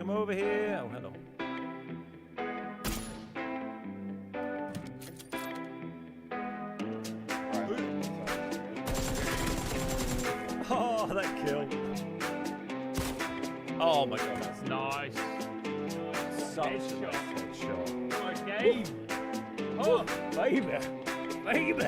Come over here. Oh, hello. Oh, that kill. Oh my god, that's Nice. such a Headshot. nice shot. Nice game. Oh, Baby. Baby.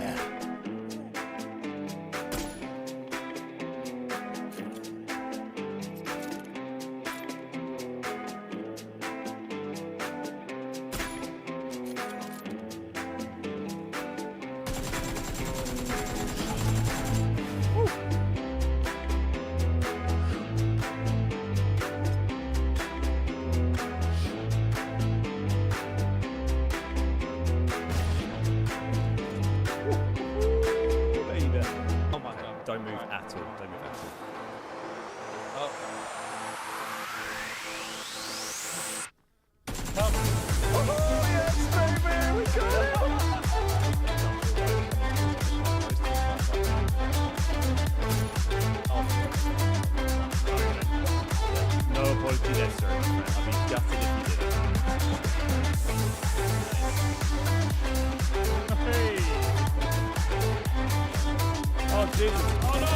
Don't move at all. Don't move at all. oh. Come. Oh, yes, baby. We got it. No apology necessary, man. I'd be gutted if you did it. Hey. Oh, Jesus. Oh no!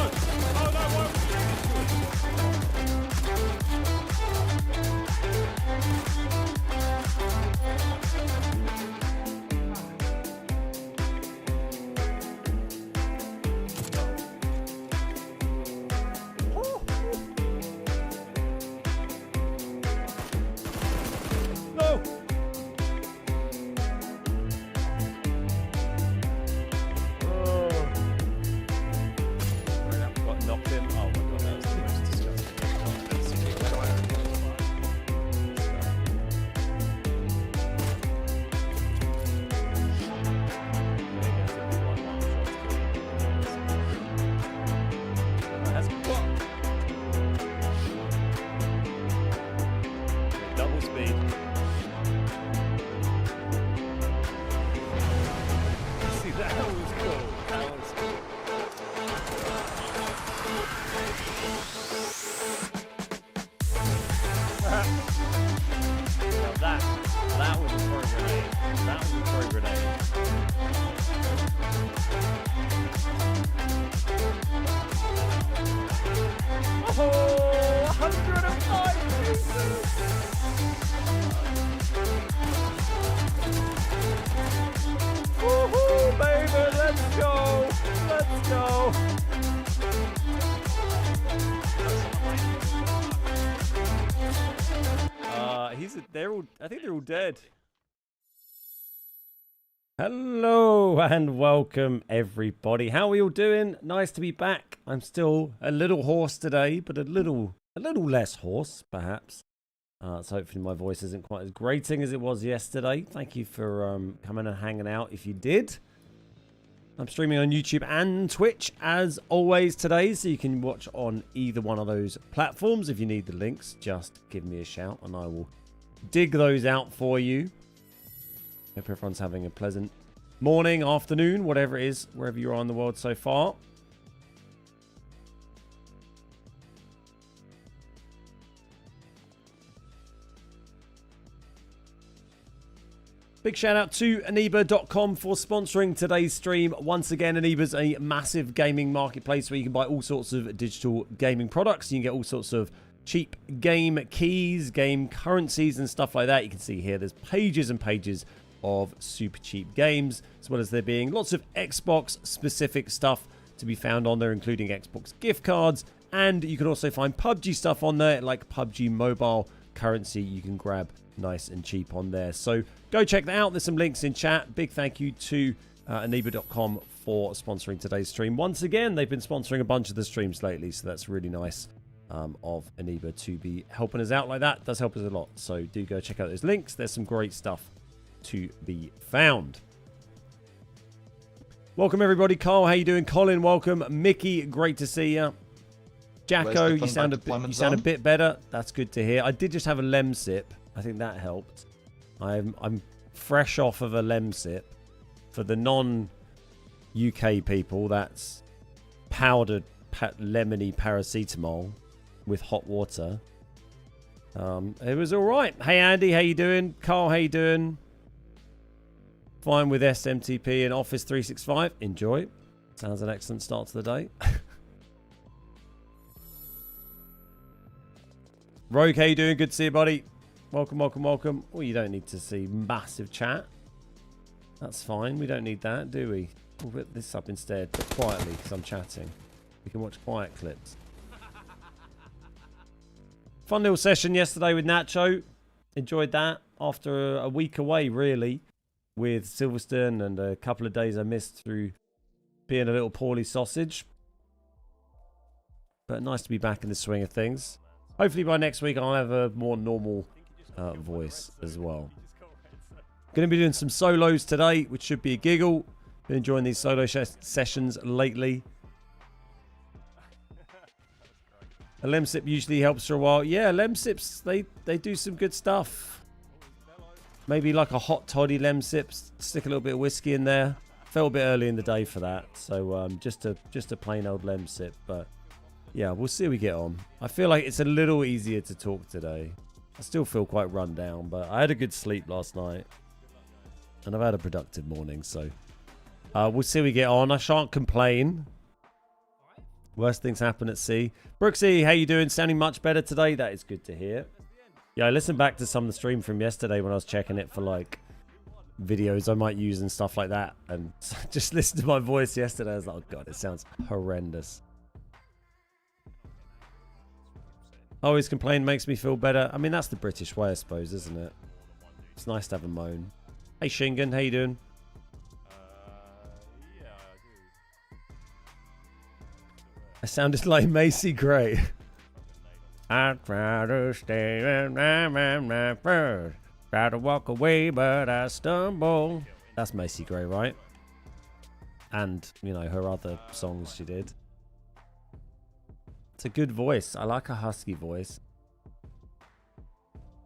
Oh no! Why would you do this to No! Got knocked him. Oh my god, that was the most disgusting. That's what? Double speed. See, that was cool. That was cool. Now that was a throw grenade. That was a throw grenade. Oh, 105 pieces! Woohoo, baby, let's go! Let's go! I think they're all dead. Hello and welcome everybody. How are we all doing? Nice to be back. I'm still a little hoarse today, but a little less hoarse, perhaps. So hopefully my voice isn't quite as grating as it was yesterday. Thank you for coming and hanging out if you did. I'm streaming on YouTube and Twitch as always today, so you can watch on either one of those platforms. If you need the links, just give me a shout and I will dig those out for you. Hope everyone's having a pleasant morning, afternoon, whatever it is, wherever you are in the world so far. Big shout out to Aniba.com for sponsoring today's stream. Once again, Aniba's a massive gaming marketplace where you can buy all sorts of digital gaming products. You can get all sorts of cheap game keys, game currencies and stuff like that. You can see here there's pages and pages of super cheap games, as well as there being lots of Xbox specific stuff to be found on there, including Xbox gift cards. And you can also find PUBG stuff on there, like PUBG mobile currency you can grab nice and cheap on there. So go check that out. There's some links in chat. Big thank you to Aniba.com for sponsoring today's stream. Once again, they've been sponsoring a bunch of the streams lately, so that's really nice of Aniba to be helping us out like that. It does help us a lot. So do go check out those links. There's some great stuff to be found. Welcome everybody. Carl, how you doing? Colin, welcome. Mickey, great to see you. Jacko, you sound a bit better. That's good to hear. I did just have a lem sip. I think that helped. I'm fresh off of a lem sip. For the non-UK people, that's powdered lemony paracetamol with hot water. It was all right. Hey, Andy, how you doing? Carl, how you doing? Fine with SMTP and Office 365. Enjoy. Sounds an excellent start to the day. Rogue, how you doing? Good to see you, buddy. Welcome, welcome, welcome. Oh, you don't need to see massive chat. That's fine. We don't need that, do we? We'll put this up instead, but quietly, because I'm chatting. We can watch quiet clips. Fun little session yesterday with Nacho. Enjoyed that after a week away, really, with Silverstone and a couple of days I missed through being a little poorly sausage. But nice to be back in the swing of things. Hopefully by next week I'll have a more normal voice as well. Going to be doing some solos today, which should be a giggle. Been enjoying these solo sessions lately. A lemsip usually helps for a while. Yeah, lemsips, they do some good stuff. Maybe like a hot toddy lemsip. Stick a little bit of whiskey in there. Felt a bit early in the day for that. So just a plain old lemsip. But yeah, we'll see how we get on. I feel like it's a little easier to talk today. I still feel quite run down, but I had a good sleep last night. And I've had a productive morning, so we'll see how we get on. I shan't complain. Worst things happen at sea. Brooksy, how you doing? Sounding much better today. That is good to hear. Yeah, I listened back to some of the stream from yesterday when I was checking it for like videos I might use and stuff like that. And just listened to my voice yesterday. I was like, oh God, it sounds horrendous. Always complain makes me feel better. I mean, that's the British way, I suppose, isn't it? It's nice to have a moan. Hey, Shingen, how you doing? I sounded like Macy Gray. I try to stay and first. Try to walk away, but I stumble. That's Macy Gray, right? And, you know, her other songs she did. It's a good voice. I like a husky voice.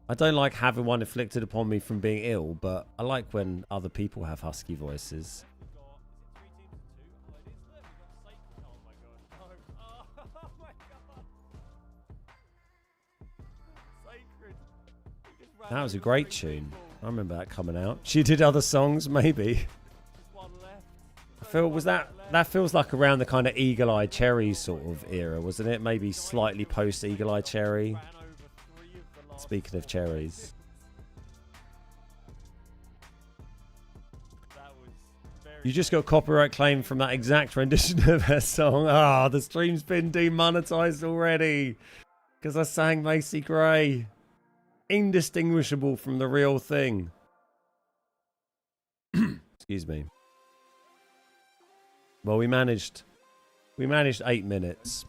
I don't like having one inflicted upon me from being ill, but I like when other people have husky voices. That was a great tune. I remember that coming out. She did other songs, maybe. I feel that feels like around the kind of Eagle Eye Cherry sort of era, wasn't it? Maybe slightly post Eagle Eye Cherry. Speaking of cherries. You just got copyright claim from that exact rendition of her song. Ah, the stream's been demonetized already because I sang Macy Gray. Indistinguishable from the real thing. Excuse me. Well, we managed 8 minutes.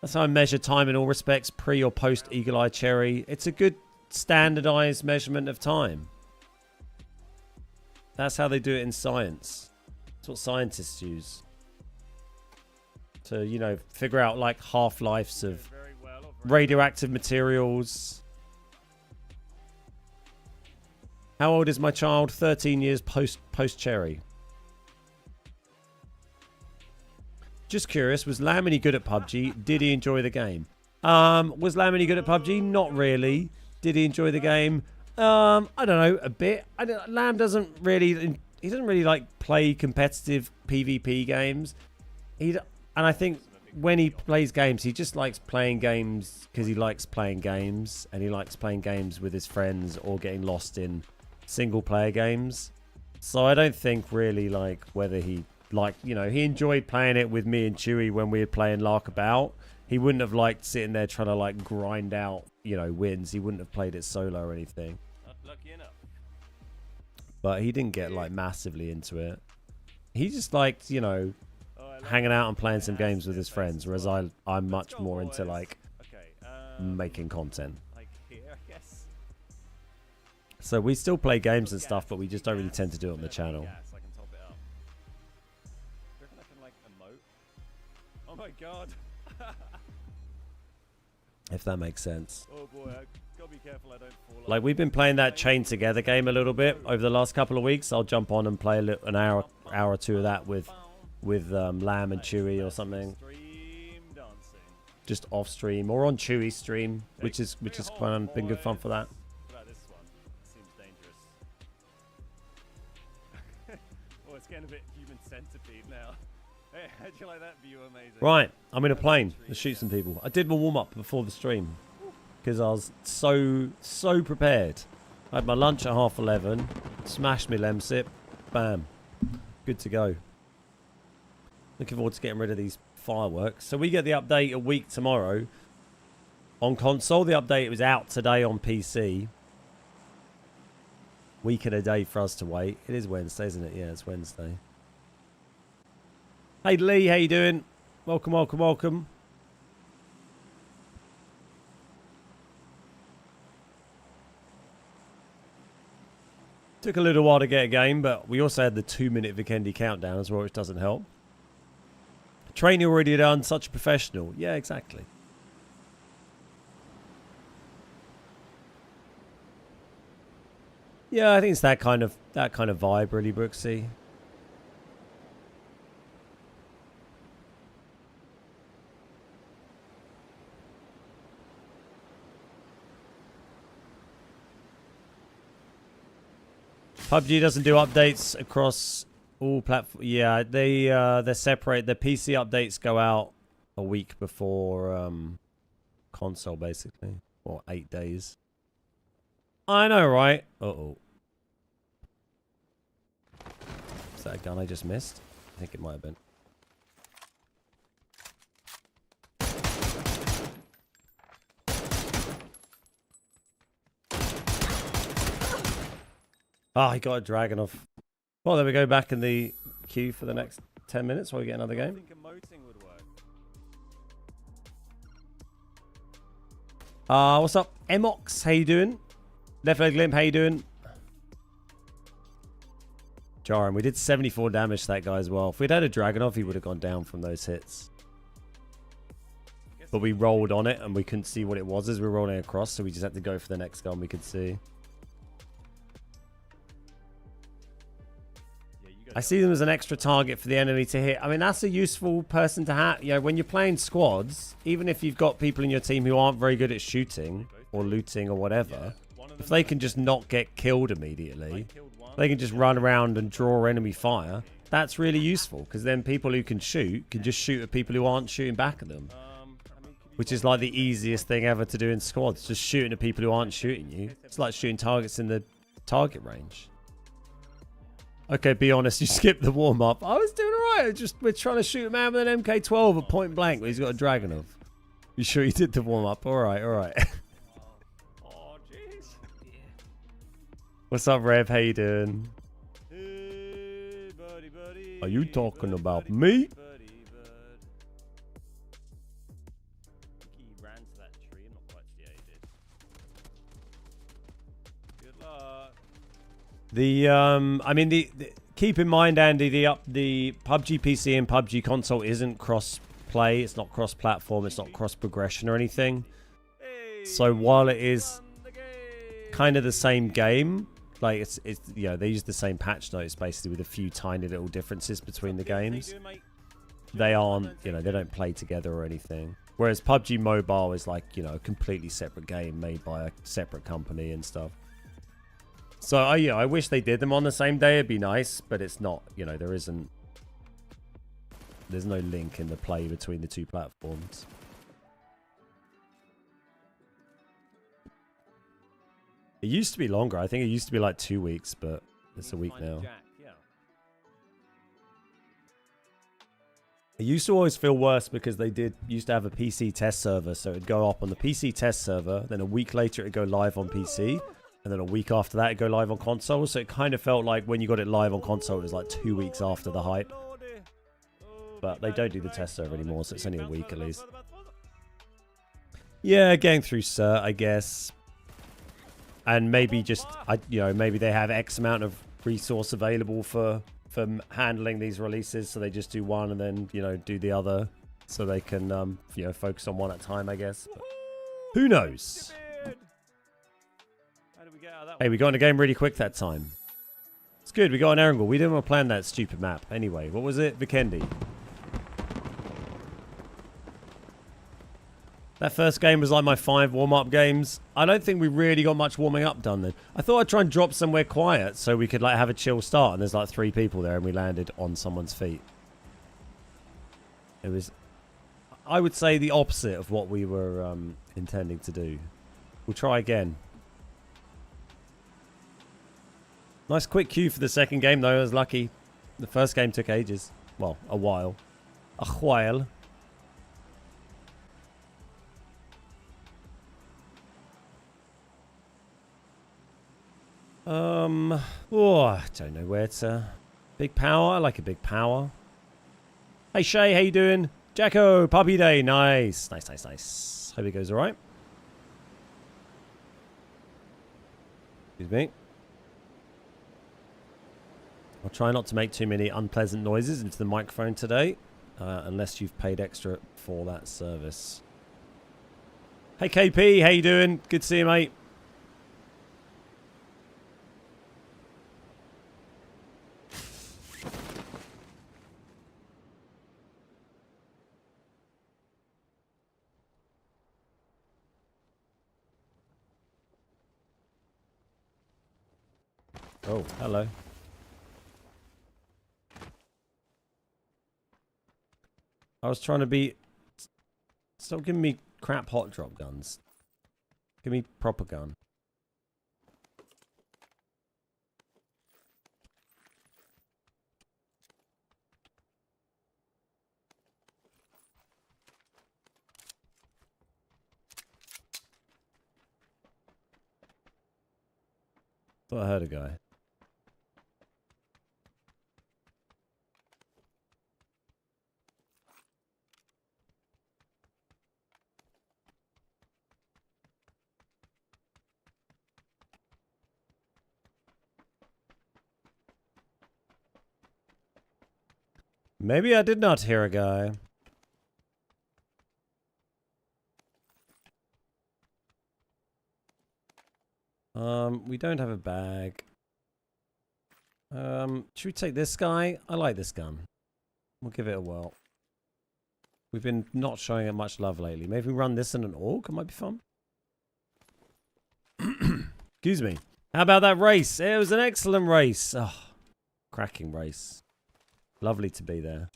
That's how I measure time in all respects, pre or post Eagle Eye Cherry. It's a good standardized measurement of time. That's how they do it in science. That's what scientists use. To, you know, figure out like half-lives of radioactive materials. How old is my child? 13 years post Cherry. Just curious, was Lamb any good at PUBG? Did he enjoy the game? Was Lamb any good at PUBG? Not really. Did he enjoy the game? I don't know, a bit. Lamb doesn't really, he doesn't really like play competitive PvP games. And I think when he plays games, he just likes playing games because he likes playing games, and he likes playing games with his friends or getting lost in single player games. So I don't think really like whether he like, you know, he enjoyed playing it with me and Chewy when we were playing Lark About. He wouldn't have liked sitting there trying to like grind out, you know, wins. He wouldn't have played it solo or anything. Not lucky enough. But he didn't get like massively into it. He just liked, you know, hanging out and playing some games with his friends, whereas I'm much more into like making content. Like here, I guess. So we still play games and stuff, but we just don't really tend to do it on the channel. Yes, I can top it up. Do you reckon I can like emote? Oh my god. If that makes sense. Oh boy, I gotta be careful I don't fall off. Like we've been playing that Chain Together game a little bit over the last couple of weeks. I'll jump on and play an hour or two of that with Lamb and Chewy or something. Stream dancing. just off stream or on Chewie's stream, which is fun. Been good fun for that. What about this one? Seems dangerous. Oh, it's getting a bit human centipede now. Hey, how'd you like that view? Amazing. Right, I'm in a plane to shoot some people. I did my warm up before the stream because I was so prepared. I had my lunch at 11:30, smashed my lemsip, bam, good to go. Looking forward to getting rid of these fireworks. So we get the update a week tomorrow on console. The update was out today on PC. Week and a day for us to wait. It is Wednesday, isn't it? Yeah, it's Wednesday. Hey Lee, how you doing? Welcome, welcome, welcome. Took a little while to get a game, but we also had the 2-minute Vikendi countdown as well, which doesn't help. Training already done, such a professional. Yeah, exactly. Yeah, I think it's that kind of vibe, really, Brooksy. PUBG doesn't do updates across all platforms. Yeah, they're separate. The PC updates go out a week before console, basically, or 8 days. I know, right? Uh-oh. Is that a gun I just missed? I think it might have been. Ah, he got a dragon off. Well, there we go, back in the queue for the next 10 minutes while we get another game. I think emoting would work. What's up? Emox, how you doing? Left leg limp, how you doing? Jarring, we did 74 damage to that guy as well. If we'd had a dragon off, he would have gone down from those hits. But we rolled on it and we couldn't see what it was as we were rolling across, so we just had to go for the next gun we could see. I see them as an extra target for the enemy to hit. I mean, that's a useful person to have. You know, when you're playing squads, even if you've got people in your team who aren't very good at shooting or looting or whatever, if they can just not get killed immediately, they can just run around and draw enemy fire. That's really useful because then people who can just shoot at people who aren't shooting back at them. Which is like the easiest thing ever to do in squads. Just shooting at people who aren't shooting you. It's like shooting targets in the target range. Okay, be honest, you skipped the warm-up. I was doing alright. We're trying to shoot a man with an MK12 at point blank where he's got a dragon of. You sure you did the warm-up? Alright, alright. Oh, jeez. What's up, Rev? How you doing? Hey, buddy, buddy. Are you talking buddy, about buddy, me? buddy, bud. I think he ran to that tree. I'm not quite sure he did. Good luck. I mean, keep in mind, Andy, the PUBG PC and PUBG console isn't cross-play. It's not cross-platform. It's not cross-progression or anything. Hey, So while it is kind of the same game, like it's you know, they use the same patch notes basically with a few tiny little differences between the games. They aren't, you know, they don't play together or anything. Whereas PUBG Mobile is like, you know, a completely separate game made by a separate company and stuff. So, yeah, I wish they did them on the same day. It'd be nice, but it's not. You know, there's no link in the play between the two platforms. It used to be longer. I think it used to be like 2 weeks, but it's a week now. It used to always feel worse because they used to have a PC test server, so it'd go up on the PC test server, then a week later it'd go live on PC. And then a week after that, it go live on console. So it kind of felt like when you got it live on console, it was like 2 weeks after the hype. But they don't do the test server anymore, so it's only a week at least. Yeah, getting through cert, I guess. And maybe just, you know, maybe they have X amount of resource available for handling these releases. So they just do one and then, you know, do the other. So they can, you know, focus on one at a time, I guess. But who knows? Hey, we got in the game really quick that time. It's good, we got an Erangel. We didn't want to plan that stupid map. Anyway, what was it? Vikendi. That first game was like my 5 warm-up games. I don't think we really got much warming up done then. I thought I'd try and drop somewhere quiet so we could like have a chill start, and there's like 3 people there and we landed on someone's feet. It was, I would say, the opposite of what we were intending to do. We'll try again. Nice quick queue for the second game though. I was lucky. The first game took ages. Well, a while. A while. Oh, I don't know where to. Big power. I like a big power. Hey Shay, how you doing? Jacko, puppy day. Nice. Nice, nice, nice. Hope it goes alright. Excuse me. I'll try not to make too many unpleasant noises into the microphone today, unless you've paid extra for that service. Hey KP, how you doing? Good to see you, mate. Oh, hello. I was trying to be... Stop giving me crap hot drop guns. Give me proper gun. Thought I heard a guy. Maybe I did not hear a guy. We don't have a bag. Should we take this guy? I like this gun. We'll give it a whirl. We've been not showing it much love lately. Maybe we run this in an AUG. It might be fun. Excuse me. How about that race? It was an excellent race. Oh, cracking race. Lovely to be there.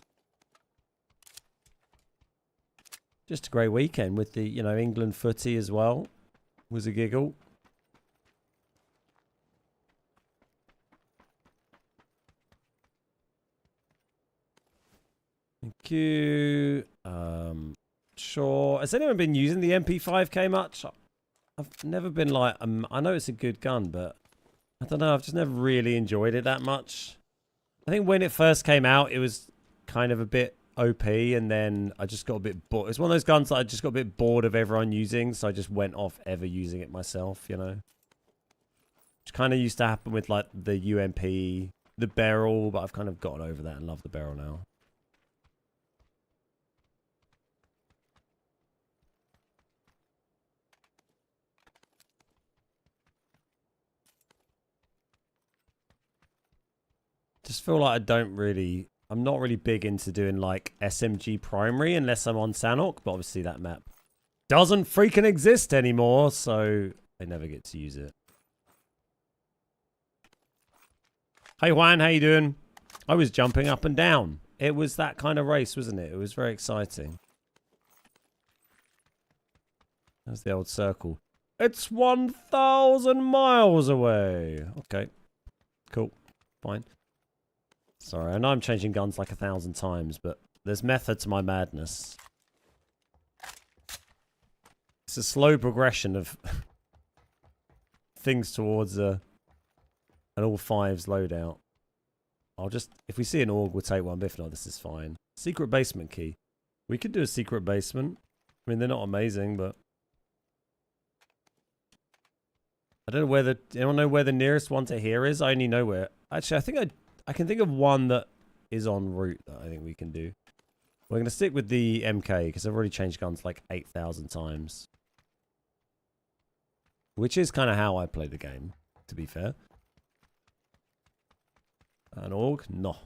Just a great weekend with the, you know, England footy as well. Was a giggle. Thank you. Sure. Has anyone been using the MP5K much? I've never been like, I know it's a good gun, but I don't know. I've just never really enjoyed it that much. I think when it first came out, it was kind of a bit OP, and then I just got a bit bored. It's one of those guns that I just got a bit bored of everyone using, so I just went off ever using it myself, you know? Which kind of used to happen with like the UMP, the barrel, but I've kind of gotten over that and love the barrel now. Just feel like I'm not really big into doing like SMG primary unless I'm on Sanhok, but obviously that map doesn't freaking exist anymore, so I never get to use it. Hey Juan, how you doing? I was jumping up and down. It was that kind of race, wasn't it? It was very exciting. That's the old circle. It's 1,000 miles away. Okay. Cool. Fine. Sorry, I know I'm changing guns like 1,000 times, but there's method to my madness. It's a slow progression of things towards an all fives loadout. I'll just, if we see an AUG, we'll take one, but if not, this is fine. Secret basement key. We could do a secret basement. I mean, they're not amazing, but I don't know where anyone know where the nearest one to here is? I only know where. Actually, I think I can think of one that is en route that I think we can do. We're going to stick with the MK because I've already changed guns like 8,000 times. Which is kind of how I play the game, to be fair. An AUG? No.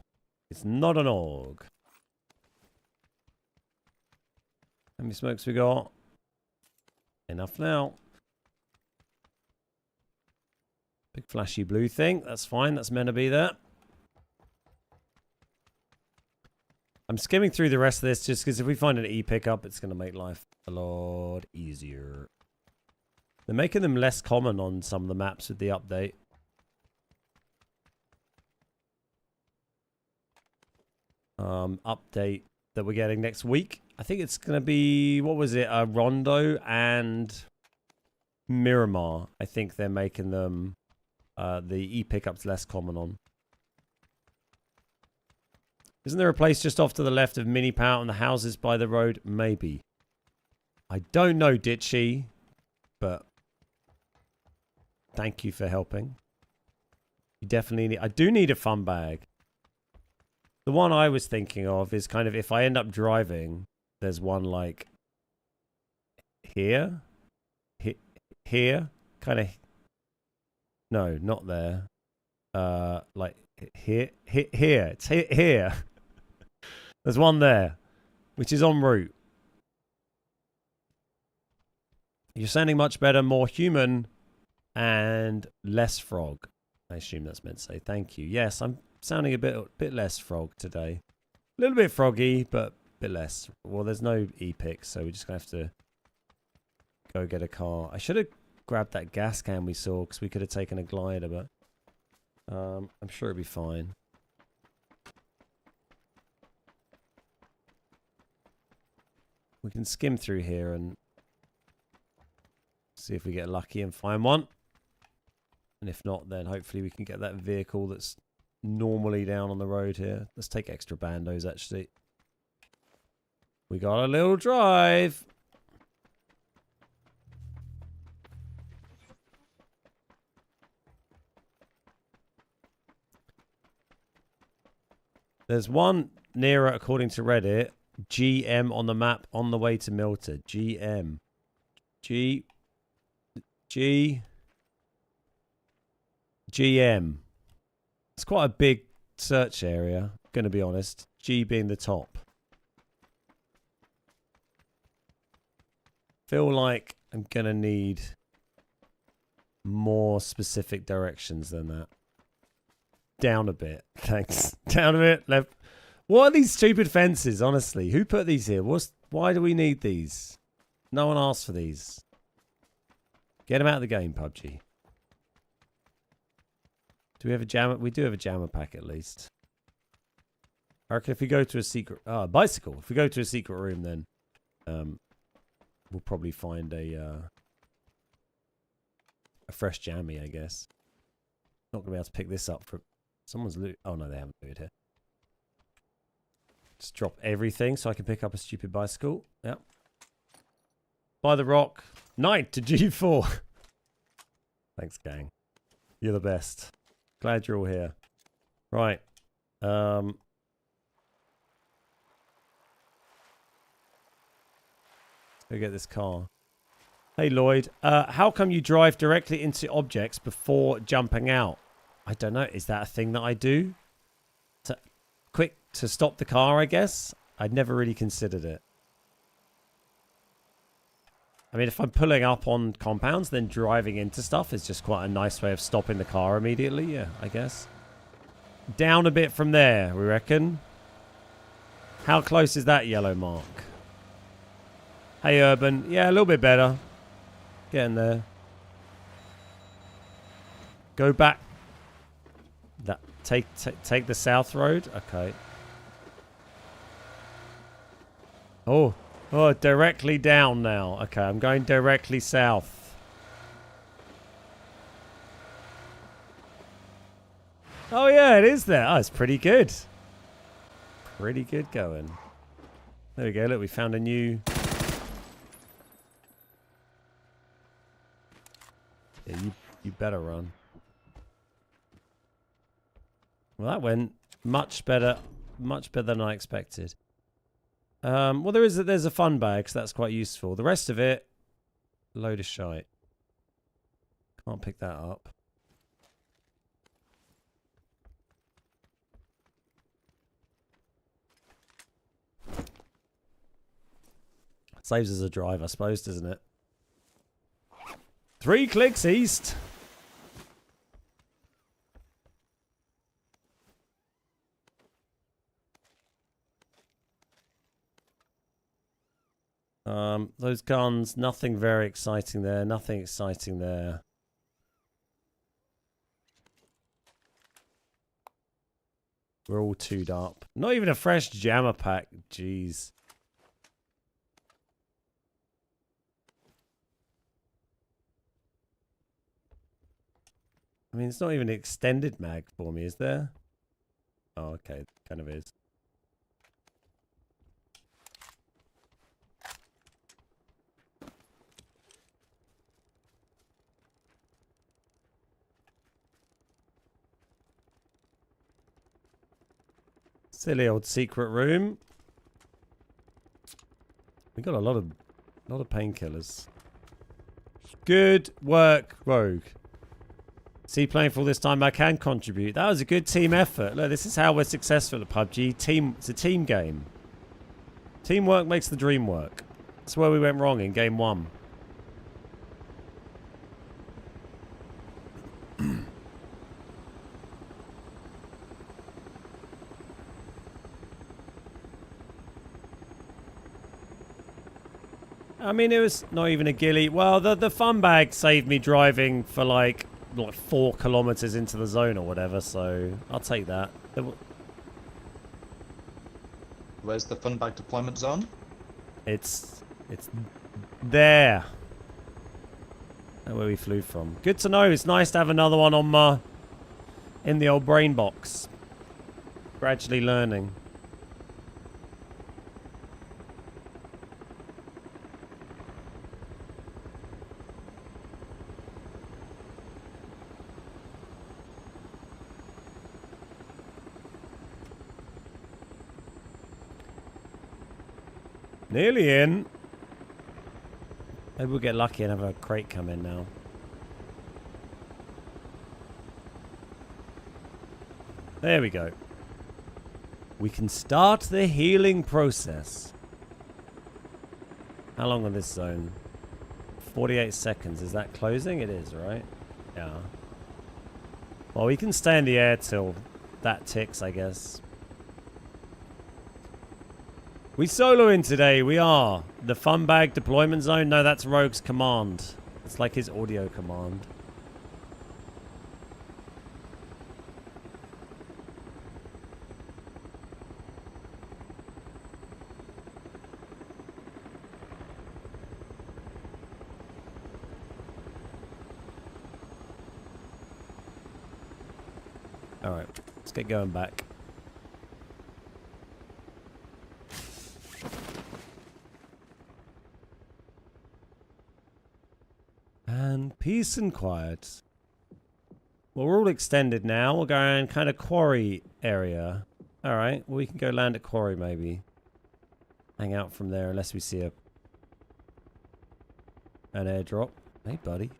It's not an AUG. How many smokes we got? Enough now. Big flashy blue thing. That's fine. That's meant to be there. I'm skimming through the rest of this just because if we find an E pickup, it's going to make life a lot easier. They're making them less common on some of the maps with the update. Update that we're getting next week. I think it's going to be, what was it? Rondo and Miramar. I think they're making them the E pickups less common on. Isn't there a place just off to the left of Mini Pout and the houses by the road? Maybe. I don't know, Ditchy, but thank you for helping. You definitely need... I do need a fun bag. The one I was thinking of is kind of if I end up driving, there's one like here, here, kind of... No, not there. Like here. It's here. There's one there, which is en route. You're sounding much better, more human, and less frog. I assume that's meant to say thank you. Yes, I'm sounding a bit less frog today. A little bit froggy, but a bit less. Well, there's no e-pick, so we're just going to have to go get a car. I should have grabbed that gas can we saw, because we could have taken a glider, but I'm sure it'll be fine. We can skim through here and see if we get lucky and find one. And if not, then hopefully we can get that vehicle that's normally down on the road here. Let's take extra bandos, actually. We got a little drive. There's one nearer, according to Reddit, GM on the map on the way to Milton. GM. GM. It's quite a big search area, going to be honest. G being the top. Feel like I'm going to need more specific directions than that. Down a bit. Thanks. Down a bit. Left. What are these stupid fences, honestly? Who put these here? Why do we need these? No one asked for these. Get them out of the game, PUBG. Do we have a jammer? We do have a jammer pack at least. I reckon if we go to a secret... bicycle. If we go to a secret room, then we'll probably find a fresh jammy, I guess. Not going to be able to pick this up for... Someone's loot. Oh, no, they haven't looted here. Just drop everything so I can pick up a stupid bicycle. Yep. By the rock. Knight to G4. Thanks, gang. You're the best. Glad you're all here. Right. Let's go get this car. Hey, Lloyd. How come you drive directly into objects before jumping out? I don't know. Is that a thing that I do? Quick to stop the car, I guess? I'd never really considered it. I mean, if I'm pulling up on compounds, then driving into stuff is just quite a nice way of stopping the car immediately. Yeah, I guess. Down a bit from there, we reckon. How close is that yellow mark? Hey, Urban. Yeah, a little bit better. Getting there. Go back. That take the south road. Okay. Oh, directly down now. Okay, I'm going directly south. Oh yeah, it is there. Oh, it's pretty good. Pretty good going. There we go. Look, we found a new. Yeah, you better run. Well, that went much better than I expected. Well, there's a fun bag, so that's quite useful. The rest of it, load of shite. Can't pick that up. Saves as a drive, I suppose, doesn't it? 3 clicks east. Those guns, nothing very exciting there. Nothing exciting there. We're all tooed up. Not even a fresh jammer pack. Jeez. I mean, it's not even an extended mag for me, is there? Oh, okay. Kind of is. Silly old secret room. We got a lot of painkillers. Good work, Rogue. See, playing for all this time, I can contribute. That was a good team effort. Look, this is how we're successful at PUBG. It's a team game. Teamwork makes the dream work. That's where we went wrong in game 1. I mean, it was not even a ghillie. Well, the fun bag saved me driving for like 4 kilometers into the zone or whatever, so I'll take that. Where's the fun bag deployment zone? It's there. That's where we flew from. Good to know. It's nice to have another one on my in the old brain box. Gradually learning. Nearly in. Maybe we'll get lucky and have a crate come in now. There we go. We can start the healing process. How long on this zone? 48 seconds. Is that closing? It is, right? Yeah. Well, we can stay in the air till that ticks, I guess. We soloing today, we are. The fun bag deployment zone? No, that's Rogue's command. It's like his audio command. Alright, let's get going back. And peace and quiet. Well, we're all extended now. We're going kind of quarry area. Alright, well, we can go land at quarry maybe. Hang out from there unless we see an airdrop. Hey, buddy.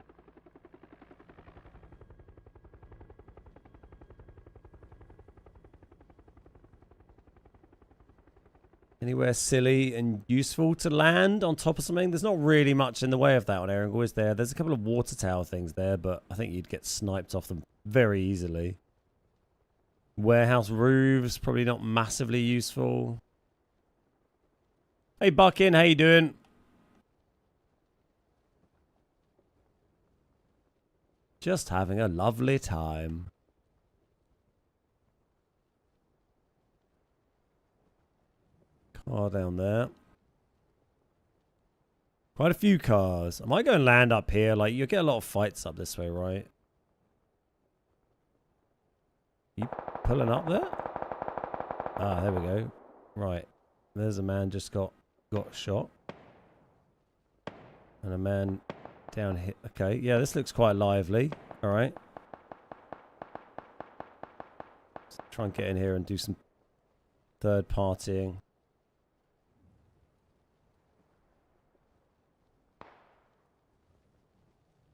Anywhere silly and useful to land on top of something? There's not really much in the way of that on Erangel, is there? There's a couple of water tower things there, but I think you'd get sniped off them very easily. Warehouse roofs, probably not massively useful. Hey, Buckin, how you doing? Just having a lovely time. Car down there. Quite a few cars. I might go and land up here. Like, you'll get a lot of fights up this way, right? You pulling up there? Ah, there we go. Right. There's a man just got shot. And a man down here. Okay, yeah, this looks quite lively. Alright. Let's try and get in here and do some third partying.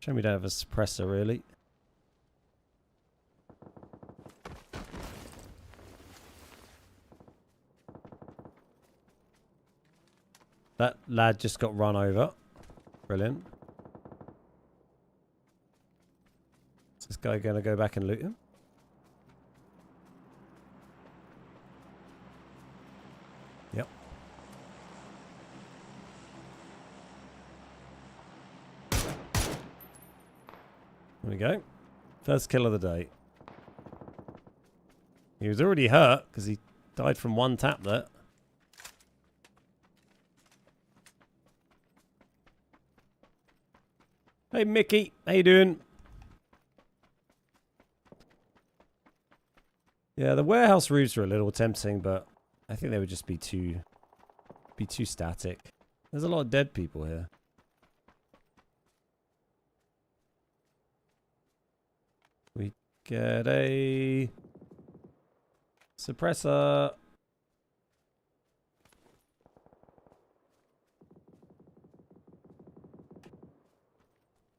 Shame we don't have a suppressor, really. That lad just got run over. Brilliant. Is this guy going to go back and loot him? Yep. There we go. First kill of the day. He was already hurt because he died from one tap there. Hey Mickey, how you doing? Yeah, the warehouse roofs are a little tempting, but I think they would just be too static. There's a lot of dead people here. We get a suppressor.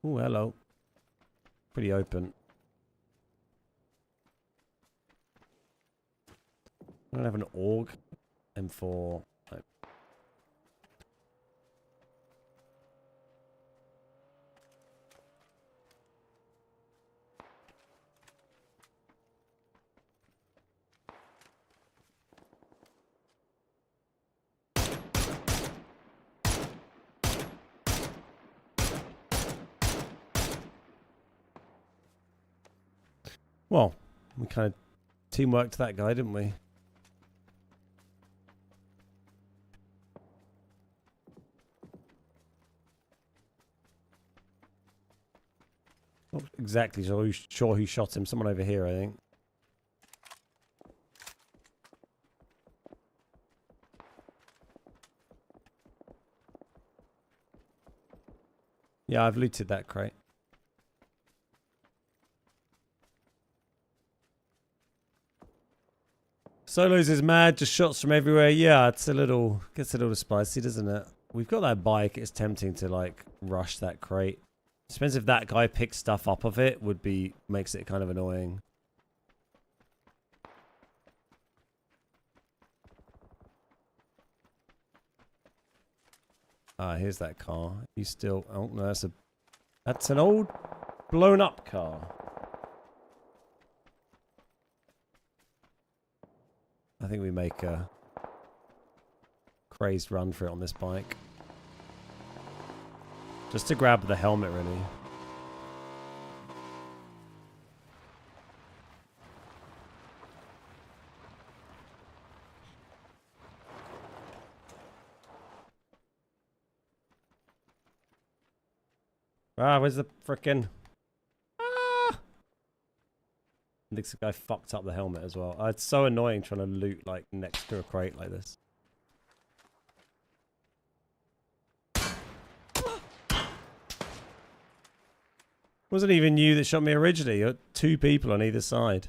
Oh, hello. Pretty open. I don't have an AUG. M4. No. Well, we kind of teamworked that guy, didn't we? Not exactly sure who shot him. Someone over here, I think. Yeah, I've looted that crate. Solos is mad, just shots from everywhere. Yeah, it's gets a little spicy, doesn't it? We've got that bike. It's tempting to like rush that crate. Depends if that guy picks stuff up of it. Makes it kind of annoying. Ah, here's that car. You still? Oh no, that's an old blown up car. I think we make a crazed run for it on this bike. Just to grab the helmet, really. Ah, where's the frickin'... I think the guy fucked up the helmet as well. It's so annoying trying to loot like next to a crate like this. Wasn't even you that shot me originally. You're two people on either side.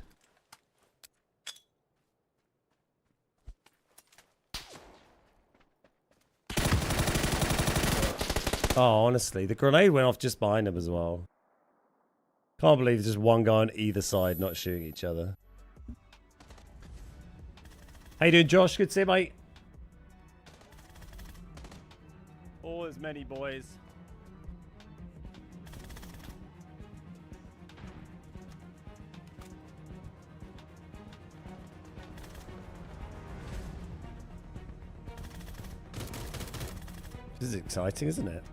Oh, honestly, the grenade went off just behind him as well. Can't believe there's just one guy on either side not shooting each other. How you doing, Josh? Good to see you, mate. All as many boys. This is exciting, isn't it?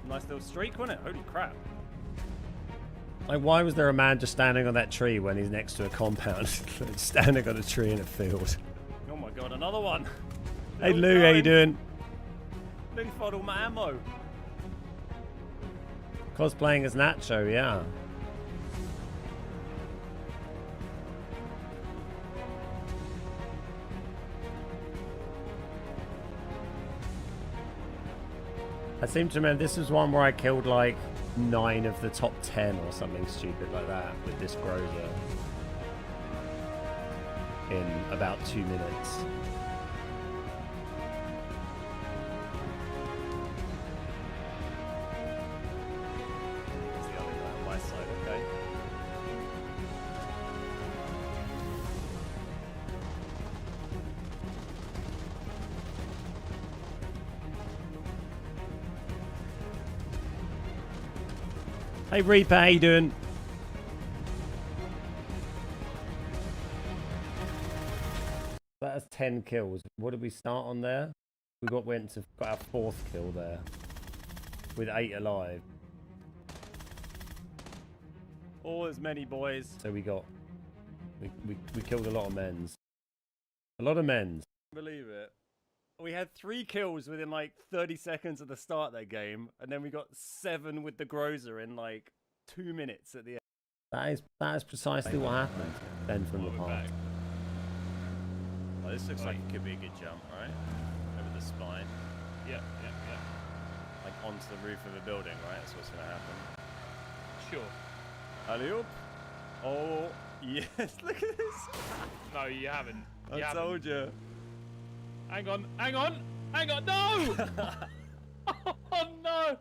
Nice little streak, wasn't it? Holy crap. Like, why was there a man just standing on that tree when he's next to a compound? Standing on a tree in a field. Oh my god, another one. Hey Lou, how you doing? Nearly fired all my ammo. Cosplaying as Nacho, yeah. I seem to remember this was one where I killed like 9 of the top 10 or something stupid like that with this Groza in about 2 minutes. That's the other guy on my side, okay. Hey Reaper, how you doing? That's 10 kills. What did we start on there? We got our 4th kill there. With 8 alive. All as many boys. So we killed a lot of men's. A lot of men's. Believe it. We had 3 kills within like 30 seconds at the start of that game, and then we got 7 with the Grozer in like 2 minutes at the end. That is precisely what happened. Then from the past. Oh, this looks like it could be a good jump, right? Over the spine. Yeah. Like onto the roof of a building, right? That's what's gonna happen. Sure. Alley-oop. Oh, yes, look at this. No, you haven't. I told you. Hang on. No! Oh no!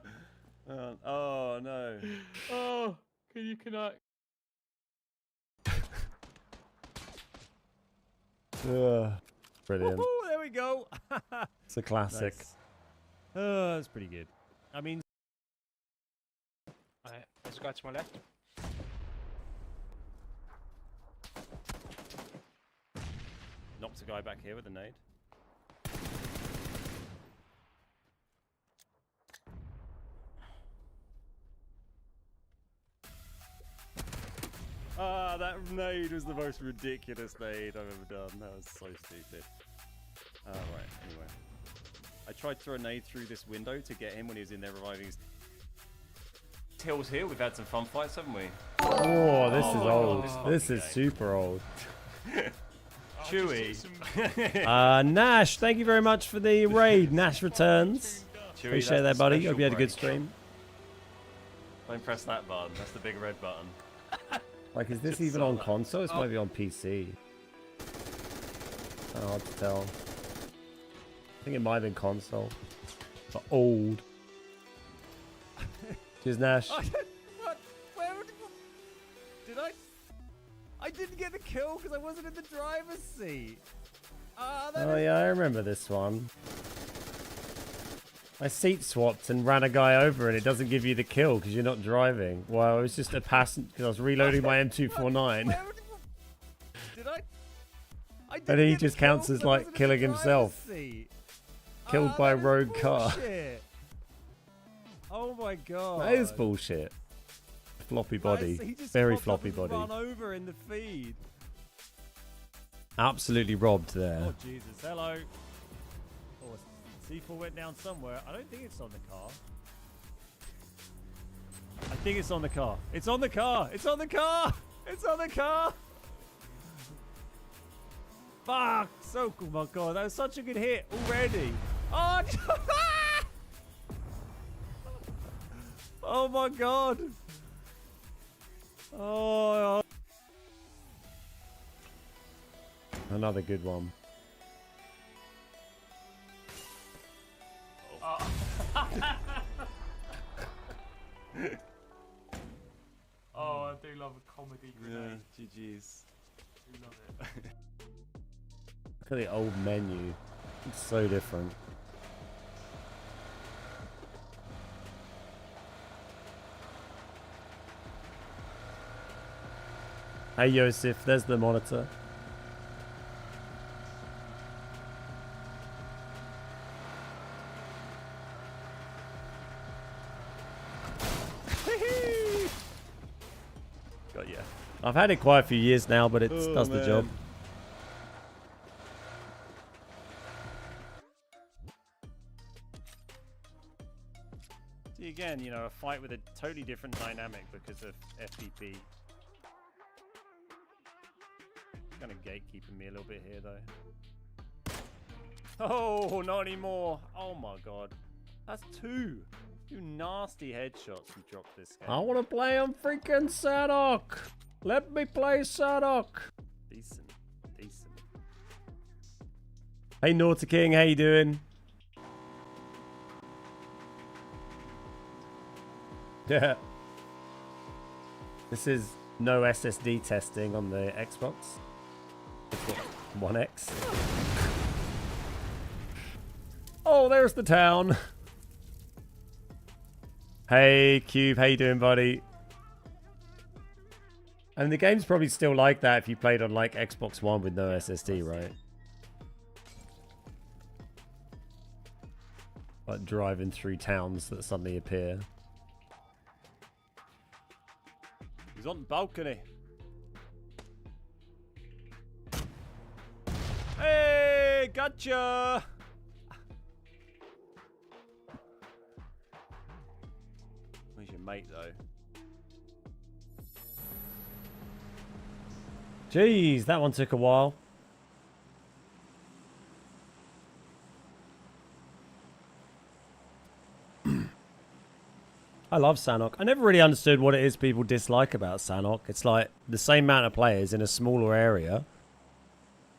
Oh no. Oh, can you connect? Brilliant. Woohoo, there we go. It's a classic. Nice. That's pretty good. I mean, There's a guy to my left. knocked a guy back here with a nade. Ah, that nade was the most ridiculous nade I've ever done. That was so stupid. Right, anyway. I tried to throw a nade through this window to get him when he was in there reviving his... Hills here, we've had some fun fights, haven't we? Oh, this is old. God, This is super old. Chewy. Nash, thank you very much for the raid. Nash returns. Chewy, Appreciate that, that's the buddy. special Hope you had a good break. stream. Don't press that button. That's the big red button. Like, is this Just even saw on that. console? This might be on PC. Kind of hard to tell. I think it might have been console. But old. Cheers, Nash. What? Where did I? I didn't get the kill because I wasn't in the driver's seat. Oh yeah, I remember this one. I seat swapped and ran a guy over and it doesn't give you the kill because you're not driving. Well, it was just a passenger because I was reloading my M249. Did I? And he just counts as like killing himself. Killed by a rogue car. Oh my god. That is bullshit. Floppy body. He just Very popped up floppy and body. Run over in the feed. Absolutely robbed there. Oh Jesus! Hello. Oh, C4 went down somewhere. I don't think it's on the car. I think it's on the car. It's on the car. It's on the car. It's on the car. Fuck! So cool, my god, that was such a good hit already. Oh, oh my god. Oh. Another good one. Oh, I do love a comedy grenade. GG's. I do love it. Look at the old menu. It's so different. Hey Yosef, there's the monitor. Got ya. I've had it quite a few years now, but it does the job. See, again, you know, a fight with a totally different dynamic because of FPP. Kind of gatekeeping me a little bit here, though. Oh, not anymore. Oh my god. That's two. Two nasty headshots you dropped this game. I want to play on freaking Sadok. Let me play Sadok. Decent. Decent. Hey Naughty King, how you doing? Yeah. This is no SSD testing on the Xbox. One X. Oh, there's the town. Hey Cube, how you doing, buddy? And the game's probably still like that if you played on like Xbox One with no SSD, right? Like driving through towns that suddenly appear. He's on the balcony. Hey, gotcha! Where's your mate, though? Jeez, that one took a while. I love Sanhok. I never really understood what it is people dislike about Sanhok. It's like the same amount of players in a smaller area.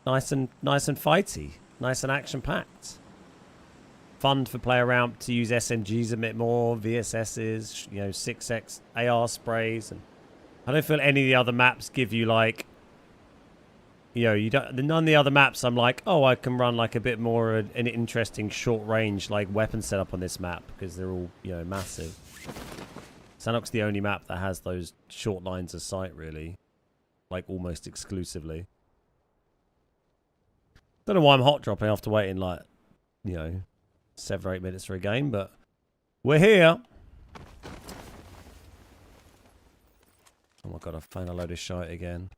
Nice and fighty. Nice and action-packed. Fun for play around to use SMGs a bit more, VSSs, you know, 6x AR sprays. And I don't feel any of the other maps give you like, you know, none of the other maps I'm like, oh, I can run like a bit more an interesting short range like weapon setup on this map because they're all, you know, massive. Sanhok's the only map that has those short lines of sight, really. Like, almost exclusively. Don't know why I'm hot dropping after waiting, like, you know, 7 or 8 minutes for a game, but we're here. Oh my god, I found a load of shite again.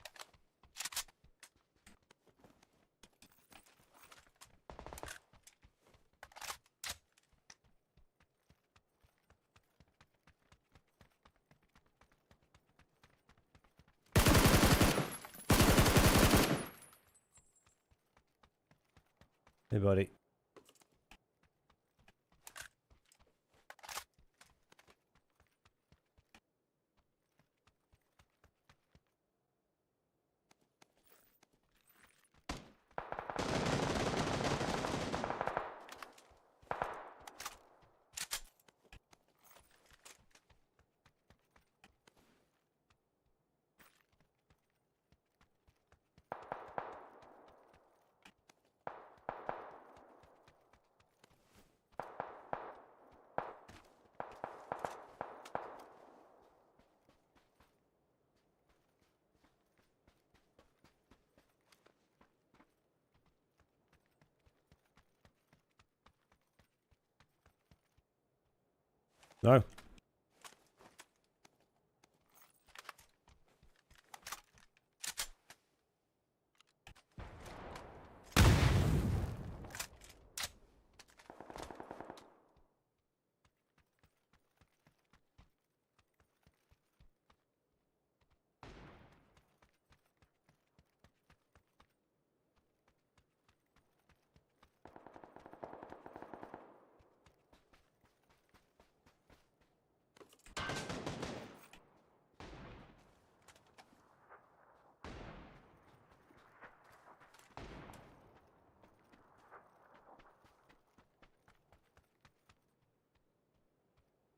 Hey, buddy. No.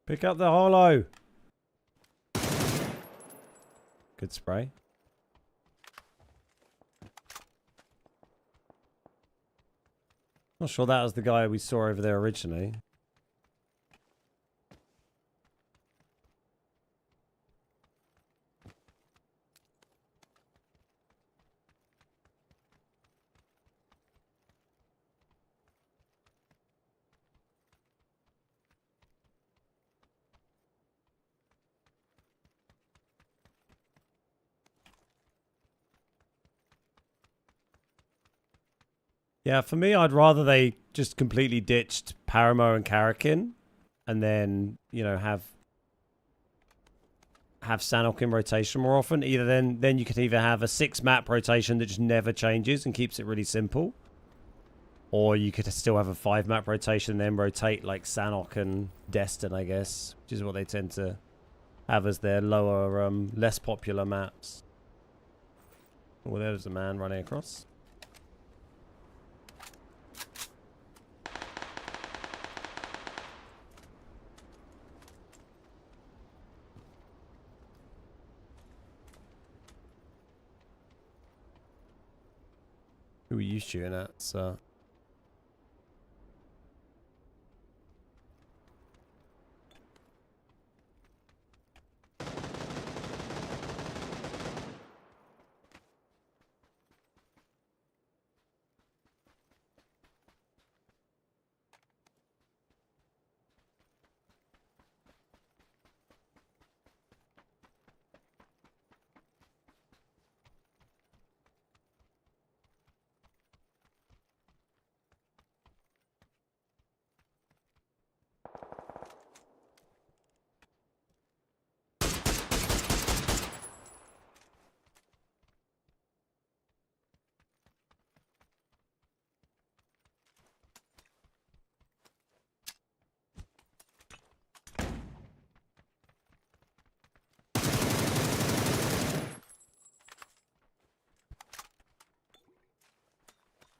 Pick up the holo. Good spray. Not sure that was the guy we saw over there originally. Yeah, for me, I'd rather they just completely ditched Paramo and Karakin and then, you know, have Sanhok in rotation more often. Either then you could either have a 6-map rotation that just never changes and keeps it really simple. Or you could still have a 5-map rotation and then rotate like Sanhok and Destin, I guess, which is what they tend to have as their lower, less popular maps. Oh, there's a man running across. Who are you shooting at, sir?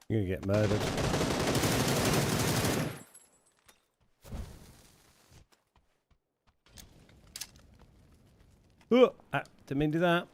You're gonna get murdered. Oh, didn't mean to do that.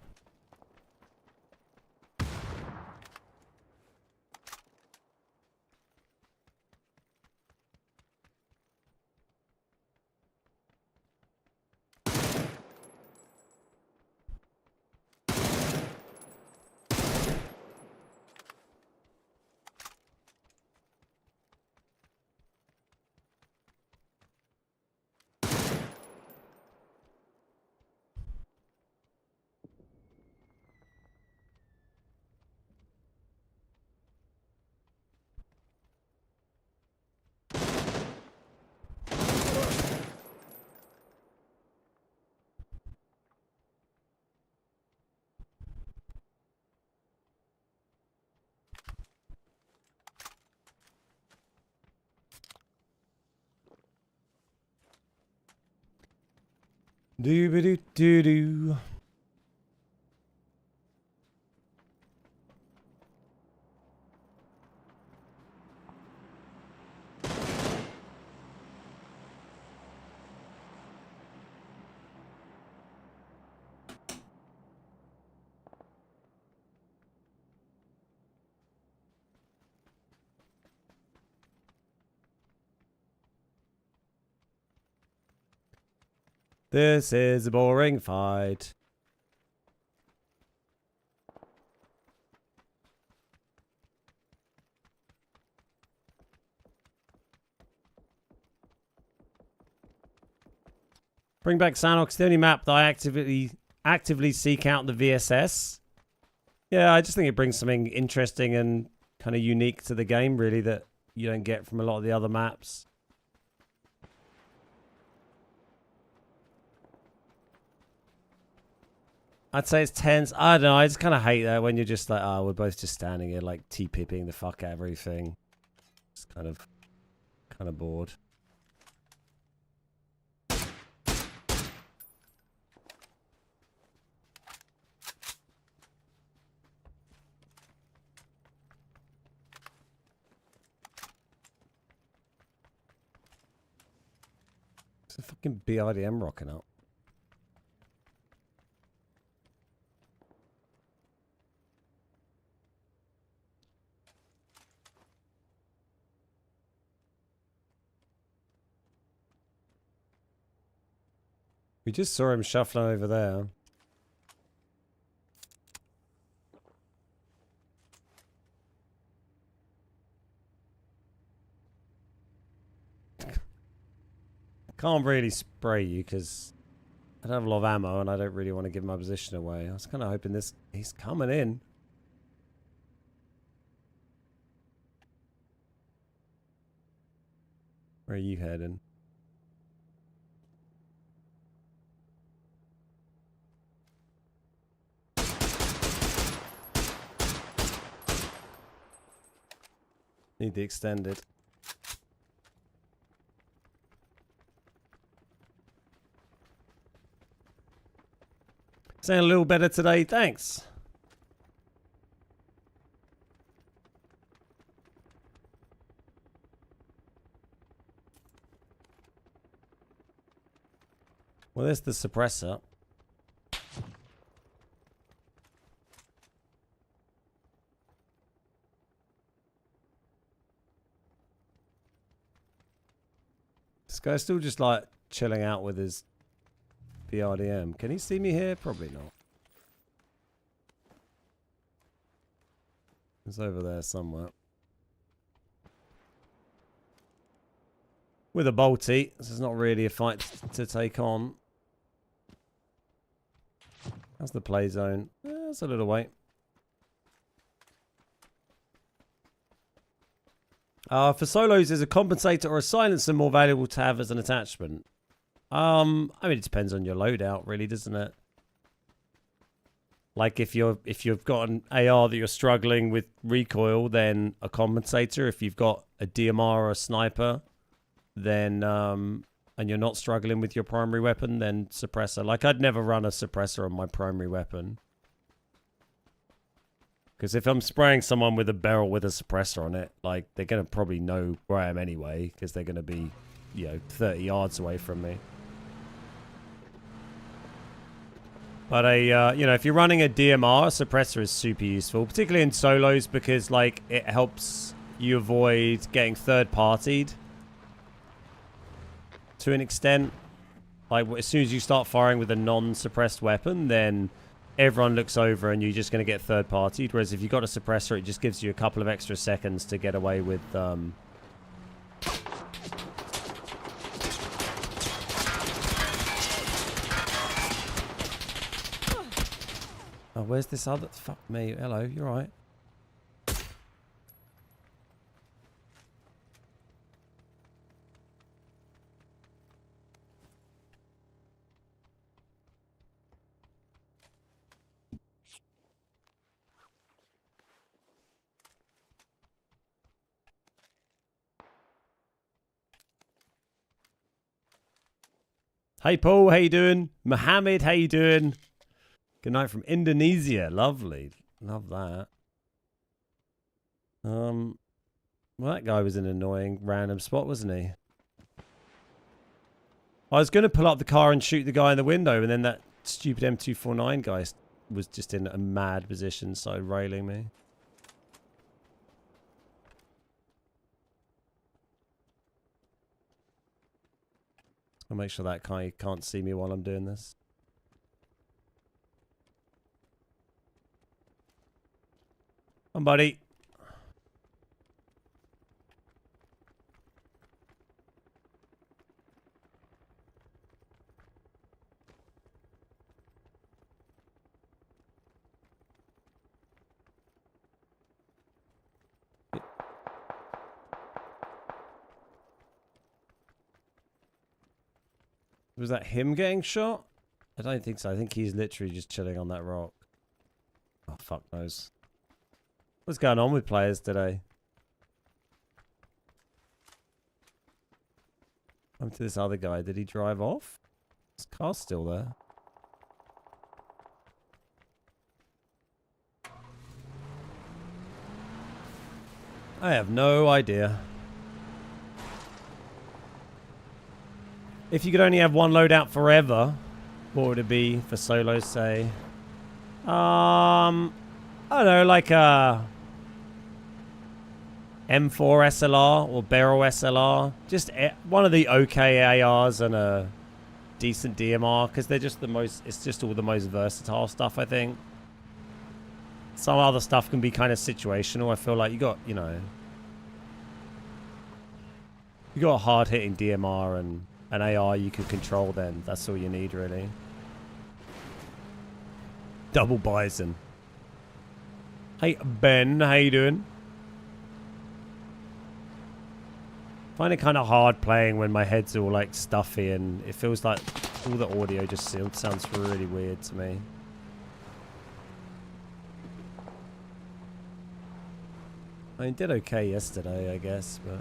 Do-ba-do-do-do. This is a boring fight. Bring back Sanox, the only map that I actively seek out the VSS. Yeah, I just think it brings something interesting and kind of unique to the game, really, that you don't get from a lot of the other maps. I'd say it's tense. I don't know. I just kind of hate that when you're just like, oh, we're both just standing here like T-pipping the fuck out of everything. It's kind of bored. It's a fucking BRDM rocking up. We just saw him shuffling over there. Can't really spray you because I don't have a lot of ammo and I don't really want to give my position away. I was kind of hoping he's coming in. Where are you heading? Need the extended. Sound a little better today, thanks. Well, there's the suppressor. This guy's still just like chilling out with his BRDM. Can he see me here? Probably not. It's over there somewhere. With a bolty. This is not really a fight to take on. How's the play zone? That's a little way. For solos, is a compensator or a silencer more valuable to have as an attachment? I mean, it depends on your loadout, really, doesn't it? Like if you've got an AR that you're struggling with recoil, then a compensator. If you've got a DMR or a sniper, then and you're not struggling with your primary weapon, then suppressor. Like I'd never run a suppressor on my primary weapon Because if I'm spraying someone with a barrel with a suppressor on it, like, they're going to probably know where I am anyway, because they're going to be, you know, 30 yards away from me. But you know, if you're running a DMR, a suppressor is super useful, particularly in solos, because, like, it helps you avoid getting third-partied to an extent. Like, as soon as you start firing with a non-suppressed weapon, then everyone looks over and you're just going to get third-partied. Whereas if you've got a suppressor, it just gives you a couple of extra seconds to get away with... Oh, where's this other... Fuck me. Hello, you're right. Hey Paul, how you doing? Mohammed, how you doing? Good night from Indonesia. Lovely. Love that. Well, that guy was an annoying random spot, wasn't he? I was going to pull up the car and shoot the guy in the window, and then that stupid M249 guy was just in a mad position, started railing me. I'll make sure that guy can't see me while I'm doing this. Come on, buddy. Was that him getting shot? I don't think so. I think he's literally just chilling on that rock. Oh, fuck knows. What's going on with players today? I'm to this other guy. Did he drive off? His car's still there. I have no idea. If you could only have one loadout forever, what would it be for solos, say? I don't know, like a M4 SLR or barrel SLR. Just one of the okay ARs and a decent DMR, because they're just the most, it's just all the most versatile stuff, I think. Some other stuff can be kind of situational. I feel like you got, you know, you got a hard-hitting DMR and an AR you can control, then that's all you need, really. Double Bison. Hey Ben, how you doing? Find it kind of hard playing when my head's all like stuffy and it feels like all the audio just sounds really weird to me. I mean, did okay yesterday, I guess, but...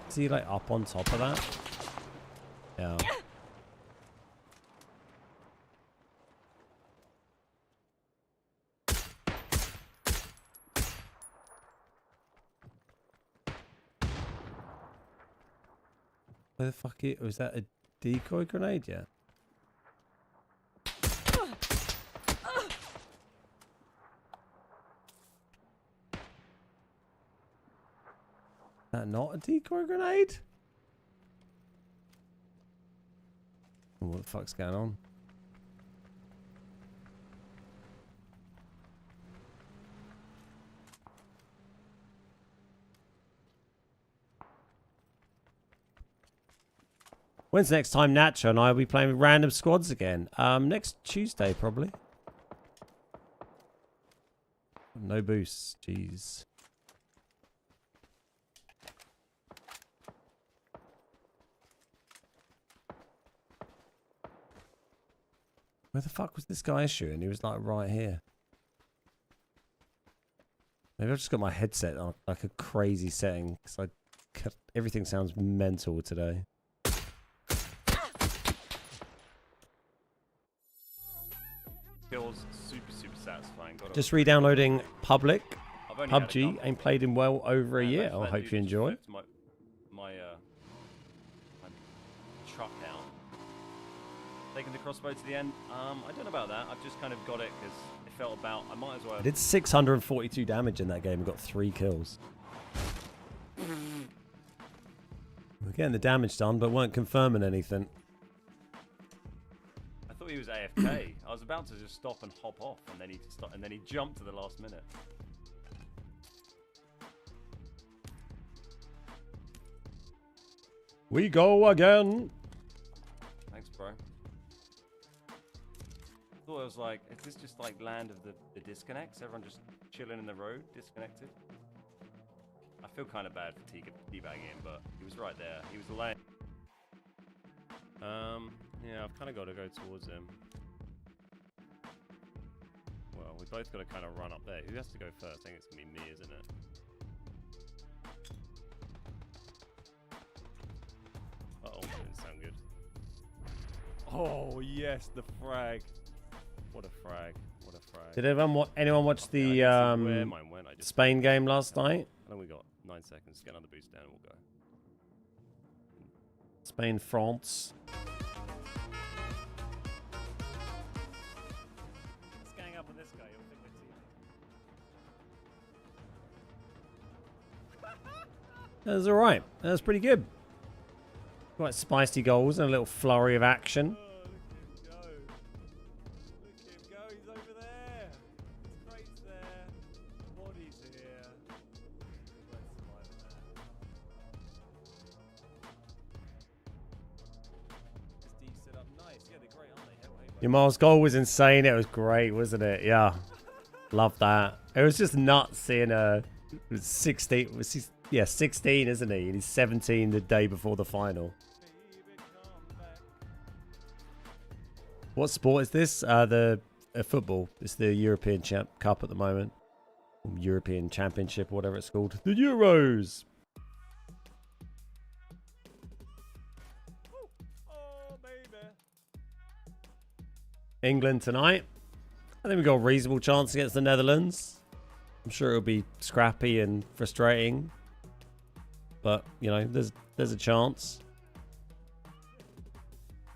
Is he like up on top of that? Yeah. Where the fuck was that a decoy grenade yet? Is that not a decoy grenade? What the fuck's going on? When's the next time Nacho and I will be playing with random squads again? Next Tuesday, probably. No boosts, jeez. Where the fuck was this guy shooting? He was like right here. Maybe I've just got my headset on like a crazy setting because everything sounds mental today. Kills Just re-downloading Public. I've only had a PUBG couple. ain't played in well over a And year. actually I that hope dude you just enjoy. flipped my truck down. Taking the crossbow to the end. I don't know about that. I've just kind of got it because it felt about. I might as well. I did 642 damage in that game and got 3 kills. We're getting the damage done, but weren't confirming anything. I thought he was AFK. I was about to just stop and hop off, and then he jumped to the last minute. We go again. Thanks, bro. Thought it was like, is this just like land of the disconnects? Everyone just chilling in the road, disconnected? I feel kind of bad for teabagging him, but he was right there. He was laying. Yeah, I've kind of got to go towards him. Well, we both got to kind of run up there. Who has to go first? I think it's going to be me, isn't it? Uh-oh, that didn't sound good. Oh, yes, the frag. What a frag. What a frag. Did anyone watch the Yeah, I didn't see where mine went. I just Spain game last night? I think we got 9 seconds. Get another boost down and we'll go. Spain, France. Let's gang up on this guy. You'll think we're team. That was alright. That was pretty good. Quite spicy goals and a little flurry of action. Your Miles goal was insane. It was great, wasn't it? Yeah. Love that. It was just nuts seeing a 16. 16, isn't he? And he's 17 the day before the final. What sport is this? The football. It's the European Cup at the moment. European Championship, whatever it's called. The Euros. England tonight. I think we've got a reasonable chance against the Netherlands. I'm sure it'll be scrappy and frustrating. But, you know, there's a chance.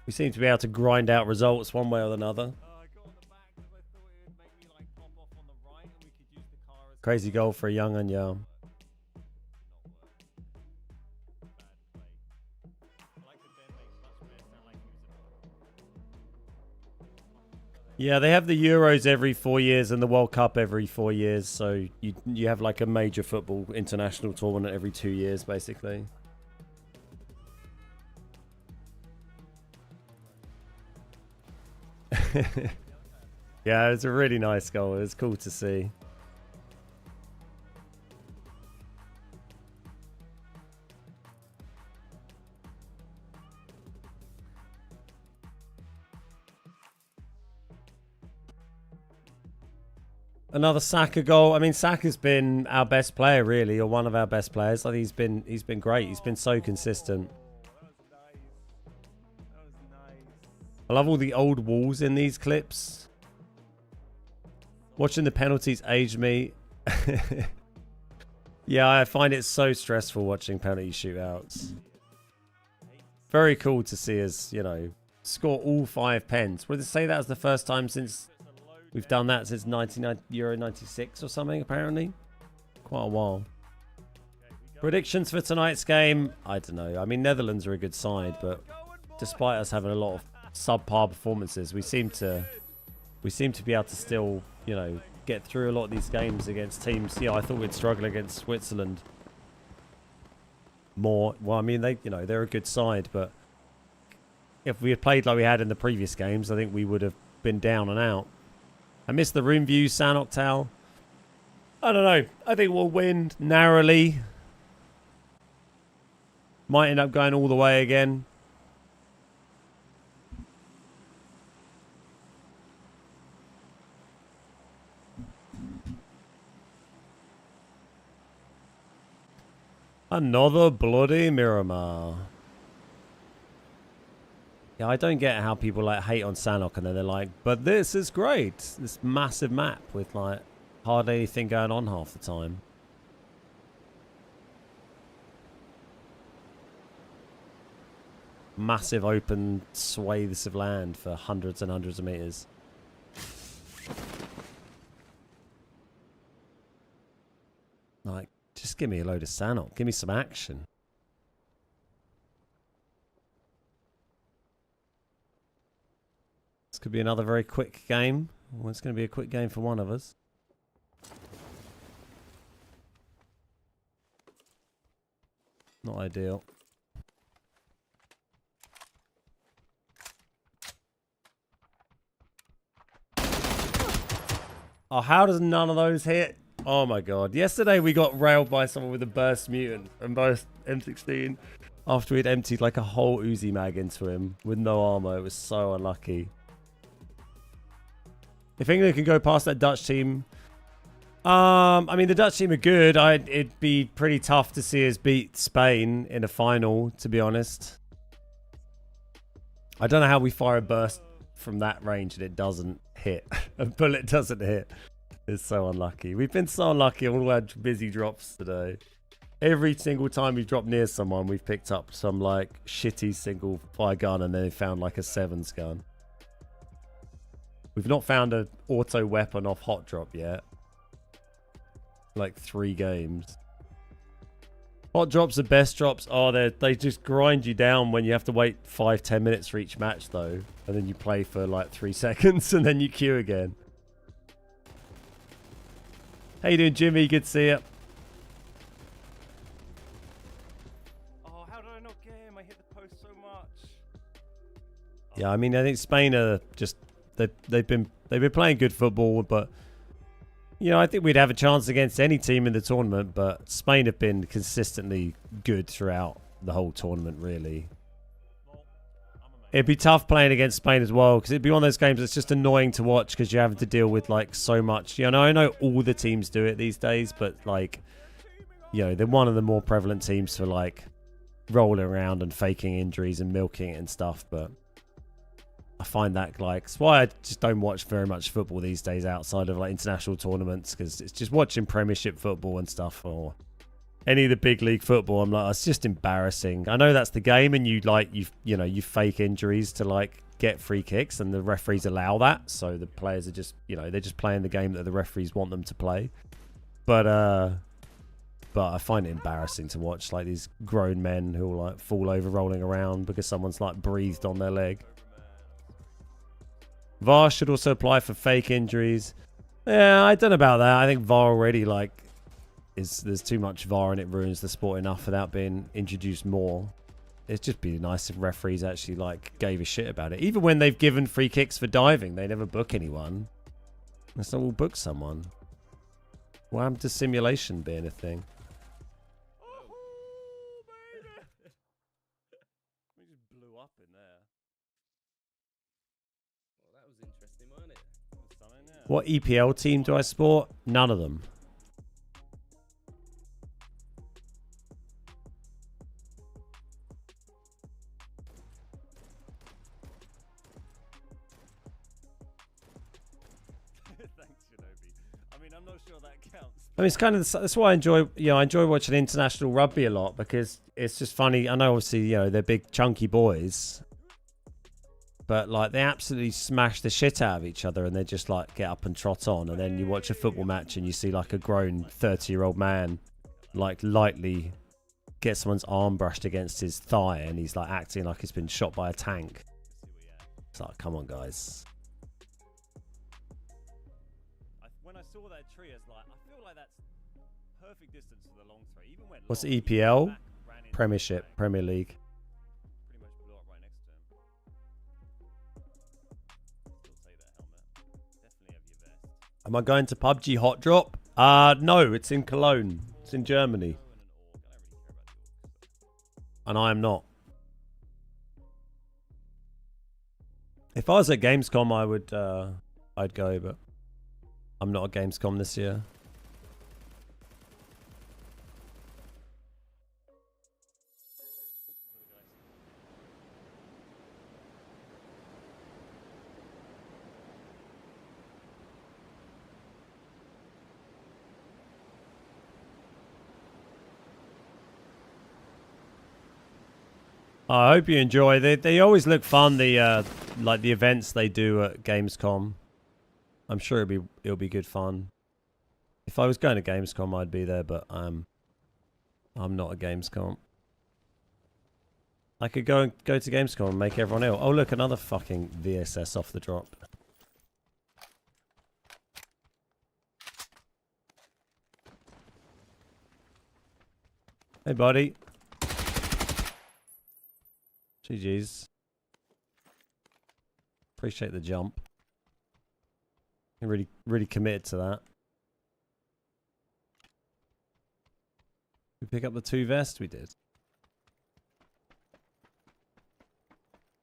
We seem to be able to grind out results one way or another. Crazy goal for a young and young. Yeah, they have the Euros every 4 years and the World Cup every 4 years. So you have like a major football international tournament every 2 years, basically. Yeah, it's a really nice goal. It's cool to see. Another Saka goal. I mean, Saka's been our best player, really, or one of our best players. I think he's been great. He's been so consistent. I love all the old walls in these clips. Watching the penalties aged me. Yeah, I find it so stressful watching penalty shootouts. Very cool to see us, you know, score all 5 pens. Would they say that was the first time since we've done that since Euro 96 or something, apparently? Quite a while. Predictions for tonight's game? I don't know. I mean, Netherlands are a good side, but despite us having a lot of subpar performances, we seem to be able to still, you know, get through a lot of these games against teams. Yeah, I thought we'd struggle against Switzerland more. Well, I mean, they're a good side, but if we had played like we had in the previous games, I think we would have been down and out. I missed the room view, San Octal. I don't know. I think we'll win narrowly. Might end up going all the way again. Another bloody Miramar. Yeah, I don't get how people like hate on Sanok and then they're like, but this is great. This massive map with like hardly anything going on half the time. Massive open swathes of land for hundreds and hundreds of meters. Like, just give me a load of Sanok. Give me some action. This could be another very quick game. Well, it's going to be a quick game for one of us. Not ideal. Oh, how does none of those hit? Oh my god. Yesterday we got railed by someone with a burst mutant and both M16 after we'd emptied like a whole Uzi mag into him with no armor. It was so unlucky. If England can go past that Dutch team... I mean, the Dutch team are good. It'd be pretty tough to see us beat Spain in a final, to be honest. I don't know how we fire a burst from that range and it doesn't hit. A bullet doesn't hit. It's so unlucky. We've been so unlucky. All our busy drops today. Every single time we've dropped near someone, we've picked up some like shitty single fire gun and then found like a 7s gun. We've not found an auto weapon off hot drop yet. Like 3 games. Hot drops are best drops. Oh, they just grind you down when you have to wait 5-10 minutes for each match though. And then you play for like 3 seconds and then you queue again. How you doing, Jimmy? Good to see you. Oh, how did I not get him? I hit the post so much. Yeah, I mean, I think Spain are just they've been playing good football, but you know, I think we'd have a chance against any team in the tournament. But Spain have been consistently good throughout the whole tournament, really. It'd be tough playing against Spain as well, because it'd be one of those games that's just annoying to watch because you're having to deal with like so much. You know, I know all the teams do it these days, but like, you know, they're one of the more prevalent teams for like rolling around and faking injuries and milking it and stuff. But I find that like, it's why I just don't watch very much football these days outside of like international tournaments, because it's just watching Premiership football and stuff or any of the big league football. I'm like, it's just embarrassing. I know that's the game, and you fake injuries to like get free kicks, and the referees allow that. So the players are just, you know, they're just playing the game that the referees want them to play. But I find it embarrassing to watch like these grown men who will like fall over rolling around because someone's like breathed on their leg. VAR should also apply for fake injuries. Yeah, I don't know about that. I think VAR already like there's too much VAR and it ruins the sport enough without being introduced more. It'd just be nice if referees actually like gave a shit about it. Even when they've given free kicks for diving, they never book anyone. Let's not all book someone. Why happened to simulation being a thing? We just blew up in there. Well, that was interesting, wasn't it? That's something, yeah. What EPL team do I support? None of them. Thanks, Shinobi. I mean, I'm not sure that counts. I mean, it's kind of that's why I enjoy. You know, I enjoy watching international rugby a lot because it's just funny. I know, obviously, you know, they're big chunky boys, but like they absolutely smash the shit out of each other, and they just like get up and trot on. And then you watch a football match, and you see like a grown 30-year-old man like lightly get someone's arm brushed against his thigh, and he's like acting like he's been shot by a tank. It's like, come on, guys. When I saw that tree, I was like, I feel like that's perfect distance for the long throw. Even when What's long, the even EPL? back ran into Premiership, the tank, Premier League. pretty much blew up right next to him. Still take that helmet. Definitely have your vest. Am I going to PUBG Hot Drop? No, it's in Cologne. It's in Germany, and I am not. If I was at Gamescom, I would, I'd go, but I'm not at Gamescom this year. I hope you enjoy. They always look fun. The like the events they do at Gamescom. I'm sure it'll be good fun. If I was going to Gamescom, I'd be there, but I'm not a Gamescom. I could go to Gamescom and make everyone ill. Oh look, another fucking VSS off the drop. Hey buddy. GG's. Appreciate the jump. I'm really committed to that. We pick up the 2 vests? We did.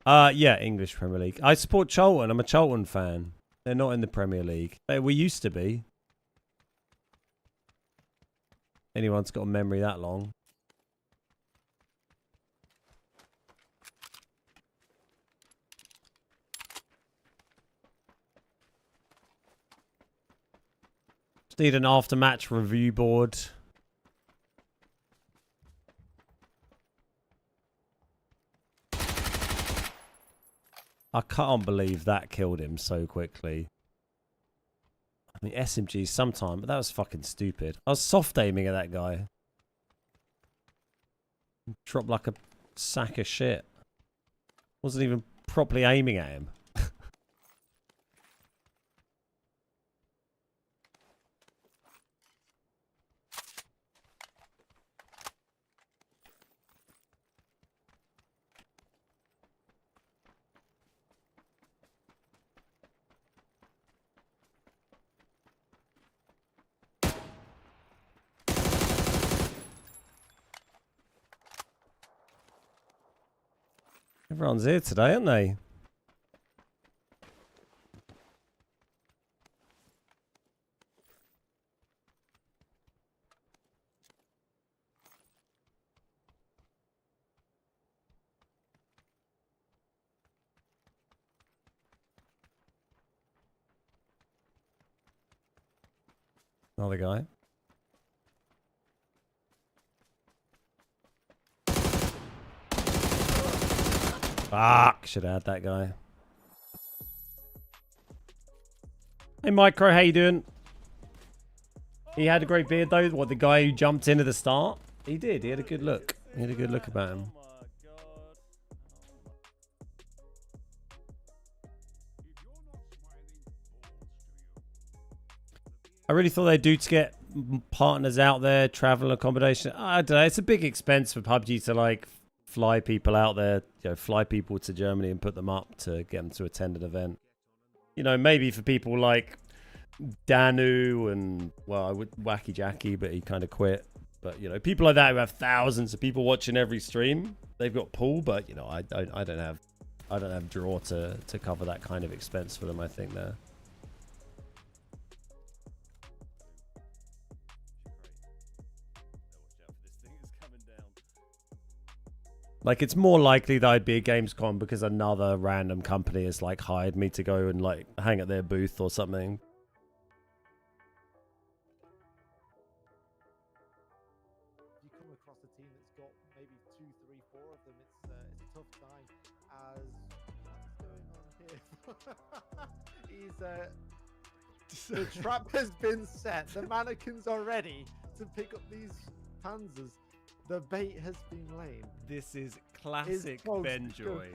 Yeah, English Premier League. I support Charlton. I'm a Charlton fan. They're not in the Premier League. We used to be. Anyone's got a memory that long. Just need an after-match review board. I can't believe that killed him so quickly. I mean, SMG sometime, but that was fucking stupid. I was soft aiming at that guy. Dropped like a sack of shit. Wasn't even properly aiming at him. Everyone's here today, aren't they? Another guy. Fuck, should have had that guy. Hey Micro, how you doing? He had a great beard though. What, the guy who jumped in at the start? He did, he had a good look. He had a good look about him. I really thought they'd do to get partners out there, travel accommodation. I don't know, it's a big expense for PUBG to like fly people out there, you know, fly people to Germany and put them up to get them to attend an event. You know, maybe for people like Danu and, well, I would Wacky Jackie, but he kind of quit. But, you know, people like that who have thousands of people watching every stream, they've got pull, but, you know, I don't have draw to cover that kind of expense for them, I think, there. Like, it's more likely that I'd be at Gamescom because another random company has, like, hired me to go and, like, hang at their booth or something. If you come across a team that's got maybe 2, 3, 4 of them, it's a tough time. As what's going on here? The trap has been set. The mannequins are ready to pick up these panzers. The bait has been laid. This is classic Benjoy.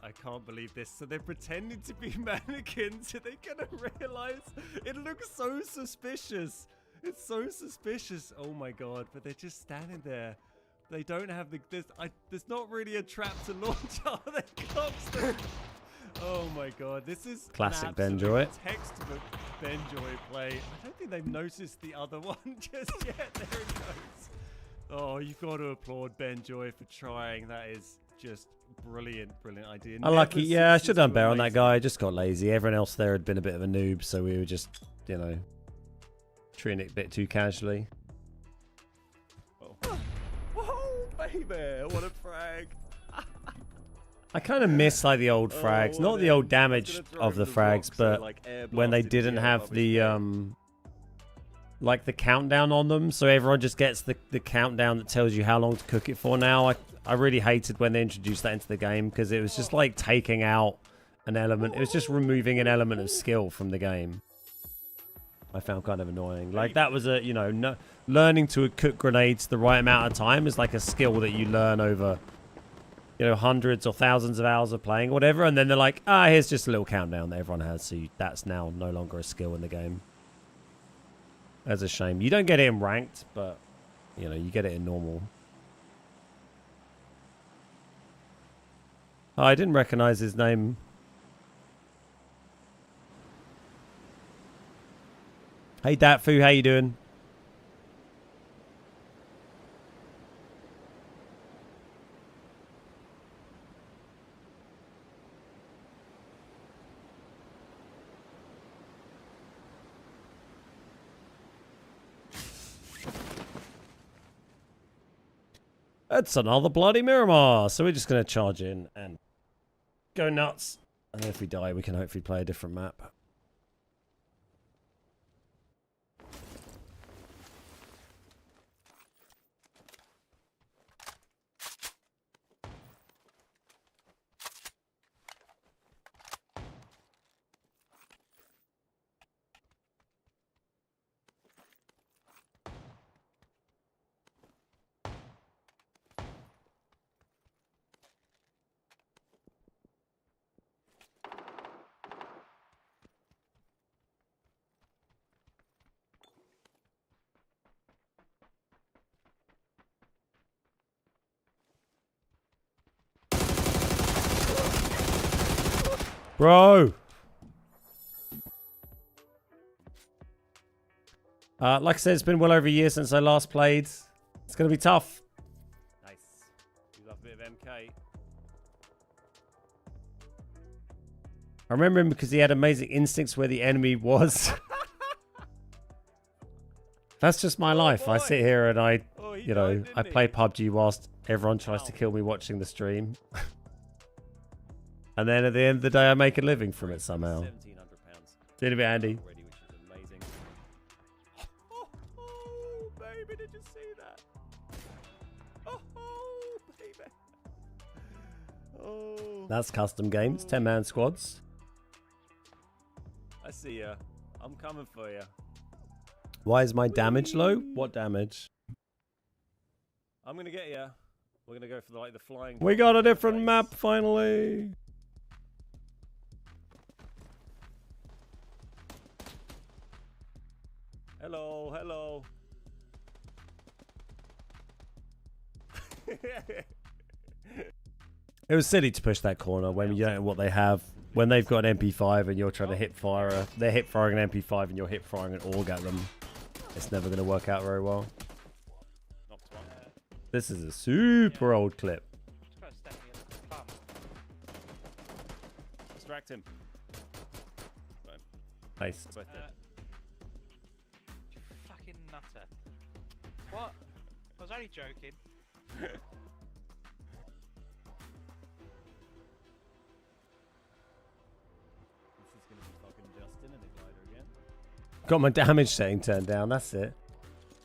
I can't believe this. So they're pretending to be mannequins. Are they gonna realize? It looks so suspicious. It's so suspicious. Oh my god! But they're just standing there. They don't have the. There's not really a trap to launch. Are they cops? Oh my god! This is classic Benjoy. Textbook Benjoy play. I don't think they've noticed the other one just yet. There it goes. Oh, you've got to applaud Benjoy for trying. That is just brilliant, brilliant idea. Unlucky. Yeah, I should have done better on that guy. I just got lazy. Everyone else there had been a bit of a noob, so we were just, you know, treating it a bit too casually. Oh, whoa, baby! What a frag! I kind of miss like the old frags, not the old damage of the frags, but when they didn't have the like the countdown on them, so everyone just gets the countdown that tells you how long to cook it for now. I really hated when they introduced that into the game because it was just like taking out an element. It was just removing an element of skill from the game. I found kind of annoying. Like that was a, you know, no, learning to cook grenades the right amount of time is like a skill that you learn over, you know, hundreds or thousands of hours of playing or whatever. And then they're like, ah, here's just a little countdown that everyone has. So that's now no longer a skill in the game. That's a shame. You don't get it in ranked, but, you know, you get it in normal. Oh, I didn't recognize his name. Hey, Datfu, how you doing? That's another bloody Miramar. So we're just going to charge in and go nuts. And if we die, we can hopefully play a different map. Bro! Like I said, it's been well over a year since I last played. It's going to be tough. Nice. You love a bit of MK. I remember him because he had amazing instincts where the enemy was. That's just my life. I sit here and I, you know, I play PUBG whilst everyone tries to kill me watching the stream. And then at the end of the day, I make a living from it somehow. Did a bit, Andy. Oh, baby, did you see that? Oh, baby. Oh. That's custom games, 10-man squads. I see ya. I'm coming for ya. Why is my damage low? What damage? I'm gonna get ya. We're gonna go for the flying. We got a different map finally. Hello, hello. It was silly to push that corner when you don't know what they have. When they've got an MP5 and you're trying to hip fire, they're hip firing an MP5 and you're hip firing an AUG at them. It's never going to work out very well. This is a super old clip. Distract him. Nice. Fucking nutter. What? I was only joking. Got my damage setting turned down, that's it.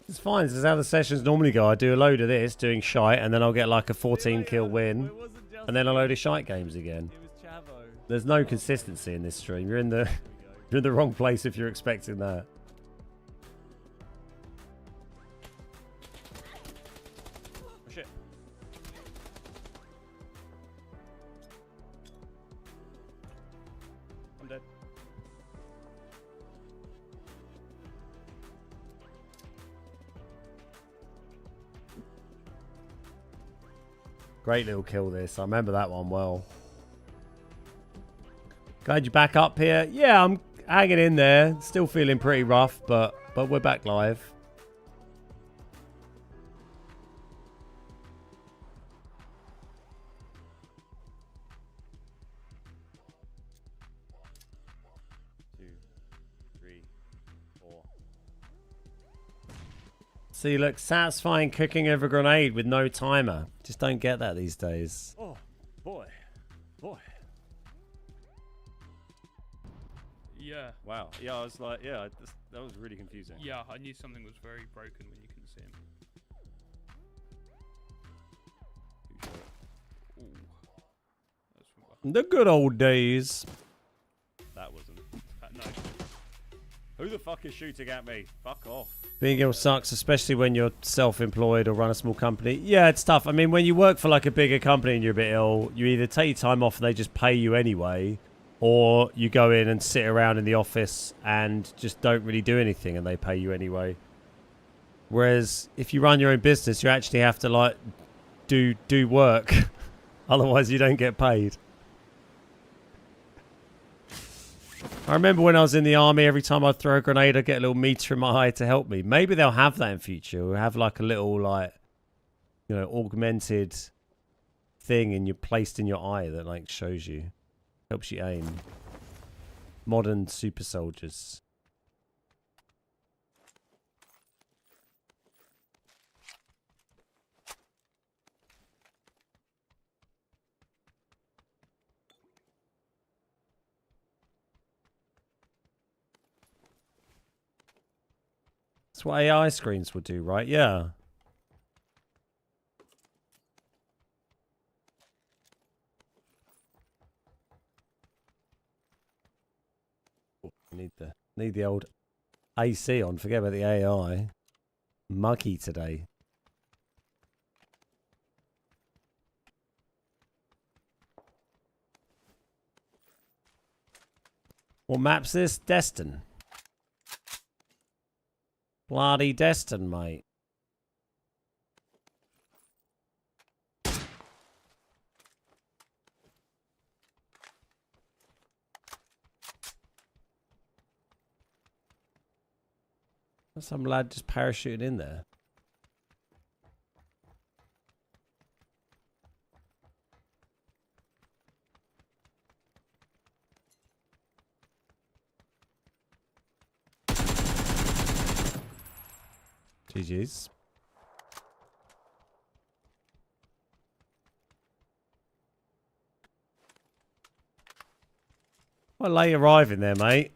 It's fine, this is how the sessions normally go. I do a load of this, doing shite, and then I'll get like a 14 kill win, and then a load of shite games again. There's no consistency in this stream. You're in the wrong place if you're expecting that. Oh, shit. I'm dead. Great little kill this. I remember that one well. Glad you're back up here. Yeah, I'm hanging in there. Still feeling pretty rough, but we're back live. See, look, satisfying cooking over a grenade with no timer. Just don't get that these days. Oh, boy. Boy. Yeah. Wow. Yeah, I was like, yeah, that was really confusing. Yeah, I knew something was very broken when you couldn't see him. Too The good old days. That wasn't. No. Who the fuck is shooting at me? Fuck off. Being ill sucks, especially when you're self-employed or run a small company. Yeah, it's tough. I mean, when you work for like a bigger company and you're a bit ill, you either take your time off and they just pay you anyway, or you go in and sit around in the office and just don't really do anything and they pay you anyway. Whereas if you run your own business, you actually have to like do work. Otherwise you don't get paid. I remember when I was in the army, every time I'd throw a grenade, I'd get a little meter in my eye to help me. Maybe they'll have that in future. We'll have like a little, like, you know, augmented thing placed in your eye that like shows you, helps you aim. Modern super soldiers. That's what AI screens will do, right? Yeah. Need the old AC on. Forget about the AI. Muggy today. What map's this? Destin. Bloody Destin, mate. There's some lad just parachuting in there. GG's. Well, late arriving there, mate.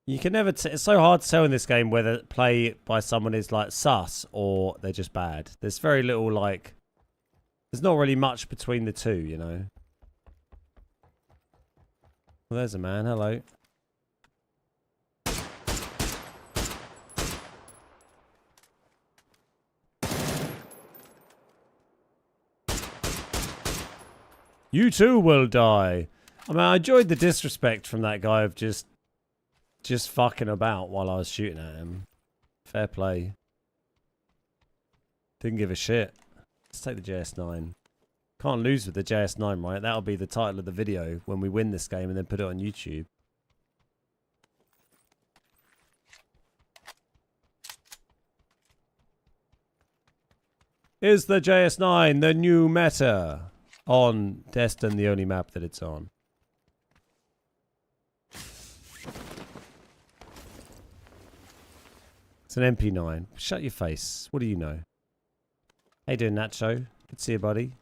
You can never. It's so hard to tell in this game whether play by someone is like sus or they're just bad. There's very little like. There's not really much between the two, you know. Well, there's a man. Hello. You too will die. I mean, I enjoyed the disrespect from that guy of just fucking about while I was shooting at him. Fair play. Didn't give a shit. Let's take the JS9. Can't lose with the JS9, right? That'll be the title of the video when we win this game and then put it on YouTube. Is the JS9 the new meta on Destin, the only map that it's on? It's an MP9. Shut your face. What do you know? How you doing, Nacho? Good to see you, buddy.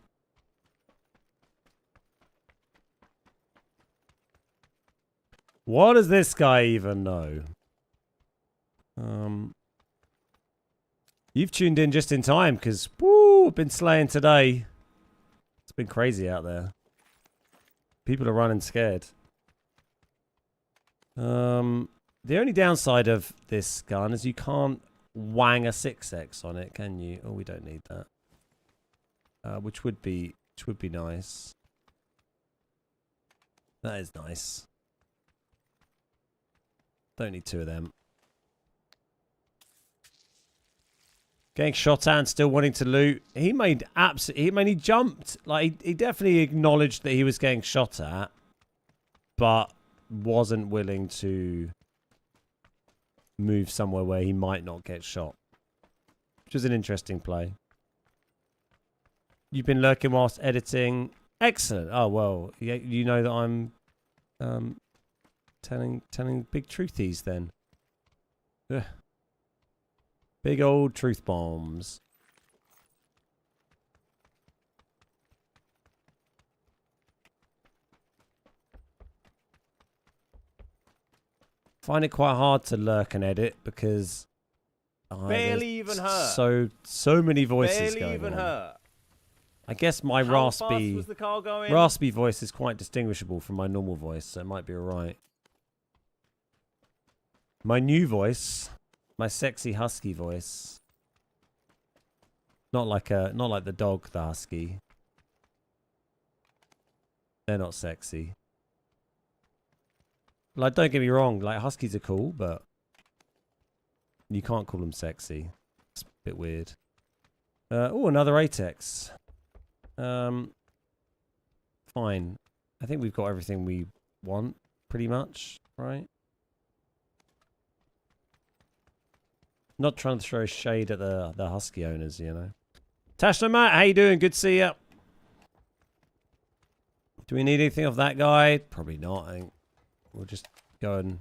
What does this guy even know? You've tuned in just in time because, woo, I've been slaying today. It's been crazy out there. People are running scared. The only downside of this gun is you can't wang a 6x on it, can you? Oh, we don't need that. Which would be nice. That is nice. Don't need two of them. Getting shot at and still wanting to loot. He made he jumped. Like, he definitely acknowledged that he was getting shot at, but wasn't willing to move somewhere where he might not get shot. Which is an interesting play. You've been lurking whilst editing. Excellent. Oh, well, you know that I'm telling big truthies then. Ugh. Big old truth bombs. Find it quite hard to lurk and edit because Barely even hurt. So many voices Barely going even on. hurt. I guess my How fast raspy was the car going? voice is quite distinguishable from my normal voice, so it might be alright. My new voice, my sexy husky voice. Not like the dog, the husky. They're not sexy. Like, don't get me wrong, like huskies are cool, but you can't call them sexy. It's a bit weird. Oh, another Atex. Fine. I think we've got everything we want, pretty much, right? Not trying to throw shade at the husky owners, you know. Tashna Matt, how you doing? Good to see you. Do we need anything of that guy? Probably not, I think. We'll just go and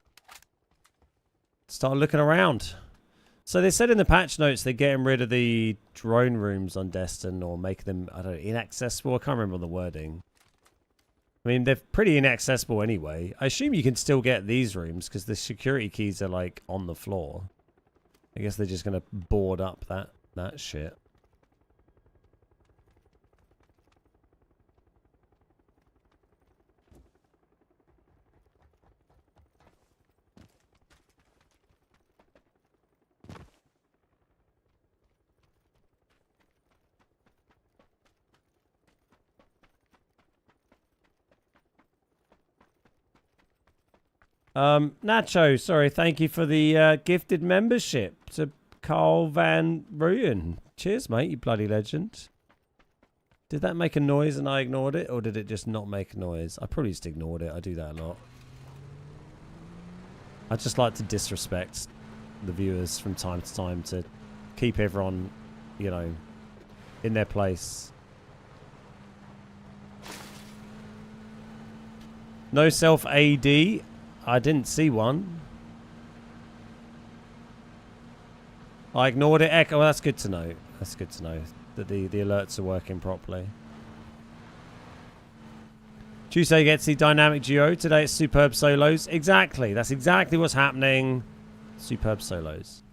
start looking around. So they said in the patch notes they're getting rid of the drone rooms on Destin or making them, I don't know, inaccessible. I can't remember the wording. I mean, they're pretty inaccessible anyway. I assume you can still get these rooms because the security keys are like on the floor. I guess they're just going to board up that shit. Nacho, sorry, thank you for the gifted membership to Carl Van Ruyen. Cheers, mate, you bloody legend. Did that make a noise and I ignored it, or did it just not make a noise? I probably just ignored it. I do that a lot. I just like to disrespect the viewers from time to time to keep everyone, you know, in their place. No self-AD. I didn't see one. I ignored it. Echo. Well, that's good to know. That's good to know that the alerts are working properly. Tuesday gets the dynamic duo. Today it's superb solos. Exactly. That's exactly what's happening. Superb solos.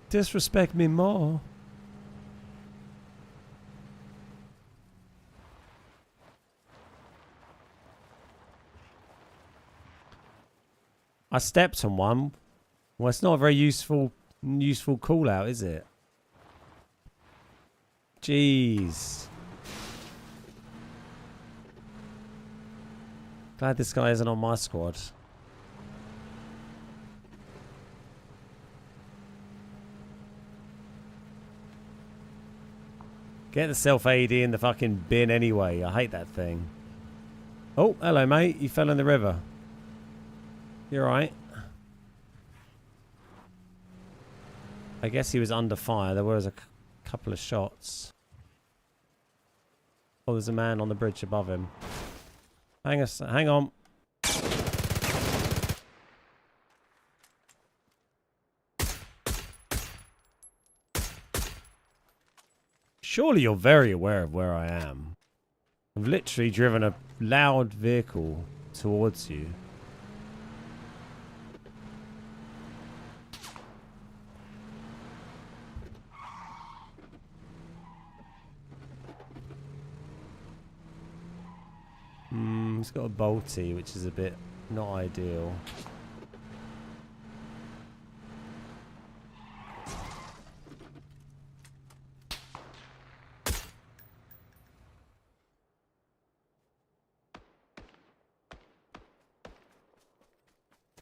Disrespect me more. I stepped on one. Well, it's not a very useful call out, is it? Jeez. Glad this guy isn't on my squad. Get the self-AD in the fucking bin anyway. I hate that thing. Oh, hello, mate. You fell in the river. You're right. I guess he was under fire. There was a couple of shots. Oh, there's a man on the bridge above him. Hang on. Surely you're very aware of where I am. I've literally driven a loud vehicle towards you. It's got a bolty, which is a bit not ideal.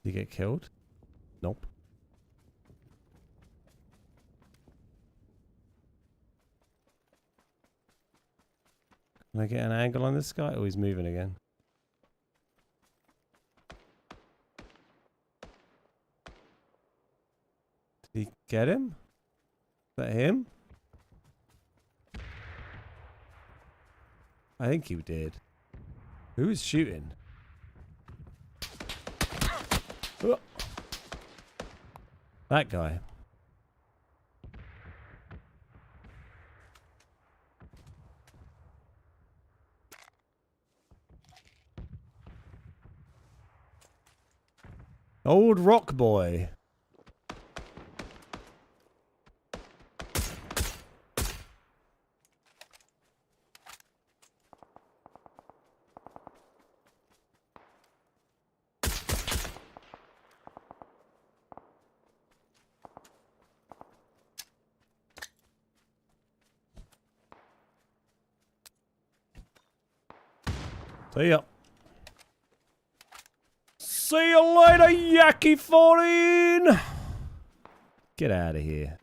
Did he get killed? Nope. Can I get an angle on this guy? Oh, he's moving again. Did he get him? Is that him? I think he did. Who is shooting? Oh. That guy. Old rock boy. See ya. See you later, Yaki 14! Get out of here.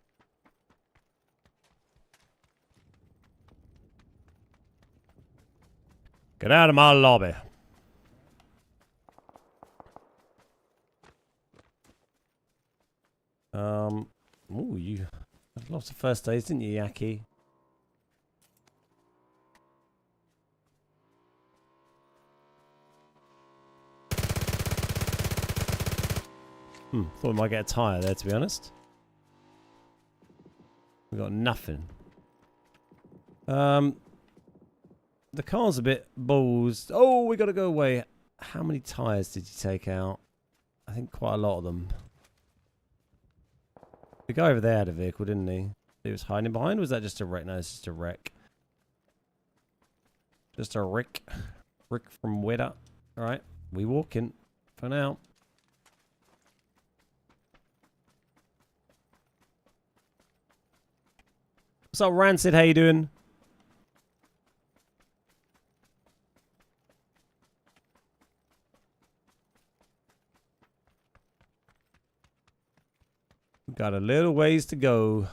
Get out of my lobby. Ooh, you had lots of first days, didn't you, Yaki? Thought we might get a tyre there, to be honest. We got nothing. The car's a bit balls. Oh, we got to go away. How many tyres did you take out? I think quite a lot of them. The guy over there had a vehicle, didn't he? He was hiding behind? Or was that just a wreck? No, it's just a wreck. Just a wreck. Rick from Wedder. Alright, we walking for now. What's up, Rancid? How you doing? We've got a little ways to go.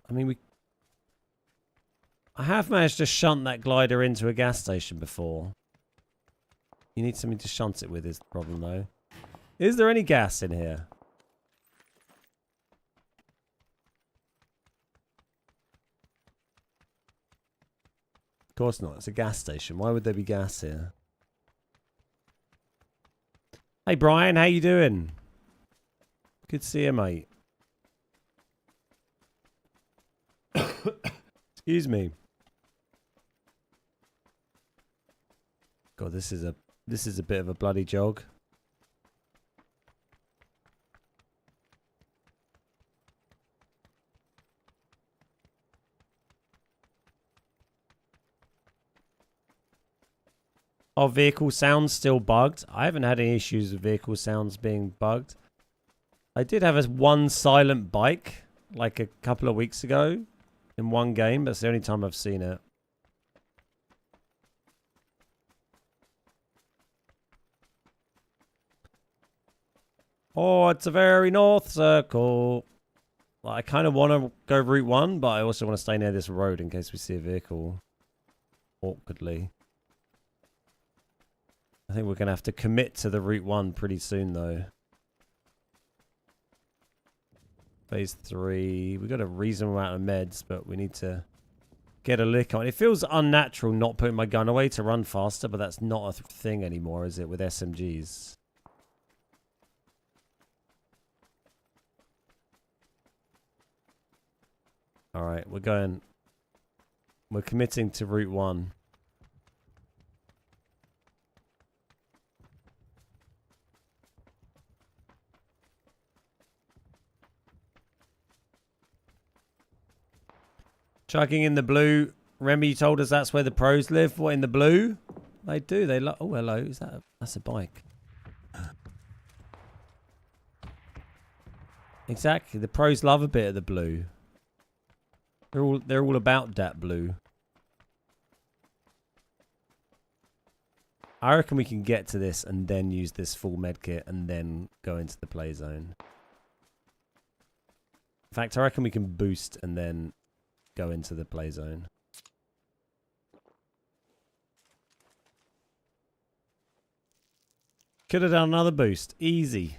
I mean, I have managed to shunt that glider into a gas station before. You need something to shunt it with is the problem, though. Is there any gas in here? Of course not. It's a gas station. Why would there be gas here? Hey Brian, how you doing? Good to see you, mate. Excuse me. God, this is a bit of a bloody jog. Are vehicle sounds still bugged? I haven't had any issues with vehicle sounds being bugged. I did have one silent bike like a couple of weeks ago in one game. That's the only time I've seen it. Oh, it's a very north circle. Like, I kind of want to go Route 1, but I also want to stay near this road in case we see a vehicle awkwardly. I think we're going to have to commit to the Route 1 pretty soon, though. Phase 3. We've got a reasonable amount of meds, but we need to get a lick on. It feels unnatural not putting my gun away to run faster, but that's not a thing anymore, is it, with SMGs? Alright, we're committing to Route 1. Chugging in the blue. Remy told us that's where the pros live. What, in the blue? They do. They love. Oh, hello. Is that? That's a bike. Exactly. The pros love a bit of the blue. They're all about that blue. I reckon we can get to this and then use this full medkit and then go into the play zone. In fact, I reckon we can boost and then go into the play zone. Could have done another boost. Easy.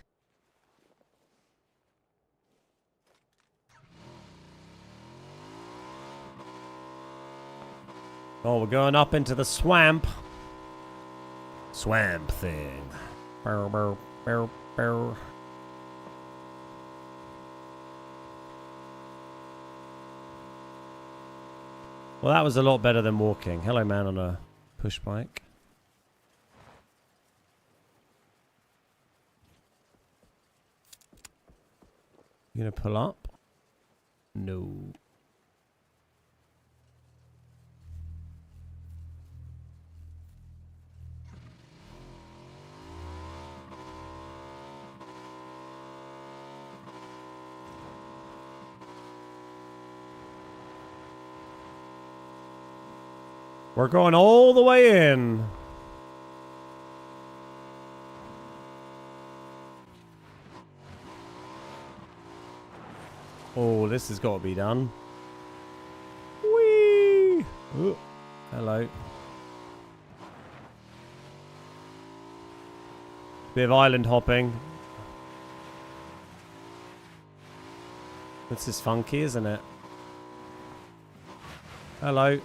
Oh, we're going up into the swamp. Swamp thing. Bow, bow, bow, bow. Well, that was a lot better than walking. Hello, man on a push bike. You gonna pull up? No. We're going all the way in. Oh, this has got to be done. Whee! Ooh, hello. Bit of island hopping. This is funky, isn't it? Hello.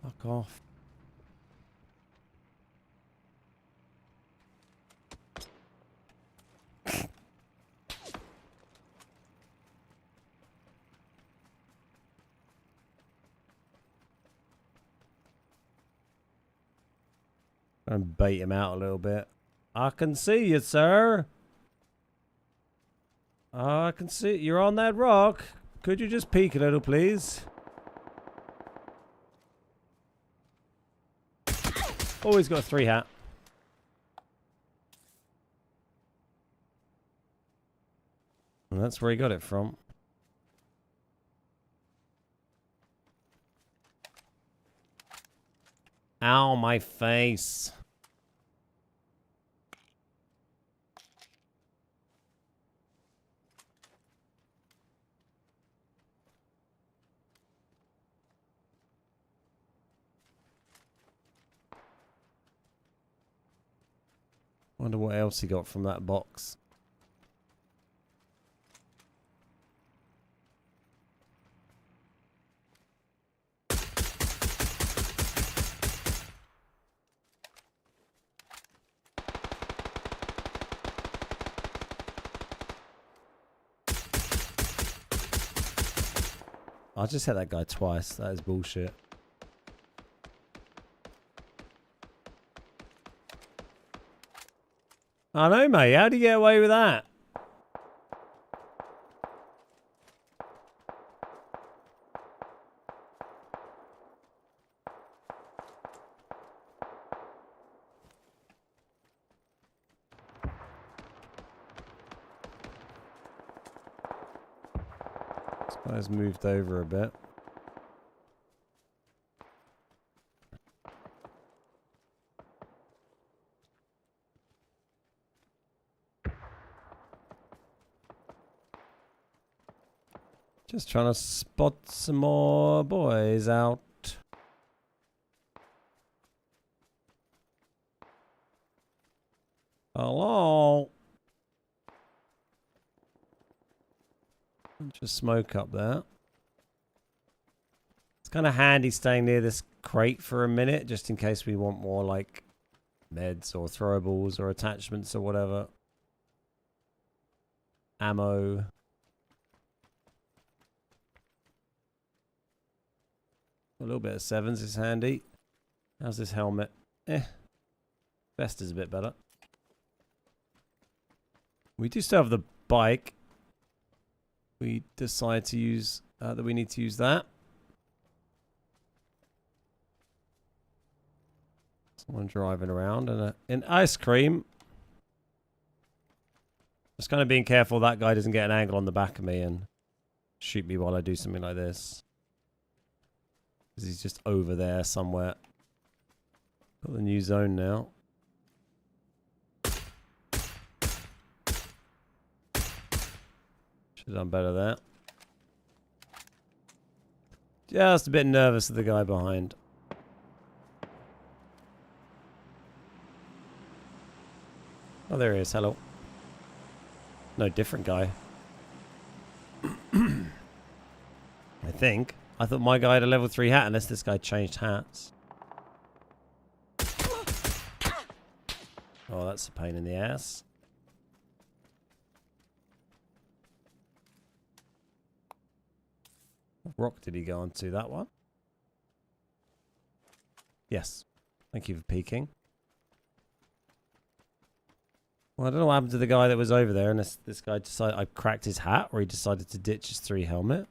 Fuck off. And bait him out a little bit. I can see you, sir. I can see you're on that rock. Could you just peek a little, please? Oh, he's got a 3 hat. And that's where he got it from. Ow, my face. Wonder what else he got from that box. I just hit that guy twice. That is bullshit. I know, mate. How do you get away with that? This guy's moved over a bit. Just trying to spot some more boys out. Hello. Just smoke up there. It's kind of handy staying near this crate for a minute, just in case we want more like meds or throwables or attachments or whatever. Ammo. A little bit of 7s is handy. How's this helmet? Vest is a bit better. We do still have the bike. We decide to use that we need to use that. Someone driving around and an ice cream. Just kind of being careful that guy doesn't get an angle on the back of me and shoot me while I do something like this. Because he's just over there somewhere. Got the new zone now. Should have done better there. Just a bit nervous of the guy behind. Oh, there he is. Hello. No, different guy. I think. I thought my guy had a level 3 hat unless this guy changed hats. Oh, that's a pain in the ass. What rock did he go onto? That one? Yes. Thank you for peeking. Well, I don't know what happened to the guy that was over there, and this guy decided I cracked his hat, or he decided to ditch his 3 helmet.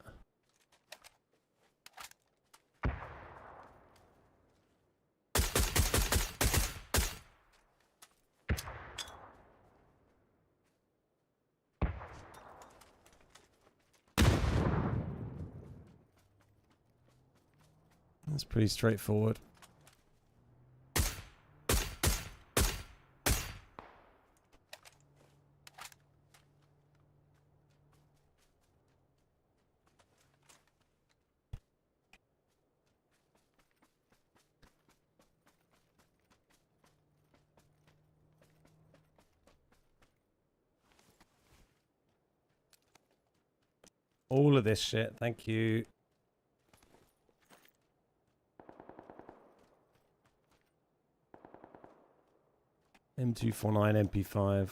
That's pretty straightforward. All of this shit, thank you. M249, MP5.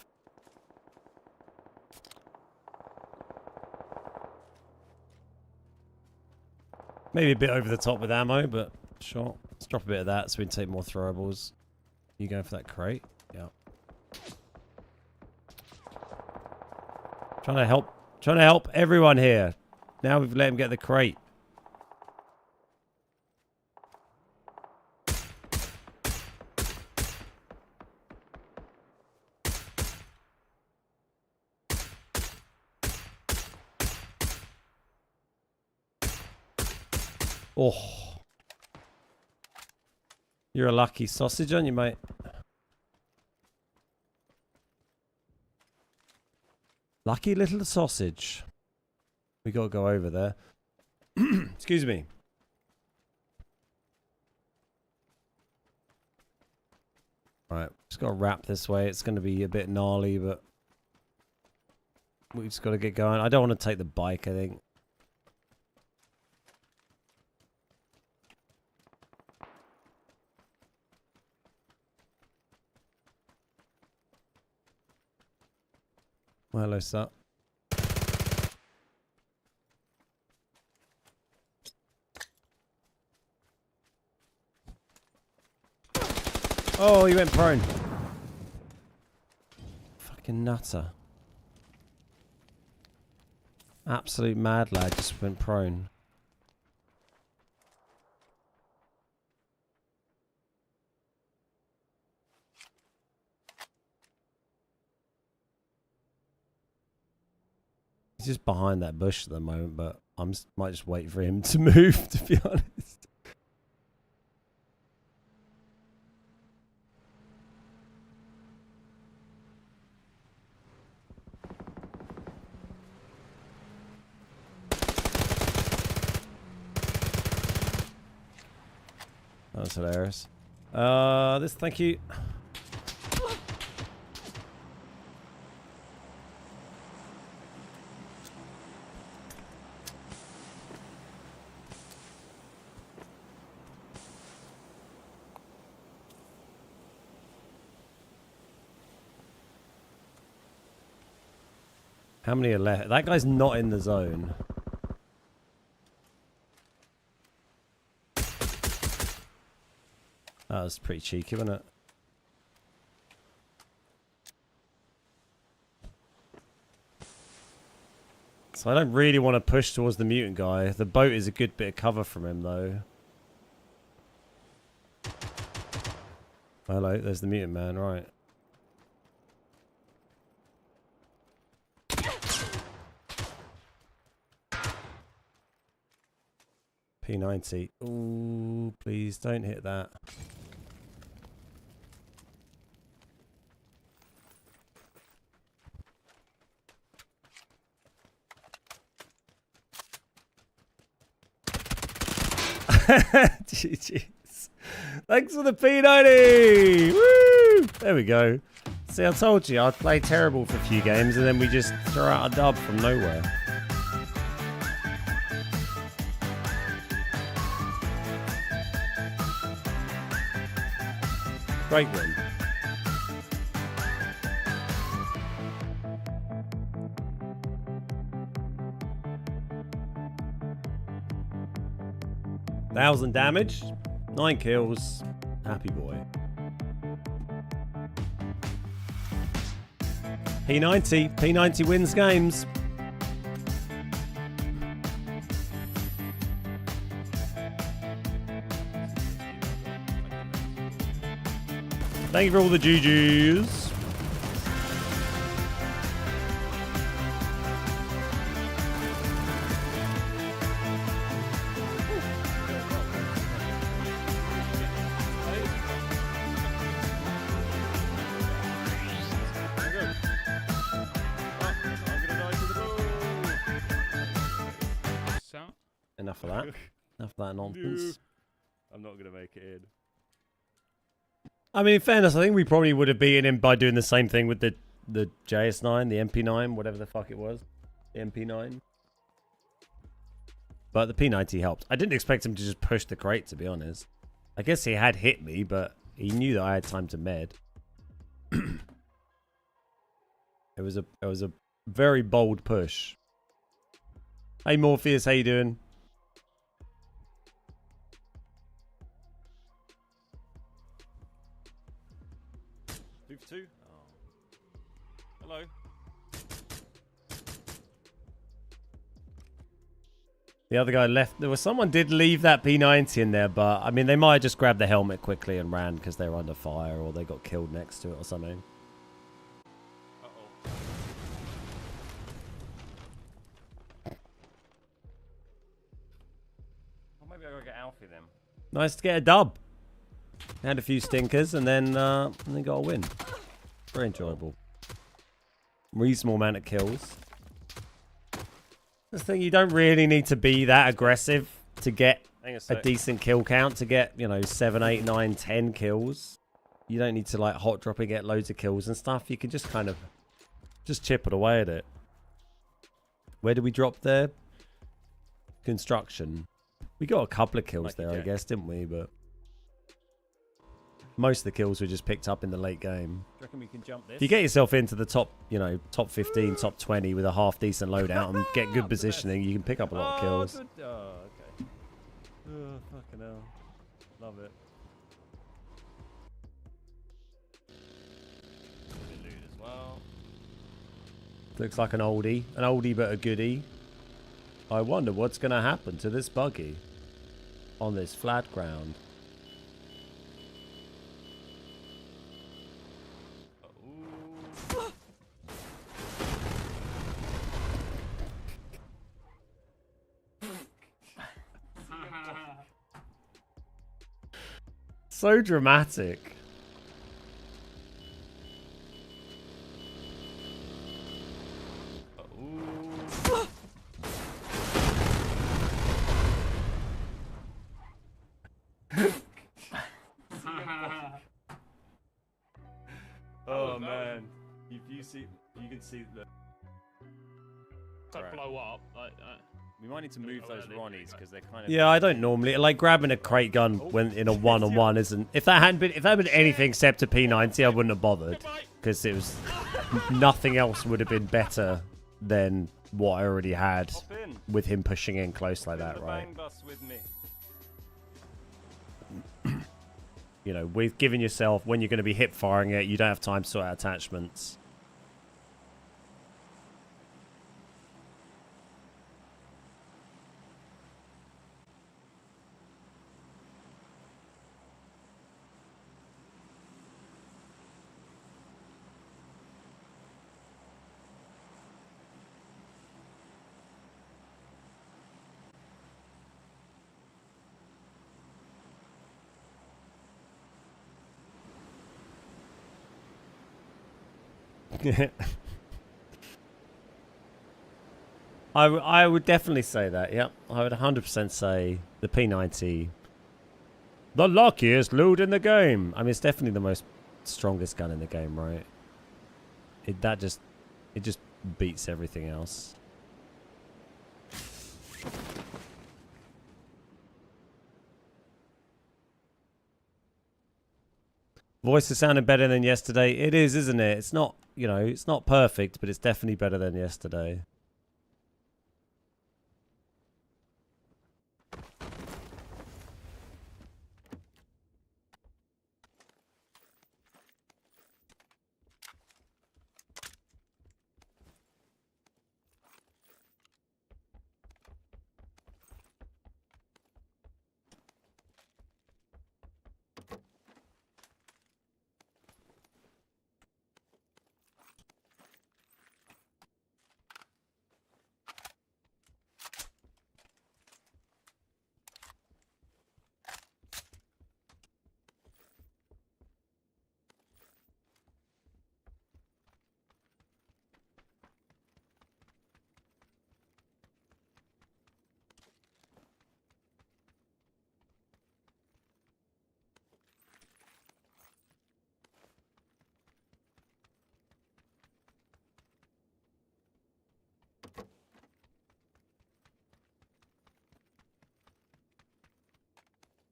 Maybe a bit over the top with ammo, but sure. Let's drop a bit of that so we can take more throwables. You going for that crate? Yeah. Trying to help everyone here. Now we've let him get the crate. Oh. You're a lucky sausage, aren't you, mate? Lucky little sausage. We gotta go over there. Excuse me. Alright, just gotta wrap this way. It's gonna be a bit gnarly, but we just gotta get going. I don't want to take the bike, I think. Well, hello, sir. Oh, he went prone. Fucking nutter. Absolute mad lad just went prone. He's just behind that bush at the moment, but might just wait for him to move, to be honest. That was hilarious. Thank you. How many are left? That guy's not in the zone. That was pretty cheeky, wasn't it? So I don't really want to push towards the mutant guy. The boat is a good bit of cover from him, though. Hello, there's the mutant man, right. P90. Ooh, please don't hit that. GG's. Thanks for the P90. Woo! There we go. See, I told you I'd play terrible for a few games and then we just throw out a dub from nowhere. Great win. $1,000 damage, 9 kills. Happy boy. P90. P90 wins games. Thank you for all the GGs. Enough of that. Enough of that nonsense. I'm not gonna make it in. I mean, in fairness, I think we probably would have beaten him by doing the same thing with the JS9, the MP9, whatever the fuck it was. The MP9. But the P90 helped. I didn't expect him to just push the crate, to be honest. I guess he had hit me, but he knew that I had time to med. It was a very bold push. Hey Morpheus, how you doing? Move 2. Oh. Hello. The other guy left. There was someone did leave that P90 in there, but I mean, they might have just grabbed the helmet quickly and ran because they were under fire or they got killed next to it or something. Uh-oh. Well, maybe I gotta get Alfie then. Nice to get a dub. Had a few stinkers and then got a win. Very enjoyable. Reasonable amount of kills. This thing, you don't really need to be that aggressive to get a decent kill count. To get, you know, 7, 8, 9, 10 kills. You don't need to like hot drop and get loads of kills and stuff. You can just kind of just chip it away at it. Where did we drop there? Construction. We got a couple of kills there, I guess, didn't we? But most of the kills were just picked up in the late game. Do you reckon we can jump this? If you get yourself into the top, you know, top 15, top 20 with a half decent loadout and get good positioning, you can pick up a lot of kills. Good. Oh, okay. Oh, fucking hell. Love it. Good loot as well. Looks like an oldie but a goodie. I wonder what's going to happen to this buggy on this flat ground. So dramatic. Oh man, if you see, you can see the. Don't blow up. We might need to move those Ronnies because they're kind of. Yeah, I don't normally like grabbing a crate gun when in a one-on-one isn't. If that had been anything except a P90, I wouldn't have bothered because it was nothing else would have been better than what I already had with him pushing in close like that, right? Bang bus with me. You know, with giving yourself when you're going to be hip firing it, you don't have time to sort out attachments. I would definitely say that, yeah. I would 100% say the P90, the luckiest loot in the game. I mean, it's definitely the most strongest gun in the game, right? It just beats everything else. Voice is sounding better than yesterday. It is, isn't it? It's not, you know, it's not perfect, but it's definitely better than yesterday.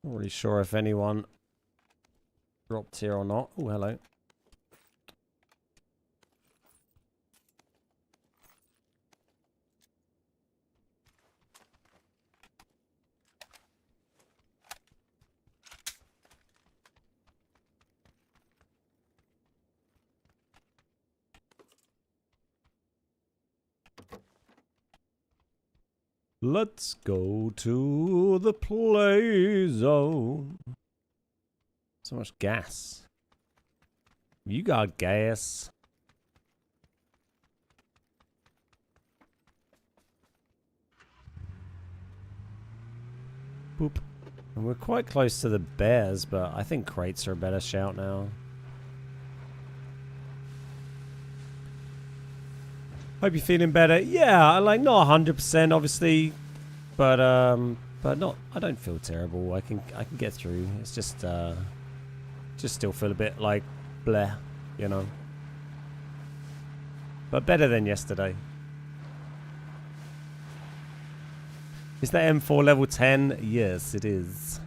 Not really sure if anyone dropped here or not. Oh, hello. Let's go to the play zone. So much gas. You got gas. Boop. And we're quite close to the bears, but I think crates are a better shout now. Hope you're feeling better. Yeah, like not 100% obviously, but not. I don't feel terrible. I can get through. It's just still feel a bit like bleh, you know. But better than yesterday. Is that M4 level 10? Yes, it is.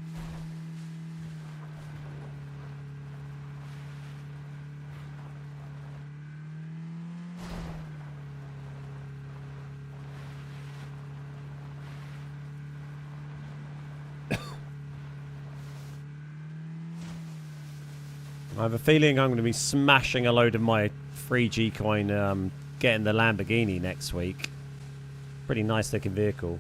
I have a feeling I'm going to be smashing a load of my free G-Coin getting the Lamborghini next week. Pretty nice looking vehicle.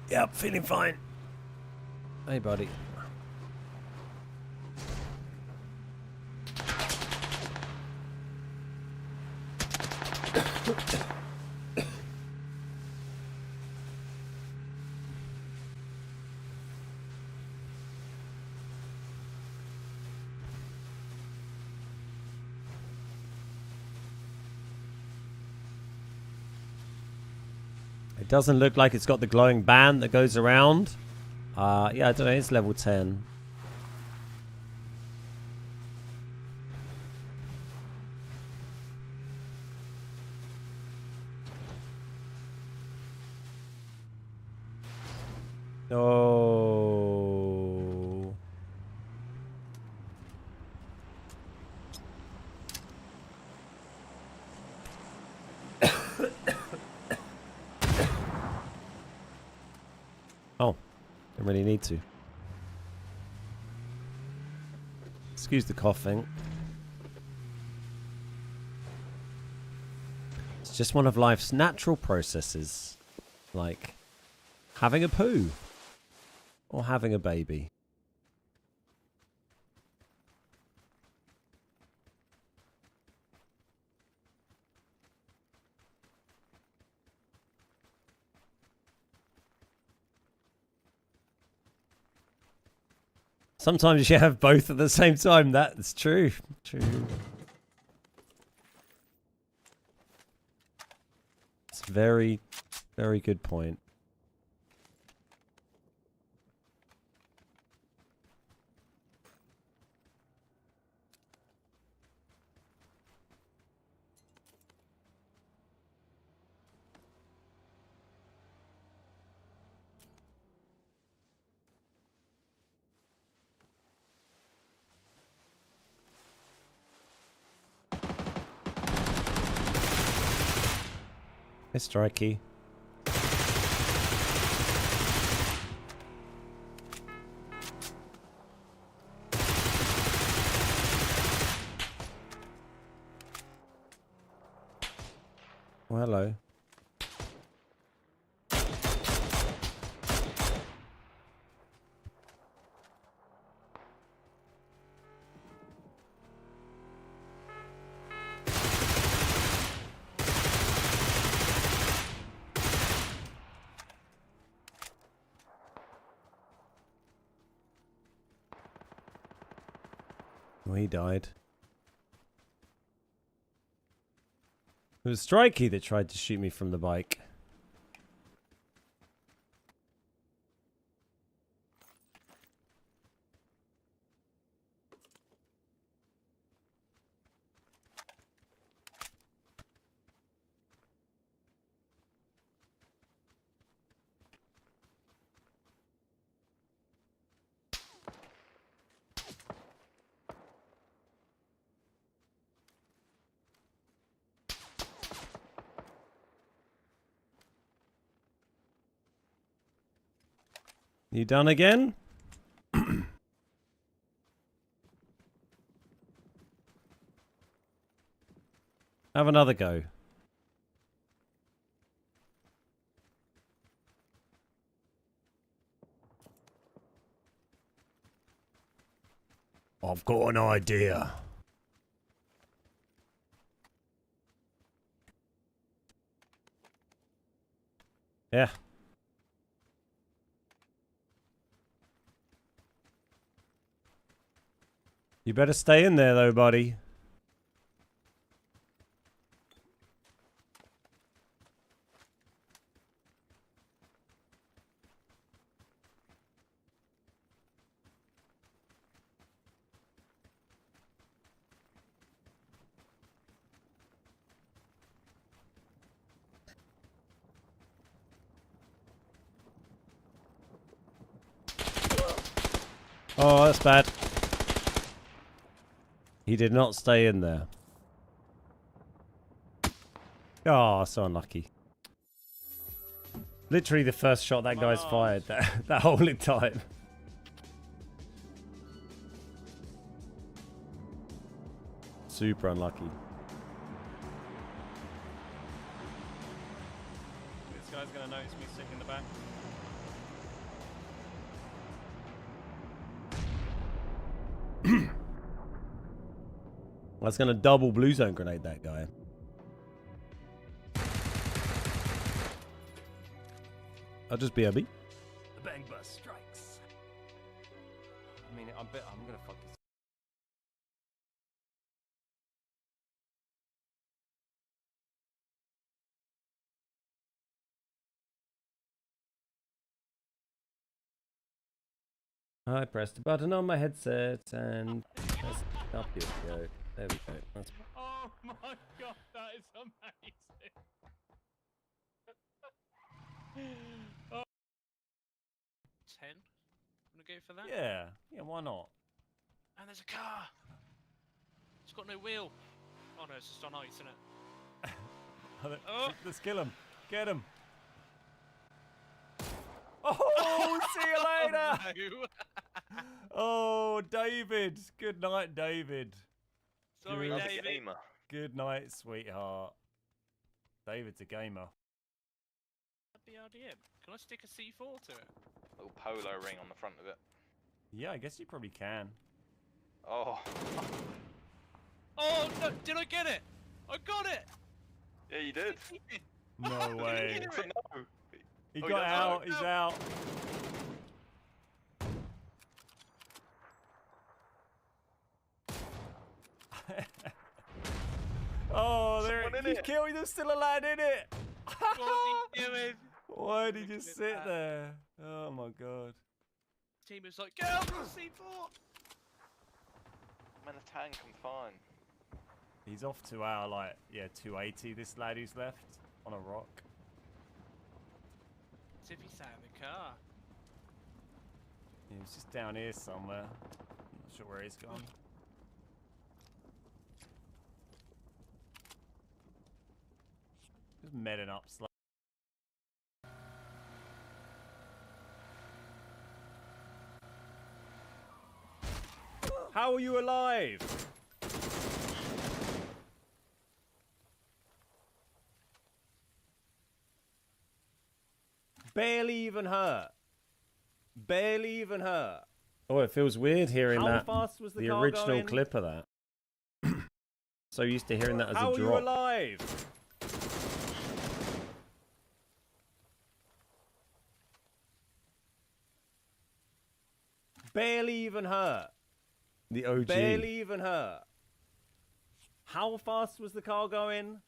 Yep, feeling fine. Hey, buddy. It doesn't look like it's got the glowing band that goes around. Yeah, I don't know. It's level 10. Oh. Oh, don't really need to. Excuse the coughing. It's just one of life's natural processes, like having a poo or having a baby. Sometimes you have both at the same time. That's true. True. It's a very, very good point. Hey, Strikey. Well, hello. Well, he died. It was Strikey that tried to shoot me from the bike. You done again? Have another go. I've got an idea. Yeah. You better stay in there though, buddy. Oh, that's bad. He did not stay in there. Oh, so unlucky. Literally the first shot that guy's fired that whole time. Super unlucky. This guy's gonna notice me sitting in the back. I was going to double blue zone grenade that guy. I'll just BRB. The bang bus strikes. I mean, I'm gonna fuck this. I pressed the button on my headset and pressed up. Here we go. There we go. That's... Oh my god, that is amazing. Oh. 10. Wanna go for that? Yeah, why not? And there's a car. It's got no wheel. Oh no, it's just on ice, isn't it? Oh. Let's kill him. Get him. Oh, see you later. No. Oh, David. Good night, David. Sorry, Good- David. Good night, sweetheart. David's a gamer. BRDM. Can I stick a C4 to it? Little polo ring on the front of it. Yeah, I guess you probably can. Oh. Oh no! Did I get it? I got it. Yeah, you did. No way. So no. He Oh, got yeah, out. no. He's out. Oh, there Someone in he's it. killed. There's still a lad in it. What's he doing? Why did he Look just at sit that. there? Oh my god. Team is like, get out of the C4. I'm in a tank, I'm fine. He's off to our 280. This lad who's left on a rock. Tippy sat in the car. He was just down here somewhere. I'm not sure where he's gone. Just medding up slow. How are you alive? Barely even hurt. Barely even hurt. Oh, it feels weird hearing How that. fast was the The car original going? clip of that. So used to hearing that as How a are you drop. alive? Barely even hurt. The OG. Barely even hurt. How fast was the car going?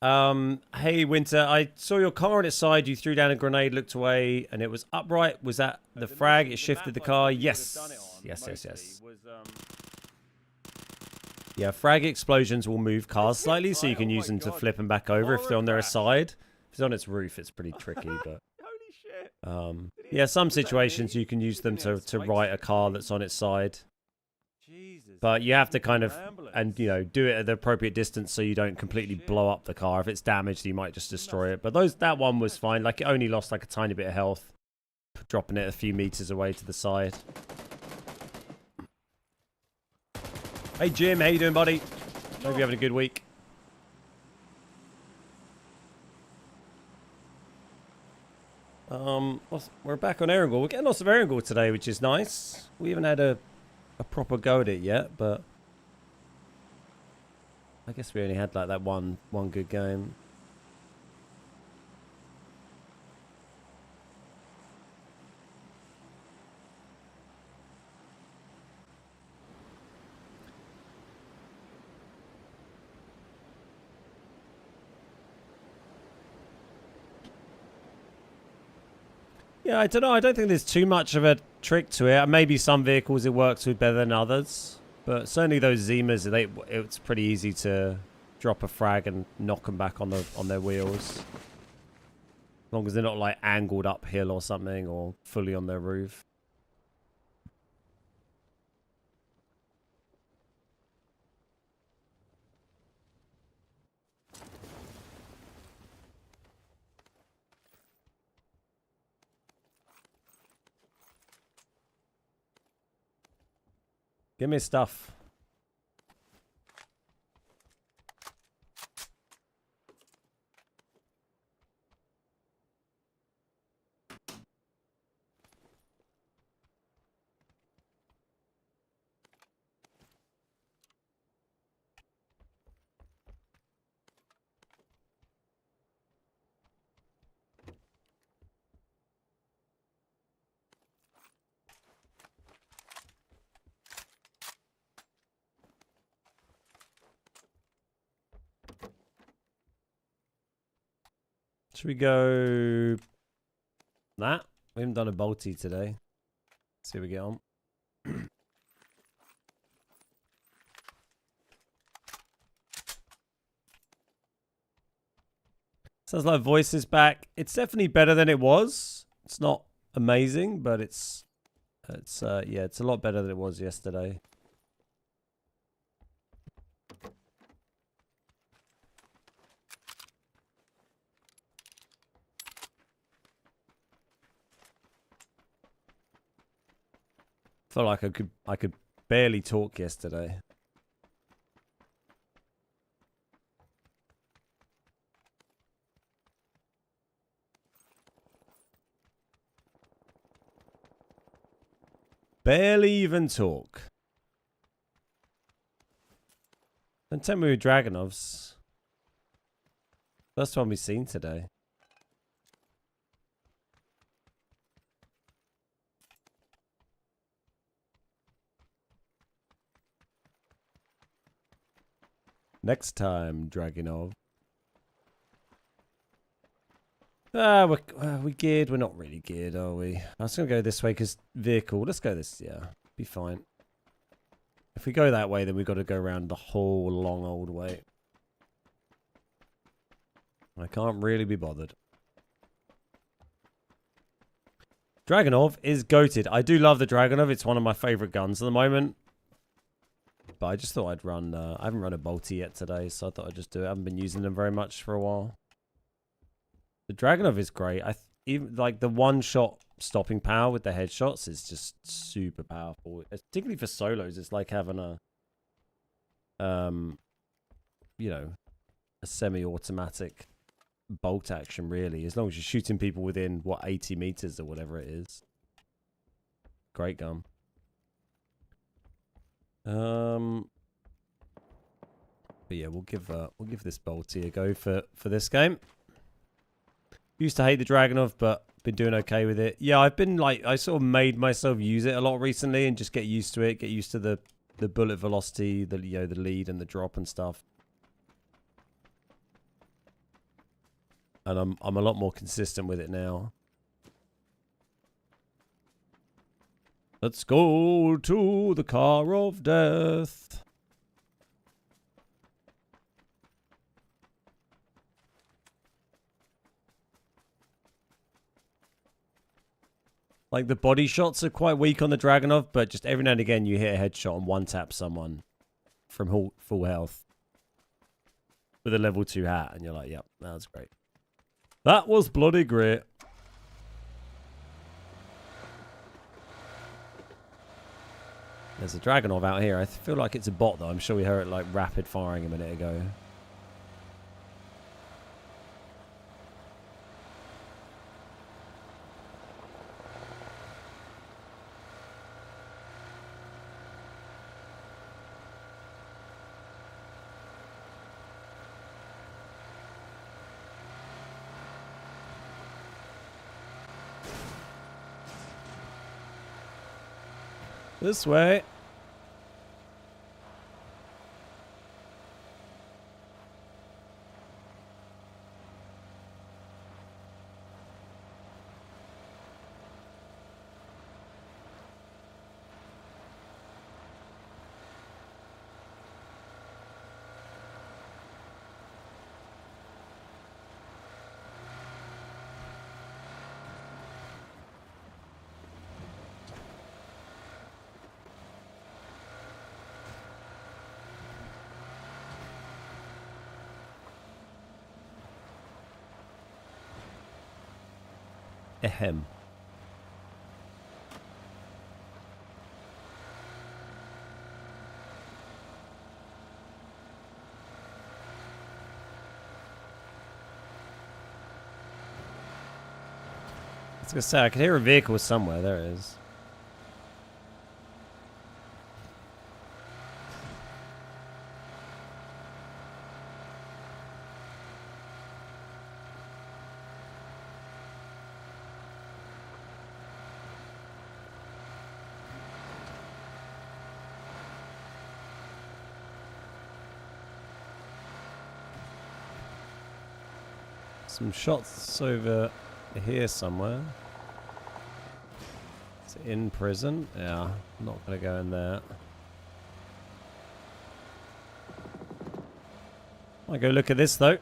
Hey Winter, I saw your car on its side. You threw down a grenade, looked away, and it was upright. Was that the frag? It shifted the car. Yes. Yes. Yeah, frag explosions will move cars slightly, so you can use them to flip them back over if they're on their side. If it's on its roof, it's pretty tricky, but Holy shit. yeah, some situations you can use them to right a car that's on its side. Jesus. But you have to kind of, Ambulance. and do it at the appropriate distance so you don't completely blow up the car. If it's damaged, you might just destroy it. But that one was fine. Like, it only lost like a tiny bit of health. dropping it a few meters away to the side. Hey Jim, how you doing, buddy? Hope you're having a good week. We're back on Erangel. We're getting lots of Erangel today, which is nice. We haven't had a proper go at it yet, but I guess we only had like that one good game. Yeah, I don't know. I don't think there's too much of a trick to it. Maybe some vehicles it works with better than others. But certainly those Zimas, it's pretty easy to drop a frag and knock them back on their wheels. As long as they're not like angled uphill or something or fully on their roof. Give me stuff. Should we go that? We haven't done a bolty today. Let's see how we get on. Sounds like voice is back. It's definitely better than it was. It's not amazing, but it's yeah, it's a lot better than it was yesterday. Felt like I could barely talk yesterday. Barely even talk. Don't tell me with Dragonovs. First one we've seen today. Next time, Dragonov. We're geared. We're not really geared, are we? I was going to go this way because vehicle. Let's go this. Yeah, be fine. If we go that way, then we've got to go around the whole long old way. I can't really be bothered. Dragonov is goated. I do love the Dragonov. It's one of my favorite guns at the moment. But I just thought I'd run... I haven't run a bolty yet today, so I thought I'd just do it. I haven't been using them very much for a while. The Dragonov is great. Even like the one-shot stopping power with the headshots is just super powerful. Particularly for solos, it's like having a... you know, a semi-automatic bolt action, really. As long as you're shooting people within, what, 80 meters or whatever it is. Great gun. But yeah, we'll give this bolty a go for this game. Used to hate the Dragonov, but been doing okay with it. Yeah, I've been like, I sort of made myself use it a lot recently and just get used to it, get used to the bullet velocity, the lead and the drop and stuff. And I'm a lot more consistent with it now. Let's go to the car of death. Like the body shots are quite weak on the Dragonov, but just every now and again you hit a headshot and one tap someone from full health with a level 2 hat, and you're like, yep, that was great. That was bloody great. There's a Dragonov out here. I feel like it's a bot, though. I'm sure we heard it, like, rapid firing a minute ago. This way. Ahem. I was gonna say, I could hear a vehicle somewhere. There it is. Some shots over here somewhere. It's in prison. Yeah, I'm not gonna go in there. I'll go look at this though.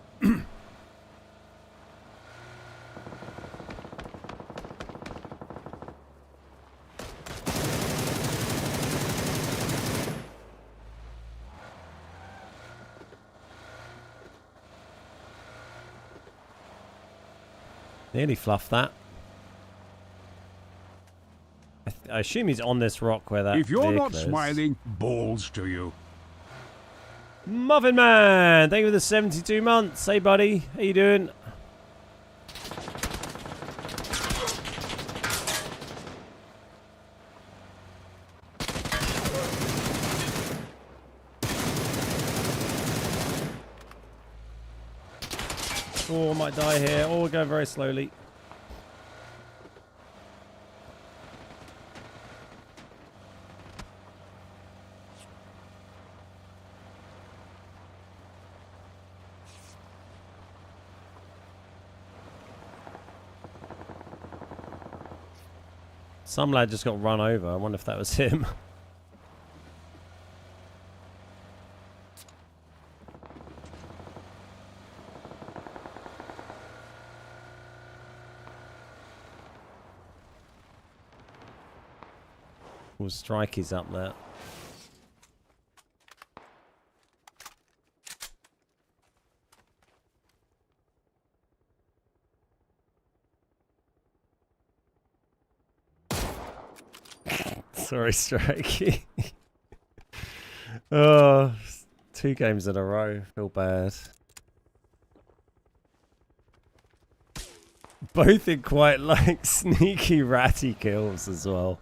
Nearly fluffed that. I assume he's on this rock where that If you're not vehicle is. smiling, balls to you. Muffin Man, thank you for the 72 months. Hey buddy, how you doing? Oh, I might die here. Oh, we'll go very slowly. Some lad just got run over. I wonder if that was him. Oh, Strikey's up there. Sorry, Strikey. Oh, 2 games in a row. Feel bad. Both in quite like sneaky ratty kills as well.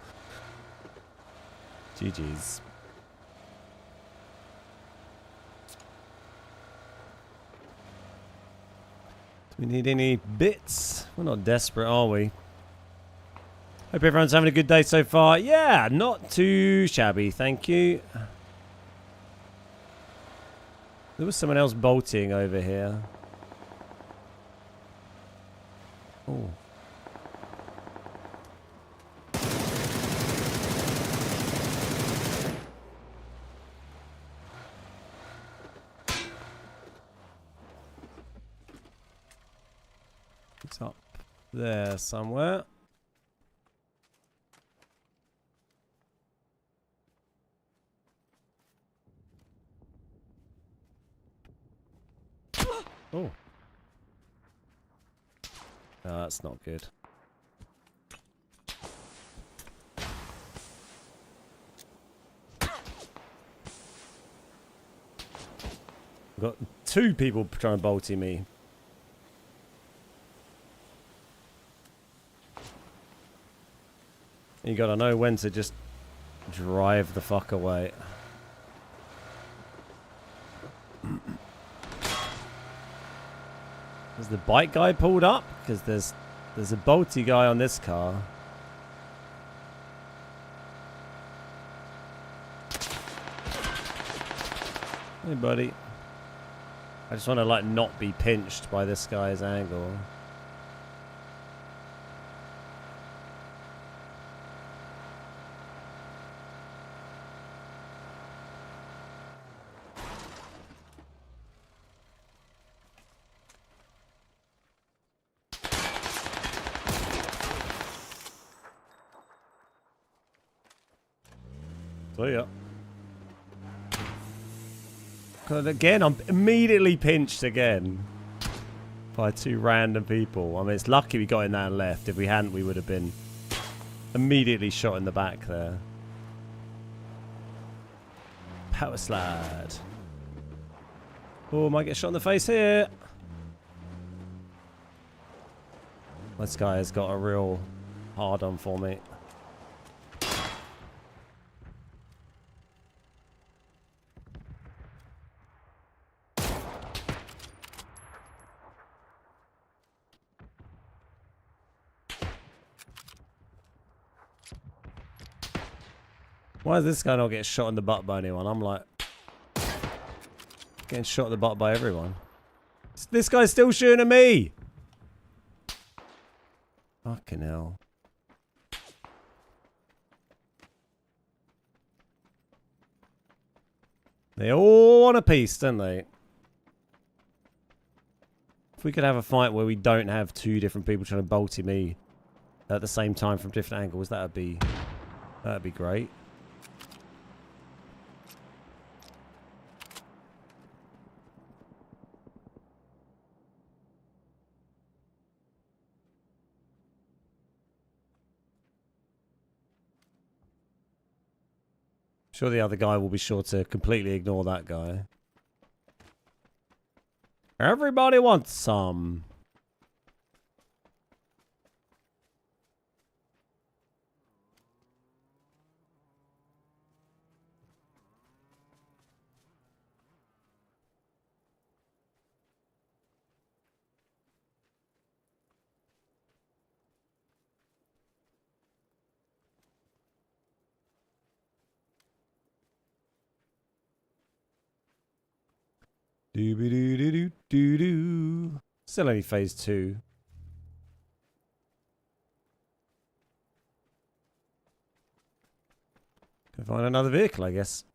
GG's. Do we need any bits? We're not desperate, are we? Hope everyone's having a good day so far. Yeah, not too shabby, thank you. There was someone else bolting over here. Oh. It's up there somewhere. Oh. No, that's not good. got 2 people trying to bolty me. You gotta know when to just drive the fuck away. Has the bike guy pulled up? Because there's a bolty guy on this car. Hey buddy. I just want to like not be pinched by this guy's angle. So yeah. Cause again, I'm immediately pinched again by 2 random people. I mean, it's lucky we got in that and left. If we hadn't, we would have been immediately shot in the back there. Power slide. Oh, might get shot in the face here. This guy has got a real hard on for me. Why does this guy not get shot in the butt by anyone? I'm like getting shot in the butt by everyone. This guy's still shooting at me. Fucking hell. They all want a piece, don't they? If we could have a fight where we don't have 2 different people trying to bolty me at the same time from different angles, that'd be great. Sure, the other guy will be sure to completely ignore that guy. Everybody wants some. Doo-be-doo-doo-doo-doo. Still only phase 2. Go find another vehicle, I guess.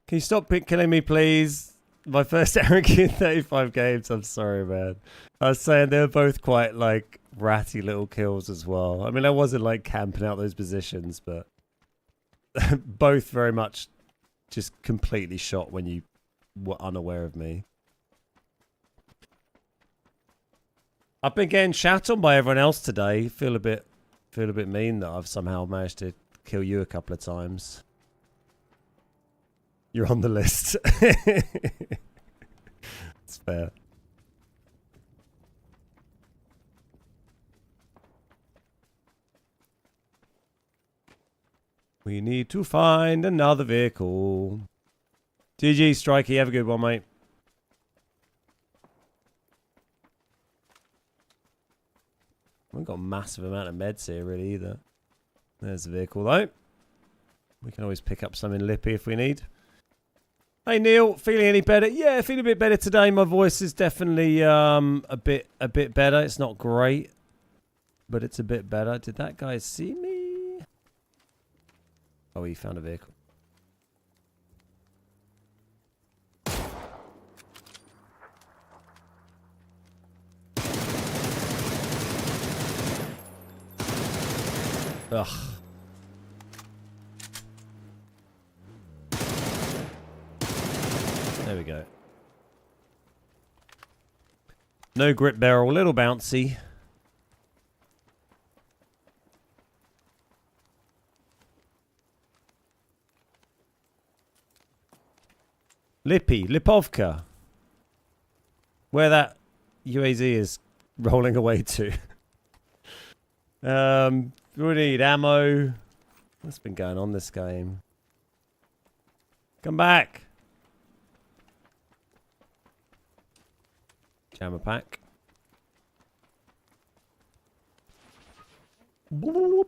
Can you stop killing me, please? My first arrogant 35 games. I'm sorry, man. I was saying they were both quite, like, ratty little kills as well. I mean, I wasn't, like, camping out those positions, but both very much just completely shot when you were unaware of me. I've been getting shat on by everyone else today. Feel a bit mean that I've somehow managed to kill you a couple of times. You're on the list. It's fair. We need to find another vehicle. GG, Strikey. Have a good one, mate. We haven't got a massive amount of meds here, really, either. There's the vehicle, though. We can always pick up some in Lippy if we need. Hey, Neil. Feeling any better? Yeah, feeling a bit better today. My voice is definitely a bit better. It's not great, but it's a bit better. Did that guy see me? Oh, he found a vehicle. Ugh. There we go. No grip barrel, little bouncy. Lipovka. Where that UAZ is rolling away to. We need ammo. What's been going on this game? Come back. Jammer pack. Boop.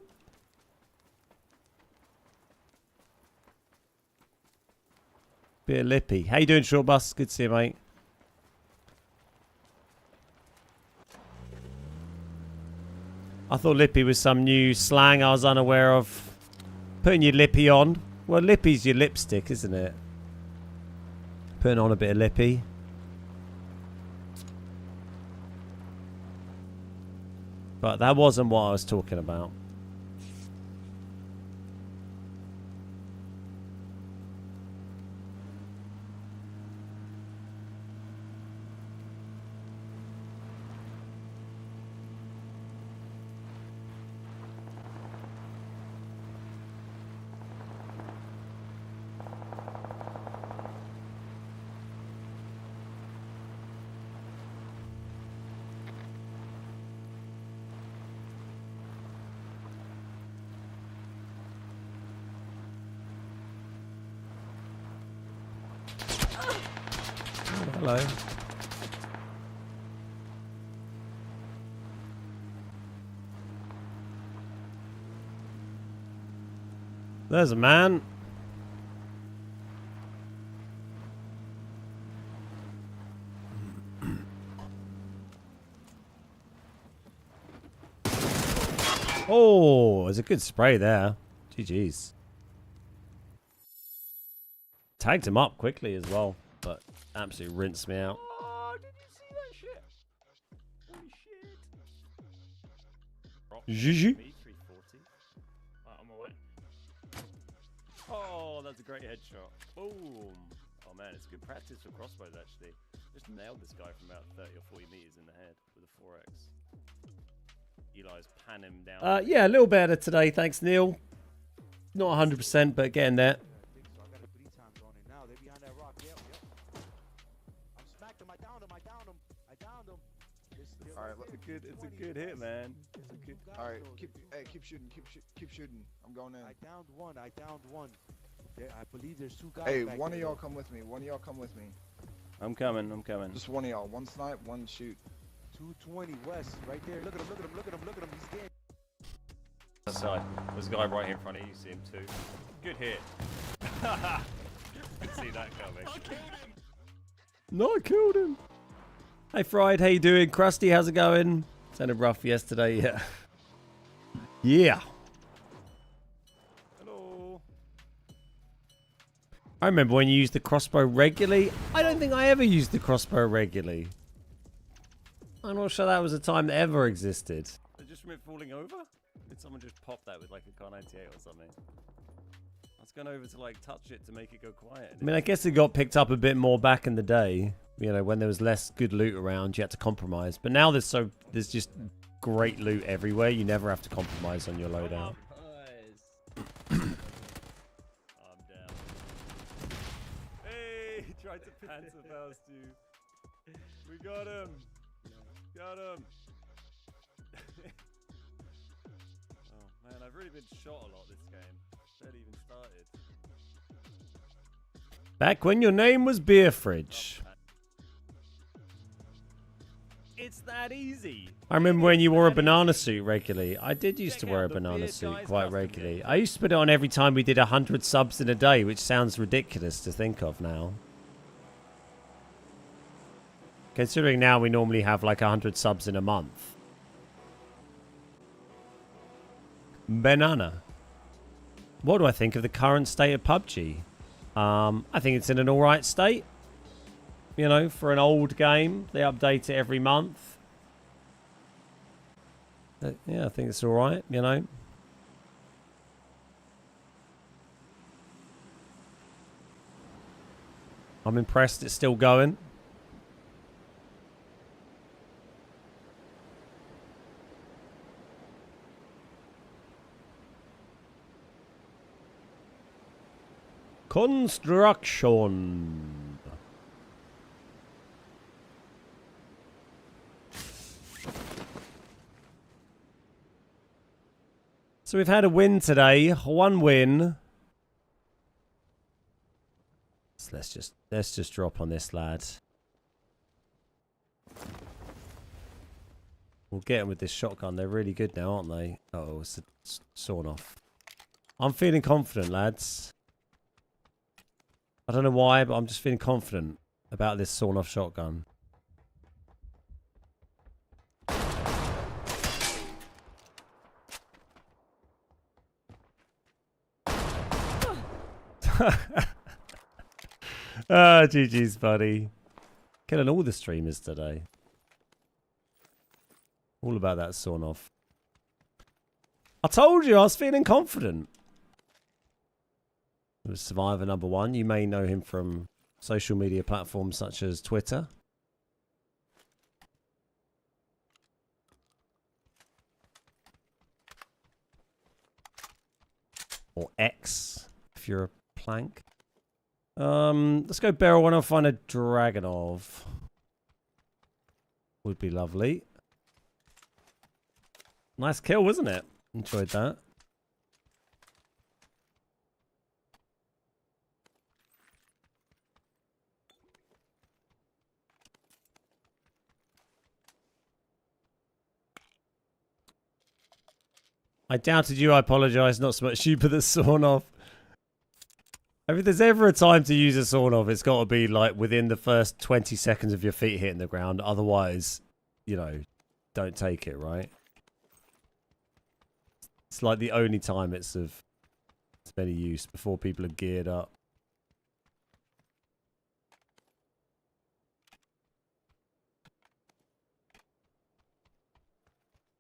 Bit of lippy. How you doing, Short Bus? Good to see you, mate. I thought lippy was some new slang I was unaware of. Putting your lippy on. Well, lippy's your lipstick, isn't it? Putting on a bit of lippy. But that wasn't what I was talking about. Hello. There's a man. Oh, there's a good spray there. GG's. Tagged him up quickly as well, but absolutely rinsed me out. Oh, did you see that shit? Holy shit. GG. Me, 340. I'm away. Oh, that's a great headshot. Boom. Oh man, it's good practice for crossbows actually. Just nailed this guy from about 30 or 40 meters in the head with a 4x. Eli's pan him down. Yeah, a little better today, thanks Neil. Not 100%, but getting there. Alright, it's a good hit, man. It's a good. Alright, keep shooting, keep shooting. I'm going in. I downed one. I believe there's two guys. Hey, one of y'all come with me. I'm coming. Just one of y'all. One snipe, one shoot. 220 west, right there. Look at him. He's dead. That side. There's a guy right here in front of you. You see him too. Good hit. Didn't see that coming. No, I killed him. Hey, Fried, how you doing? Krusty, how's it going? Sounded rough yesterday, yeah. Yeah. Hello. I remember when you used the crossbow regularly. I don't think I ever used the crossbow regularly. I'm not sure that was a time that ever existed. Just from it falling over? Did someone just pop that with like a car 98 or something? I was going over to like touch it to make it go quiet. I mean, I guess it got picked up a bit more back in the day. You know, when there was less good loot around, you had to compromise. But now there's just great loot everywhere. You never have to compromise on your loadout. I'm down. Hey, he tried to panzer faust you. We got him. Got him. Oh man, I've really been shot a lot this game. Barely even started. Back when your name was Beer Fridge. It's that easy. I remember when you wore a banana suit regularly. I did used to wear a banana suit quite regularly. I used to put it on every time we did 100 subs in a day, which sounds ridiculous to think of now. Considering now we normally have like 100 subs in a month. Banana. What do I think of the current state of PUBG? I think it's in an alright state. You know, for an old game, they update it every month. Yeah, I think it's alright, you know. I'm impressed it's still going. Construction. So we've had a win today. 1 win. So let's just drop on this lad. We'll get him with this shotgun. They're really good now, aren't they? Oh, it's sawn off. I'm feeling confident, lads. I don't know why, but I'm just feeling confident about this sawn off shotgun. Ah, GG's, buddy. Killing all the streamers today. All about that sawn off. I told you I was feeling confident. It was Survivor #1. You may know him from social media platforms such as Twitter. Or X, if you're a plank. Let's go barrel one and find a Dragonov. Would be lovely. Nice kill, wasn't it? Enjoyed that. I doubted you, I apologise, not so much you, but the sawn off. If there's ever a time to use a sawn off, it's got to be like within the first 20 seconds of your feet hitting the ground. Otherwise, you know, don't take it, right? It's like the only time it's of any use before people are geared up.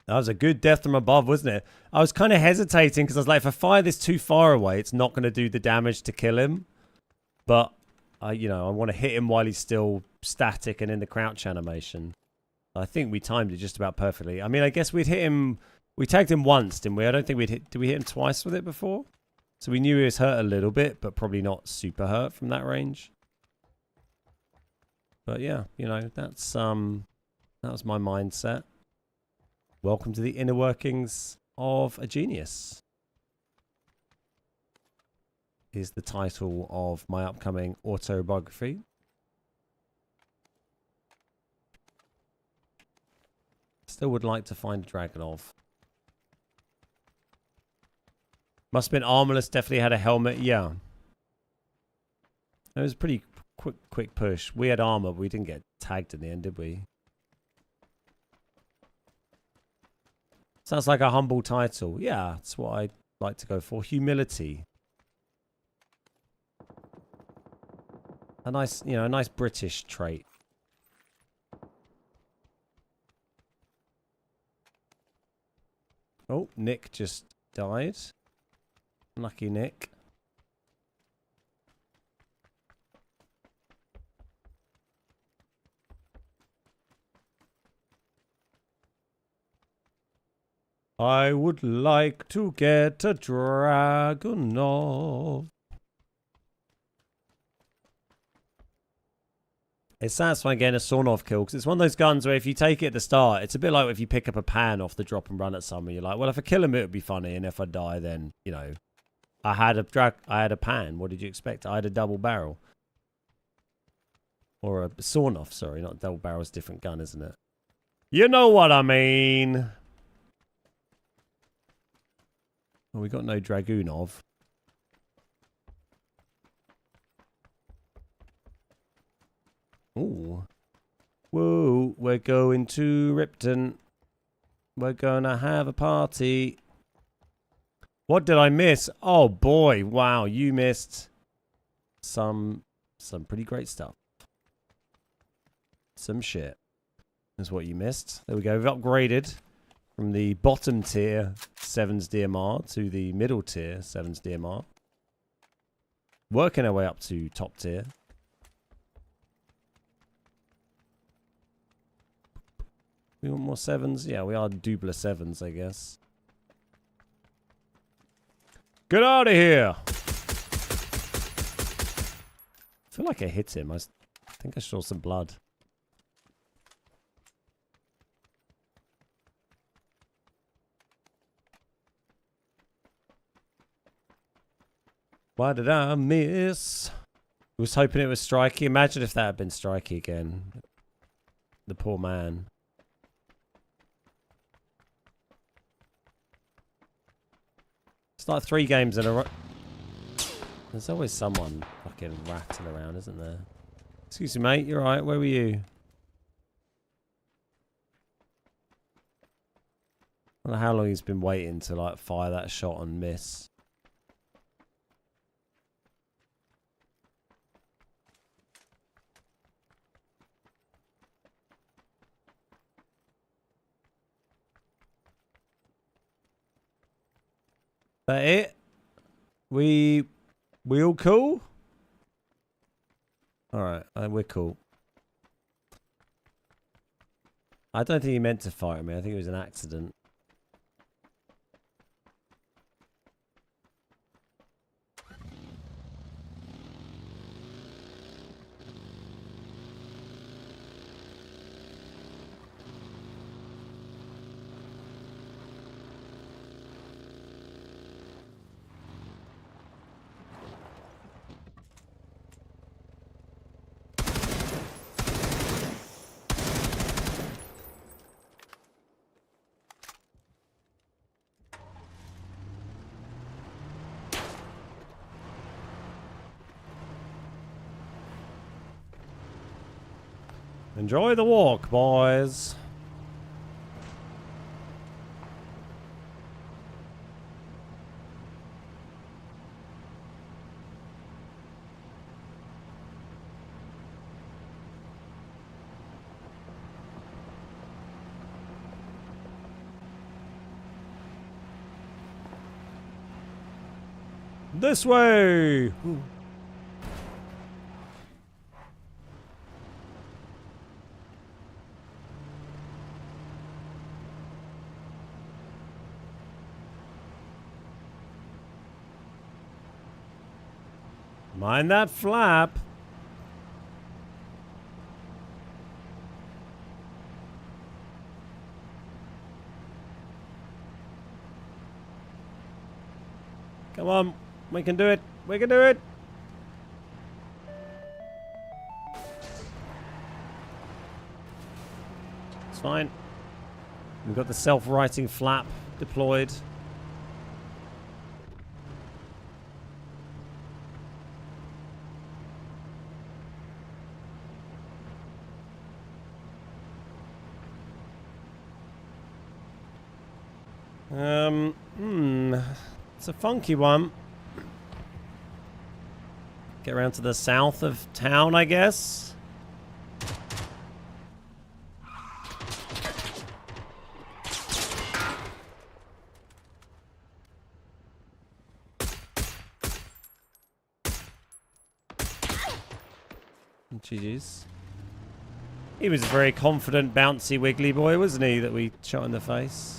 That was a good death from above, wasn't it? I was kind of hesitating because I was like, if I fire this too far away, it's not going to do the damage to kill him. But, you know, I want to hit him while he's still static and in the crouch animation. I think we timed it just about perfectly. I mean, I guess we'd hit him... We tagged him once, didn't we? I don't think we'd hit... Did we hit him twice with it before? So we knew he was hurt a little bit, but probably not super hurt from that range. But yeah, you know, that's that was my mindset. Welcome to the inner workings of a genius. Is the title of my upcoming autobiography. Still would like to find a Dragonov. Must have been armorless, definitely had a helmet, yeah. It was a pretty quick push. We had armor, but we didn't get tagged in the end, did we? Sounds like a humble title. Yeah, that's what I'd like to go for. Humility. A nice, you know, a nice British trait. Oh, Nick just died. Lucky Nick. I would like to get a Dragonov. It's satisfying getting a sawn-off kill because it's one of those guns where if you take it at the start, it's a bit like if you pick up a pan off the drop and run at someone. You're like, well, if I kill him, it would be funny, and if I die, then you know, I had a pan. What did you expect? I had a double barrel or a sawn-off. Sorry, not double barrel. It's a different gun, isn't it? You know what I mean. Well, we got no Dragunov. Ooh. Whoa, we're going to Ripton. We're gonna have a party. What did I miss? Oh boy, wow, you missed some pretty great stuff. Some shit is what you missed. There we go, we've upgraded from the bottom tier 7's DMR to the middle tier 7's DMR. Working our way up to top tier. We want more 7's? Yeah, we are Dubler 7's, I guess. Get out of here! I feel like I hit him. I think I saw some blood. Why did I miss? I was hoping it was Strikey. Imagine if that had been Strikey again. The poor man. It's like 3 games in a row. There's always someone fucking rattling around, isn't there? Excuse me, mate. You're right. Where were you? I don't know how long he's been waiting to like fire that shot and miss. That it? We all cool? Alright, we're cool. I don't think he meant to fire me. I think it was an accident. Enjoy the walk, boys. This way. Mind that flap. Come on, we can do it. We can do it. It's fine. We've got the self-righting flap deployed. It's a funky one. Get around to the south of town, I guess. GG's. He was a very confident, bouncy, wiggly boy, wasn't he, that we shot in the face?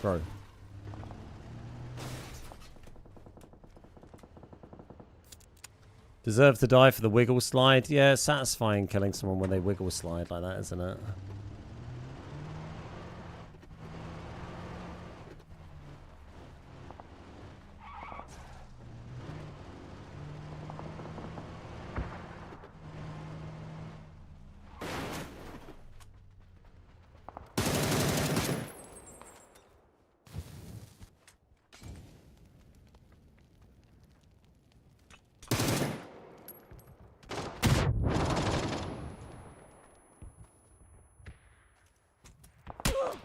Bro. Deserve to die for the wiggle slide? Yeah, it's satisfying killing someone when they wiggle slide like that, isn't it?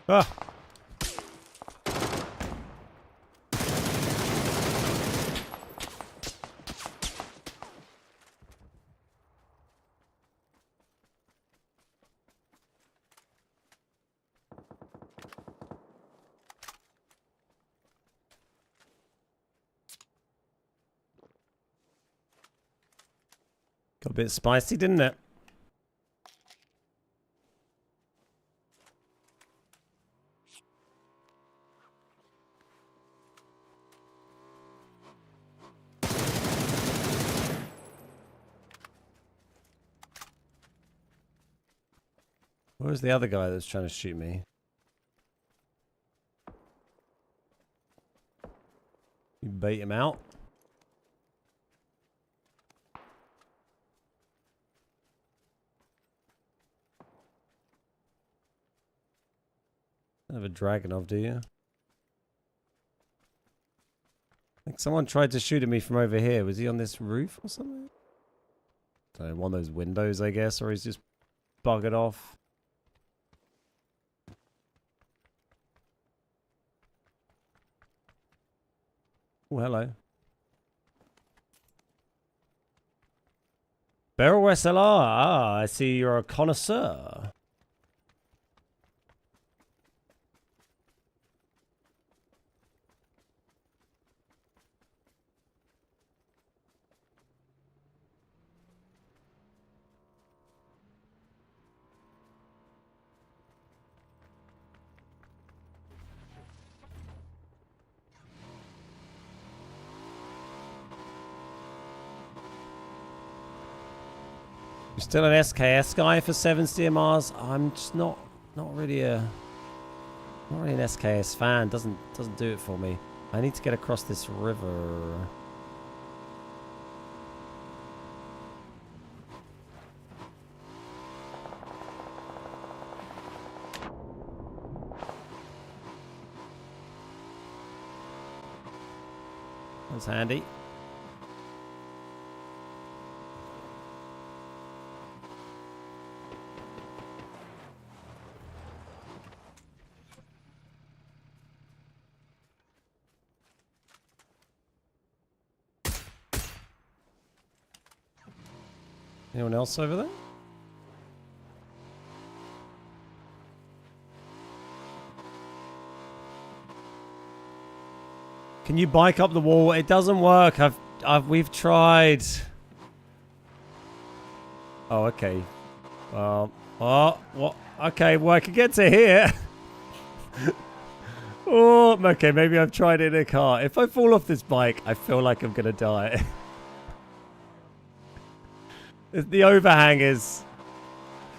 Ah. Got a bit spicy, didn't it? Where's the other guy that's trying to shoot me? You bait him out. Don't have a Dragonov, do you? I think someone tried to shoot at me from over here. Was he on this roof or something? I don't know, one of those windows, I guess, or he's just buggered off. Oh, hello. Barrel SLR. Ah, I see you're a connoisseur. You're still an SKS guy for 7 CMRs? I'm just not really an SKS fan. Doesn't do it for me. I need to get across this river. That's handy. Anyone else over there? Can you bike up the wall? It doesn't work. We've tried. Oh, okay. Oh, what? Okay, well I can get to here. Oh, okay. Maybe I've tried it in a car. If I fall off this bike, I feel like I'm gonna die. The overhang is...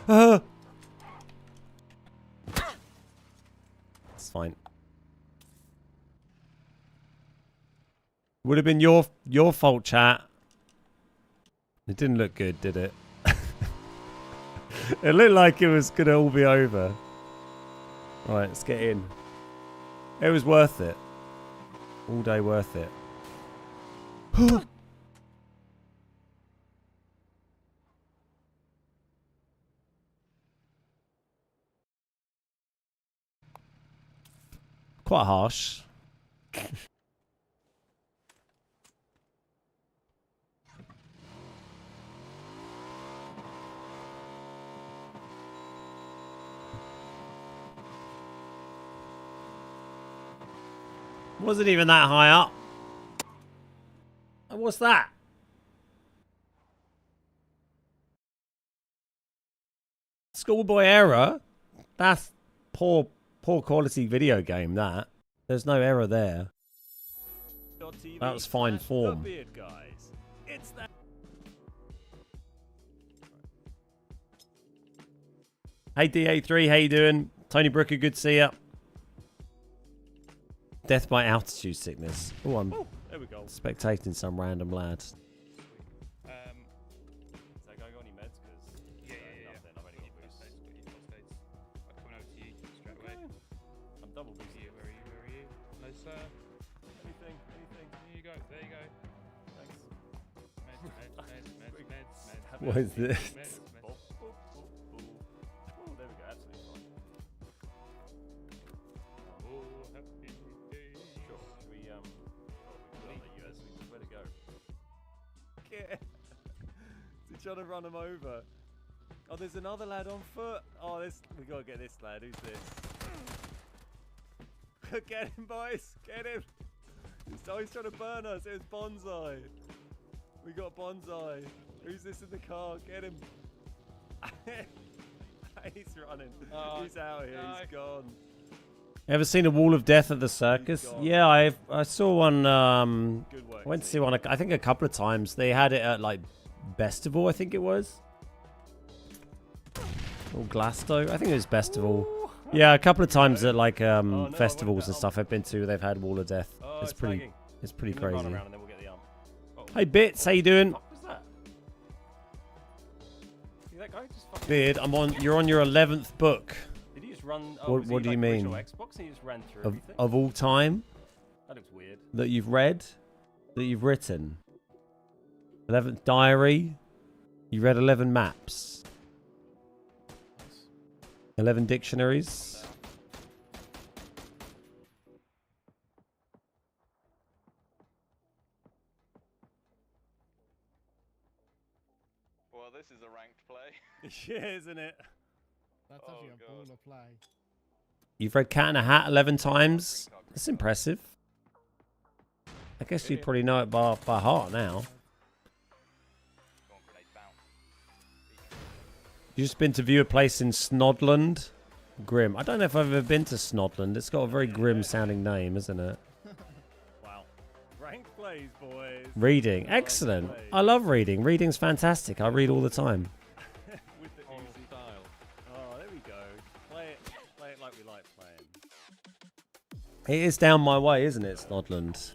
It's fine. Would have been your fault, chat. It didn't look good, did it? It looked like it was going to all be over. Alright, let's get in. It was worth it. All day worth it. Quite harsh. Wasn't even that high up. What's that? Schoolboy error? That's poor quality video game, that. There's no error there. That was fine form. Hey DA3, how you doing? Tony Brooker, good to see ya. Death by altitude sickness. Oh, I'm there we go. spectating some random lad. Has that guy got any meds? Because nothing. I've only got boosts. I'm coming over to you straight away. I'm double boosting. Where are you? No, sir. Anything. There you go. Thanks. Meds. What is this? Oh, there we go. Absolutely fine. Sure. Should we, we've got the US. Where to go? Yeah. Is he trying to run him over? Oh, there's another lad on foot. Oh, we gotta get this lad. Who's this? Get him, boys. Get him. He's trying to burn us. It was Bonsai. We got Bonsai. Who's this in the car? Get him. He's running. He's out here. He's gone. Ever seen a wall of death at the circus? Yeah, I saw one. Good work. I went to see one. I think a couple of times. They had it at like Festival, I think it was. Or Glasto. I think it was Bestival. Yeah, a couple of times at like festivals and stuff I've been to, they've had Wall of Death. Oh, It's pretty Give me a crazy. run around and then we'll get the arm. Oh, Hey Bits, how you doing? what was that? See that guy just fucking... Beard, you're on your 11th book Did he just run... Oh, What- was he what do you like original mean? Xbox and he just ran through of, everything? of all time That looks weird. that you've read, that you've written. 11th diary. You read 11 maps. 11 dictionaries. Well, this is a ranked play. Yeah, isn't it? That's Oh, actually a God. baller play. You've read Cat in a Hat 11 times. That's impressive. I guess you'd probably know it by heart now. Go on, grenade bounce. You just been to view a place in Snodland? Grim. I don't know if I've ever been to Snodland. It's got a very grim sounding name, isn't it? Wow. Ranked plays, boys. Reading. Excellent. I love reading. Reading's fantastic. I read all the time. With the easy style. Oh, there we go. Play it like we like playing. It is down my way, isn't it, Snodland?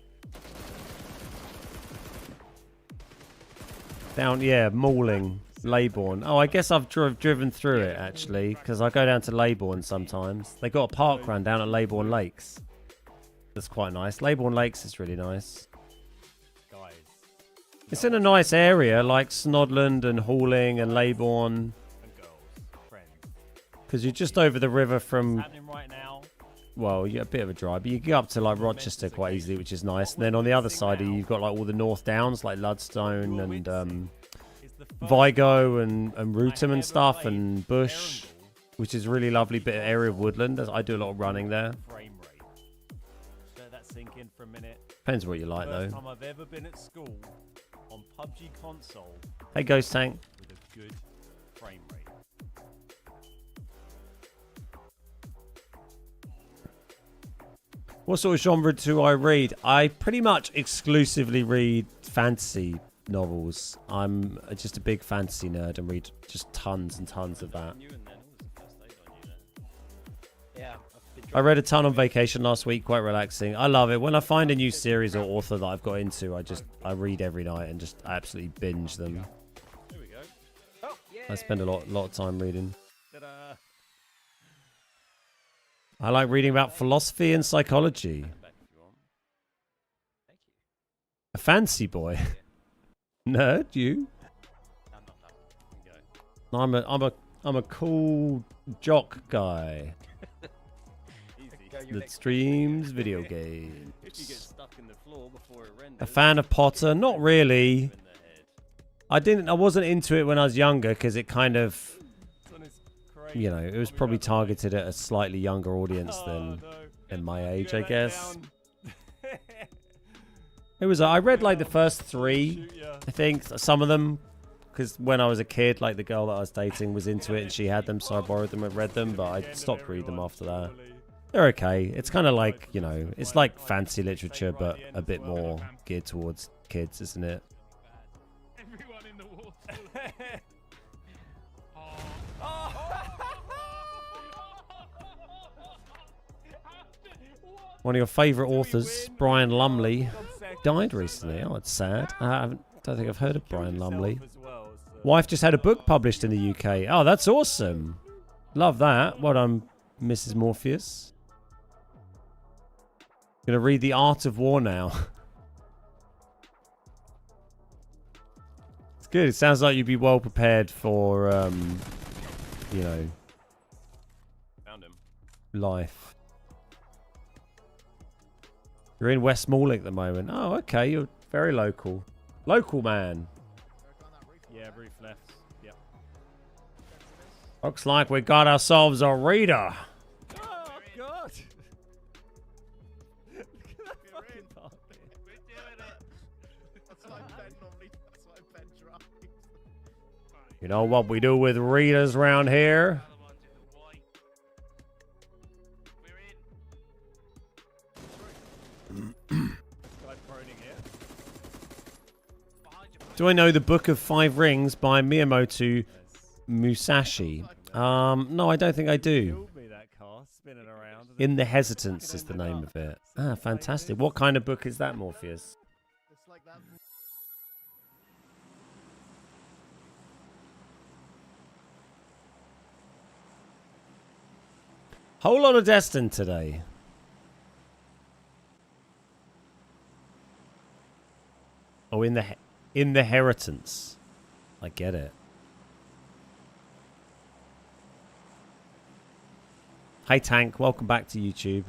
Down, yeah, Mauling, Leybourne. Oh, I guess I've driven through it, actually, because I go down to Leybourne sometimes. They got a park run down at Leybourne Lakes. That's quite nice. Leybourne Lakes is really nice. Guys. It's in a nice area, like Snodland and Halling and Leybourne, And girls. Friends. because you're just over the river from... Happening right now. Well, you get a bit of a drive, but you get up to like Rochester quite easily, which is nice. And then on the other side, you've got like all the North Downs, like Ludstone and Vigo and Rootham and stuff, and Bush, which is a really lovely bit of area of woodland. I do a lot of running there. Frame rate. Let that sink in for a minute. Depends what you like, First though. time I've ever been at school on PUBG console Hey, Ghost Tank. with a good frame rate. What sort of genre do I read? I pretty much exclusively read fantasy novels. I'm just a big fantasy nerd and read just tons and tons of that. You and then what was the first aid on you then? Yeah. I read a ton on vacation last week, quite relaxing. I love it. When I find a new series or author that I've got into, I read every night and just absolutely binge them. There we go. Oh, yeah. I spend a lot of time reading. Ta-da. I like reading about philosophy and psychology. Back if you want. Thank you. A fancy boy. Nerd, you? No, I'm not. There you go. I'm a cool jock guy Easy. that streams video games. If you get stuck in the floor before it renders. A fan of Potter? Not really. in the head. I wasn't into it when I was younger because it kind of, Son is crazy. you know, it was probably targeted at a slightly younger audience than my age, I guess. It was. I read like the first 3, I think, some of them, because when I was a kid, like the girl that I was dating was into it and she had them, so I borrowed them and read them, but I stopped reading them after that. They're okay. It's kind of like, you know, it's like fancy literature, but a bit more geared towards kids, isn't it? Everyone in the water. One of your favourite authors, Brian Lumley, died recently. Oh, it's sad. Don't think I've heard of Brian Lumley. Wife just had a book published in the UK. Oh, that's awesome. Love that. Well done, Mrs. Morpheus. Gonna read The Art of War now. It's good. It sounds like you'd be well prepared for, you know, Found him. life. You're in West Malling at the moment. Oh, okay. You're very local. Local man. Yeah, roof left. Yep. Looks like we got ourselves a reader. Oh, God. Look at that fucking part. We're doing it. That's why Ben drives. You know what we do with readers round here? Other ones in the white. We're in. Guy proning here. Behind you. Do I know the Book of Five Rings by Miyamoto Musashi? No, I don't think I do. Killed me, that car spinning around. In the Hesitance is the name of it. Ah, fantastic. What kind of book is that, Morpheus? It's like that. Whole lot of Destin today. Oh, in the Heritance. I get it. Hey Tank, welcome back to YouTube.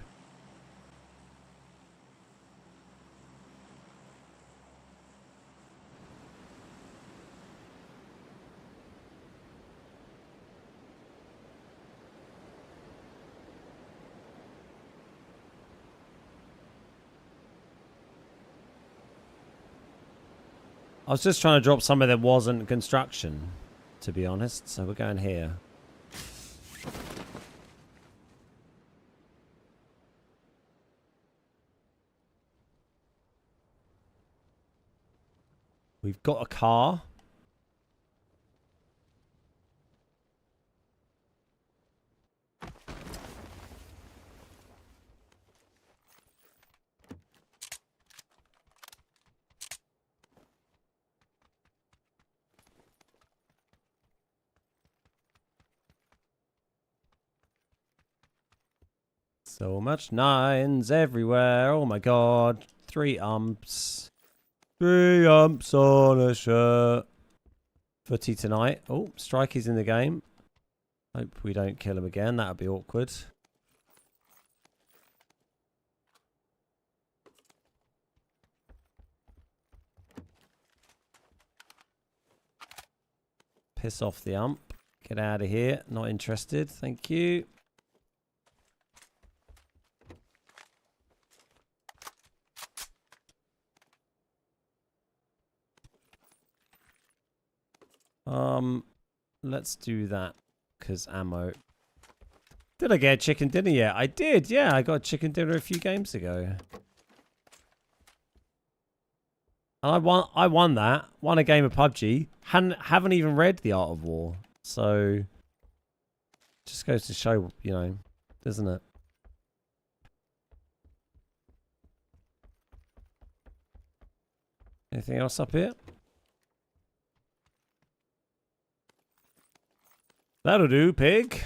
I was just trying to drop somewhere that wasn't construction, to be honest. So we're going here. We've got a car. So much nines everywhere. Oh my god. 3 umps. 3 umps on a shirt. Footy tonight. Oh, Strikey's in the game. Hope we don't kill him again. That would be awkward. Piss off the ump. Get out of here. Not interested. Thank you. Let's do that, because ammo. Did I get a chicken dinner yet? I did, yeah. I got a chicken dinner a few games ago. And I won that. Won a game of PUBG. Haven't even read The Art of War. So, just goes to show, you know, doesn't it? Anything else up here? That'll do, pig.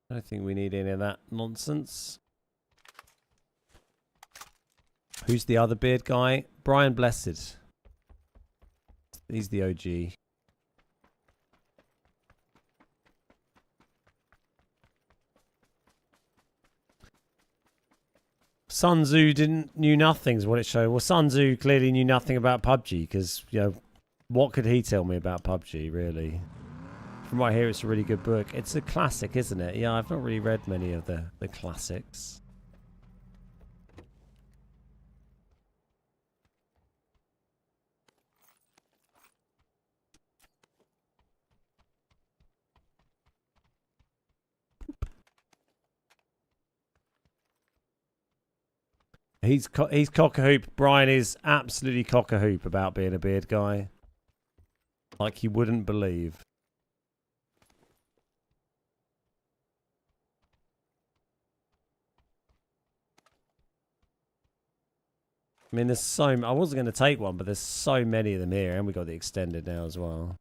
I don't think we need any of that nonsense. Who's the other beard guy? Brian Blessed. He's the OG. Sun Tzu knew nothing is what it showed. Well, Sun Tzu clearly knew nothing about PUBG because, you know, what could he tell me about PUBG, really? From what I hear, it's a really good book. It's a classic, isn't it? Yeah, I've not really read many of the classics. He's cock-a-hoop. Brian is absolutely cock-a-hoop about being a beard guy. Like you wouldn't believe. I mean, there's so... I wasn't going to take one, but there's so many of them here. And we got the extended now as well.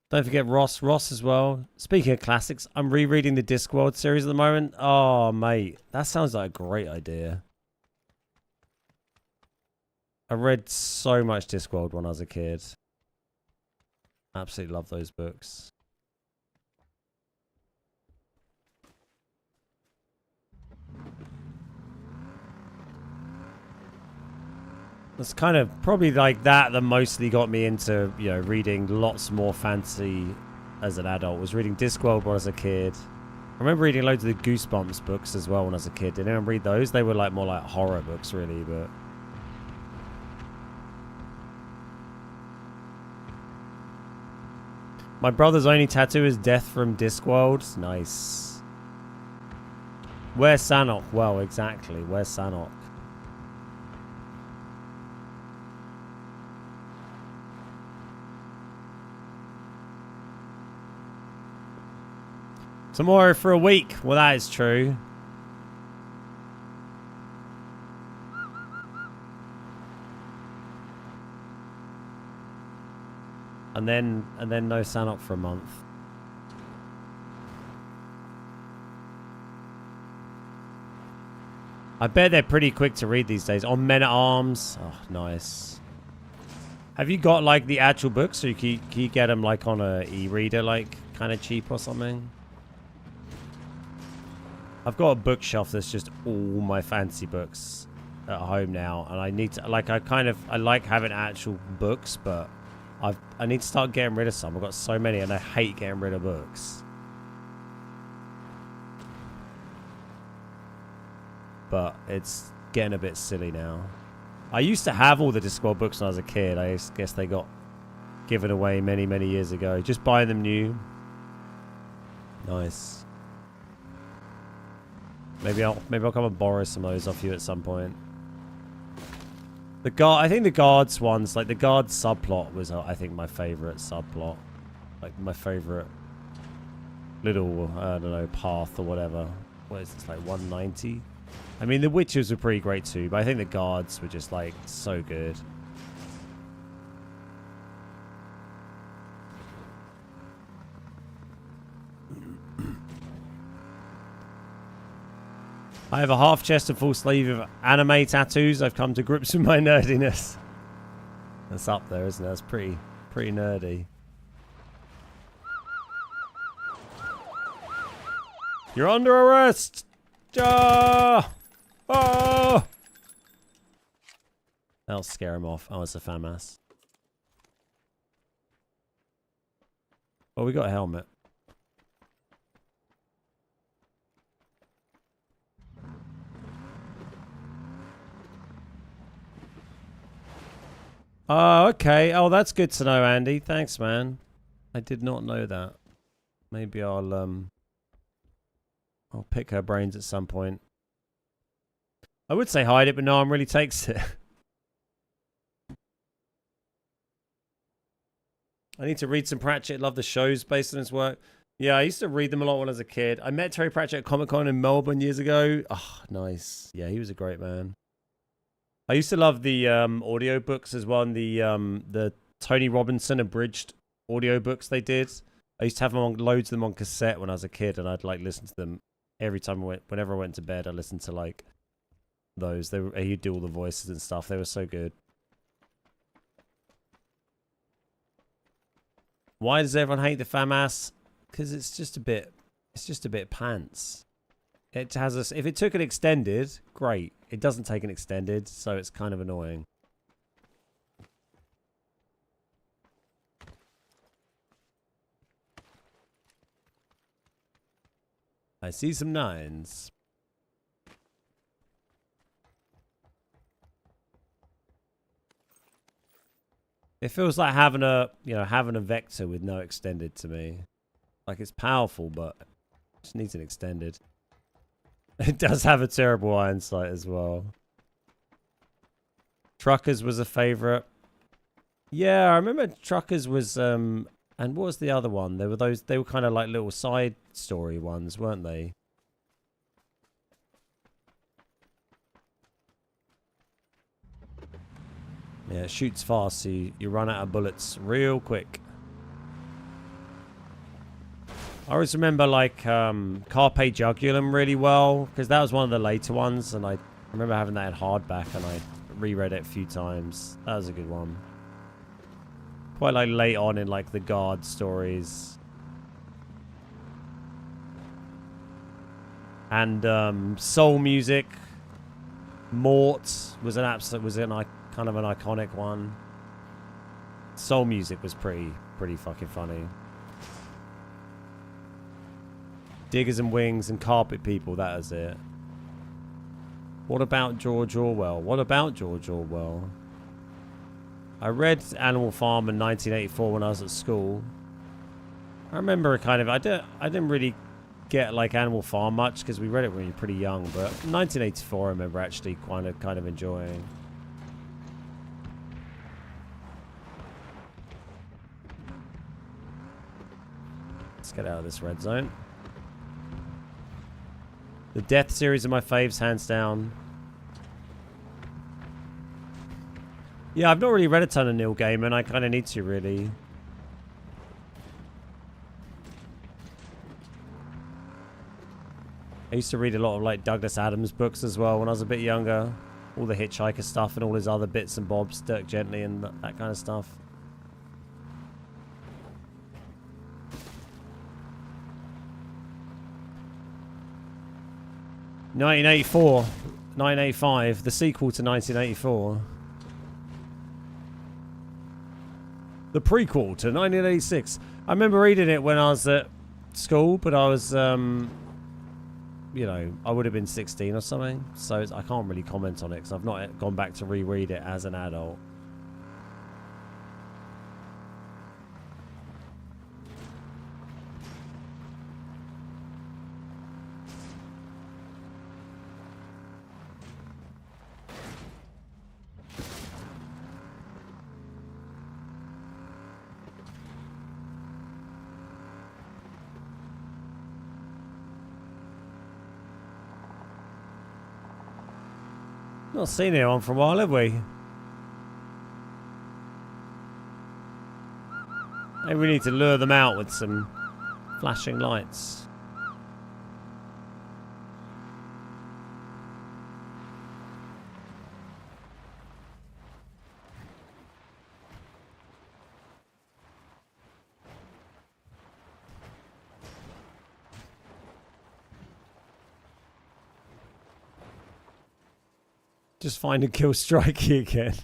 Don't forget Ross. Ross as well. Speaking of classics, I'm rereading the Discworld series at the moment. Oh, mate. That sounds like a great idea. I read so much Discworld when I was a kid. Absolutely love those books. It's kind of probably like that mostly got me into, you know, reading lots more fantasy as an adult. Was reading Discworld when I was a kid. I remember reading loads of the Goosebumps books as well when I was a kid. Did anyone read those? They were like more like horror books, really, but... My brother's only tattoo is Death from Discworld. Nice. Where's Sanok? Well, exactly. Where's Sanok? Tomorrow for a week. Well, that is true. And then no Sanok for a month. I bet they're pretty quick to read these days. On Men at Arms. Oh, nice. Have you got like the actual books, or can you get them like on a e-reader, like kind of cheap or something? I've got a bookshelf that's just all my fancy books at home now, and I need to like I like having actual books, but I need to start getting rid of some. I've got so many, and I hate getting rid of books. But it's getting a bit silly now. I used to have all the Discworld books when I was a kid. I guess they got given away many, many years ago. Just buying them new. Nice. Maybe I'll come and borrow some of those off you at some point. I think the guards ones, like the guards subplot was, I think, my favorite subplot. Like my favorite little, I don't know, path or whatever. What is this, like 190? I mean, the witches were pretty great too, but I think the guards were just like so good. I have a half chest and full sleeve of anime tattoos. I've come to grips with my nerdiness. That's up there, isn't it? That's pretty nerdy. You're under arrest! Oh! That'll scare him off. Oh, it's a FAMAS. Oh, we got a helmet. Oh, okay. Oh, that's good to know, Andy. Thanks, man. I did not know that. Maybe I'll pick her brains at some point. I would say hide it, but no one really takes it. I need to read some Pratchett. Love the shows based on his work. Yeah, I used to read them a lot when I was a kid. I met Terry Pratchett at Comic-Con in Melbourne years ago. Oh, nice. Yeah, he was a great man. I used to love the audiobooks as well, and the Tony Robinson abridged audiobooks they did. I used to have them on, loads of them on cassette when I was a kid, and I'd like listen to them every time whenever I went to bed. I listened to like those. He'd do all the voices and stuff. They were so good. Why does everyone hate the FAMAS? Because it's just a bit pants. It has if it took an extended, great. It doesn't take an extended, so it's kind of annoying. I see some 9s. It feels like having a vector with no extended to me. Like it's powerful, but it just needs an extended. It does have a terrible iron sight as well. Truckers was a favorite. Yeah, I remember Truckers was and what was the other one? They were kind of like little side story ones, weren't they? Yeah, it shoots fast, so you run out of bullets real quick. I always remember like Carpe Jugulum really well, because that was one of the later ones, and I remember having that in hardback, and I reread it a few times. That was a good one. Quite like late on in like the Guard stories. And Soul Music, Mort was kind of an iconic one. Soul Music was pretty fucking funny. Diggers and Wings and Carpet People, that is it. What about George Orwell? What about George Orwell? I read Animal Farm in 1984 when I was at school. I remember kind of. I didn't really get like Animal Farm much because we read it when we were pretty young. But 1984, I remember actually kind of enjoying. Let's get out of this red zone. The Death series are my faves, hands down. Yeah, I've not really read a ton of Neil Gaiman. I kind of need to, really. I used to read a lot of like Douglas Adams books as well when I was a bit younger. All the Hitchhiker stuff and all his other bits and bobs, Dirk Gently and that kind of stuff. '84, 1985, the sequel to 1984. The prequel to 1986. I remember reading it when I was at school, but I was, you know, I would have been 16 or something. So I can't really comment on it because I've not gone back to reread it as an adult. Not seen anyone for a while, have we? Maybe we need to lure them out with some flashing lights. Just find and kill Strikey again.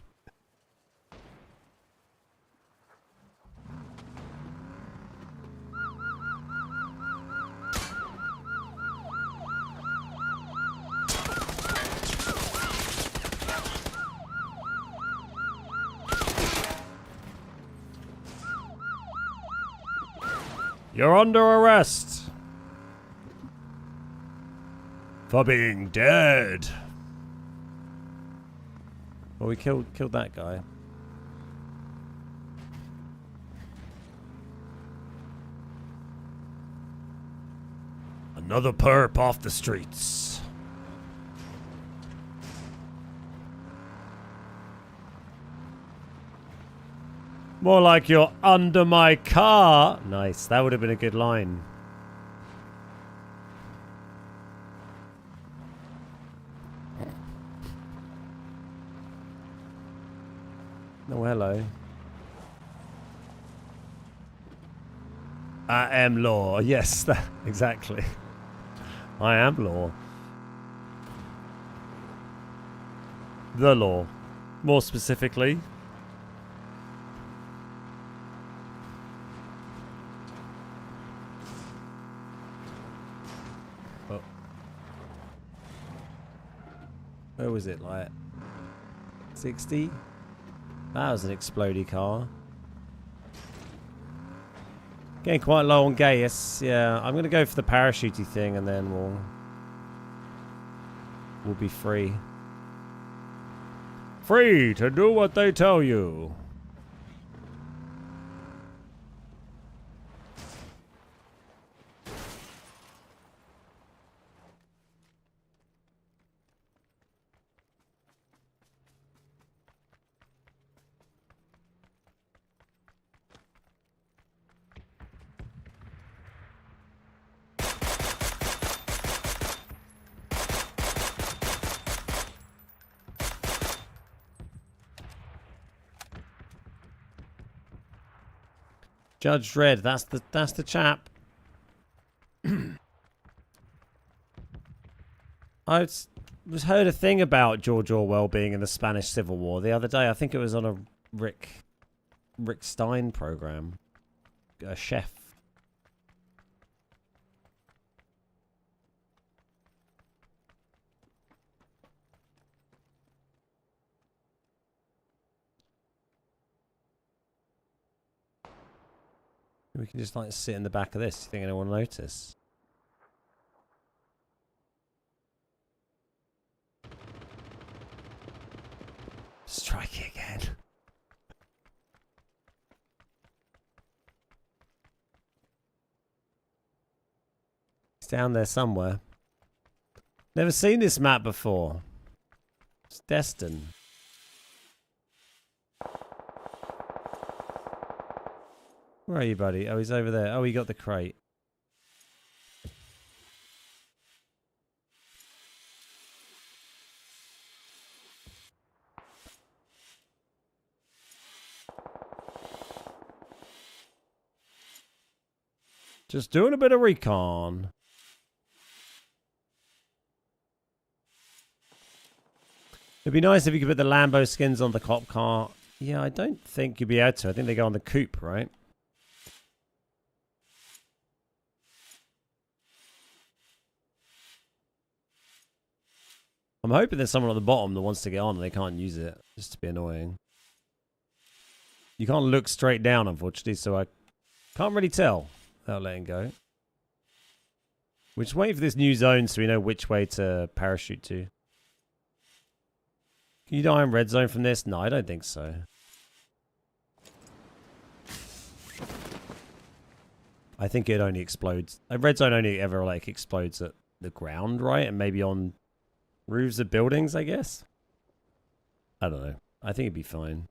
You're under arrest for being dead. Well, we killed that guy. Another perp off the streets. More like you're under my car. Nice. That would have been a good line. Oh, hello. I am law. Yes, exactly. I am law. The law. More specifically. Oh. Where was it, like 60? That was an explodey car. Getting quite low on gas. Yeah, I'm gonna go for the parachutey thing, and then we'll be free. Free to do what they tell you. Judge Dredd, that's the chap. I was heard a thing about George Orwell being in the Spanish Civil War the other day. I think it was on a Rick Stein program. A chef. We can just like sit in the back of this. You think anyone will notice? Strike it again. It's down there somewhere. Never seen this map before. It's destined. Where are you, buddy? Oh, he's over there. Oh, he got the crate. Just doing a bit of recon. It'd be nice if you could put the Lambo skins on the cop car. Yeah, I don't think you'd be able to. I think they go on the coupe, right? I'm hoping there's someone at the bottom that wants to get on and they can't use it. Just to be annoying. You can't look straight down, unfortunately, so I can't really tell without letting go. We're just waiting for this new zone so we know which way to parachute to. Can you die in red zone from this? No, I don't think so. I think it only explodes. A red zone only ever like explodes at the ground, right? And maybe on roofs of buildings, I guess. I don't know. I think it'd be fine.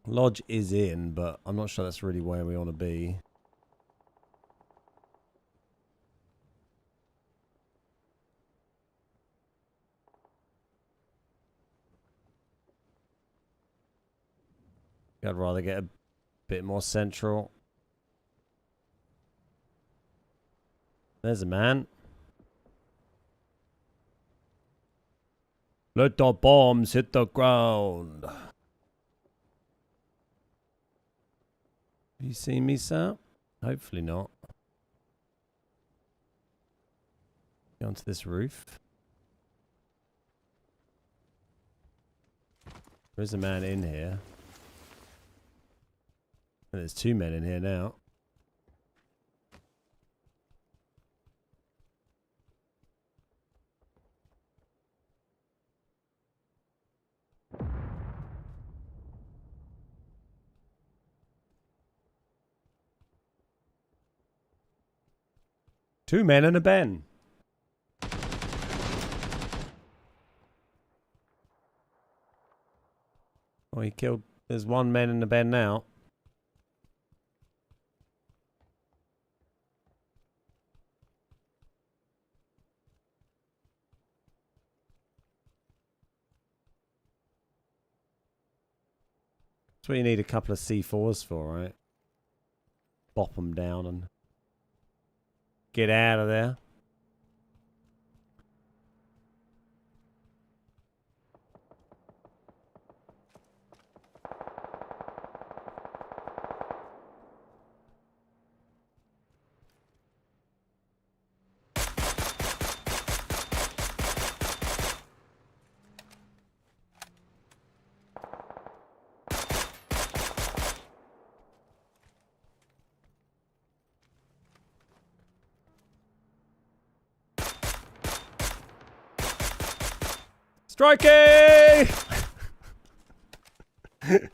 Lodge is in, but I'm not sure that's really where we want to be. I'd rather get a bit more central. There's a man. Let the bombs hit the ground. Have you seen me, sir? Hopefully not. Get onto this roof. There's a man in here. And there's two men in here now. Two men and a Ben. Oh, he killed... There's one man and a Ben now. That's what you need a couple of C4s for, right? Bop them down and get out of there. Striking! Hey,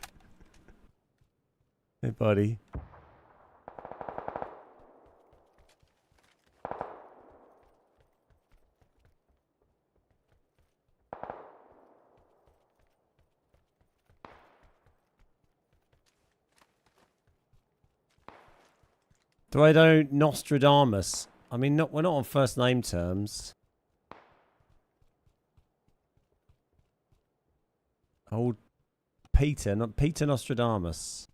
buddy. Do I know Nostradamus? I mean, we're not on first name terms. Old Peter, not Peter Nostradamus.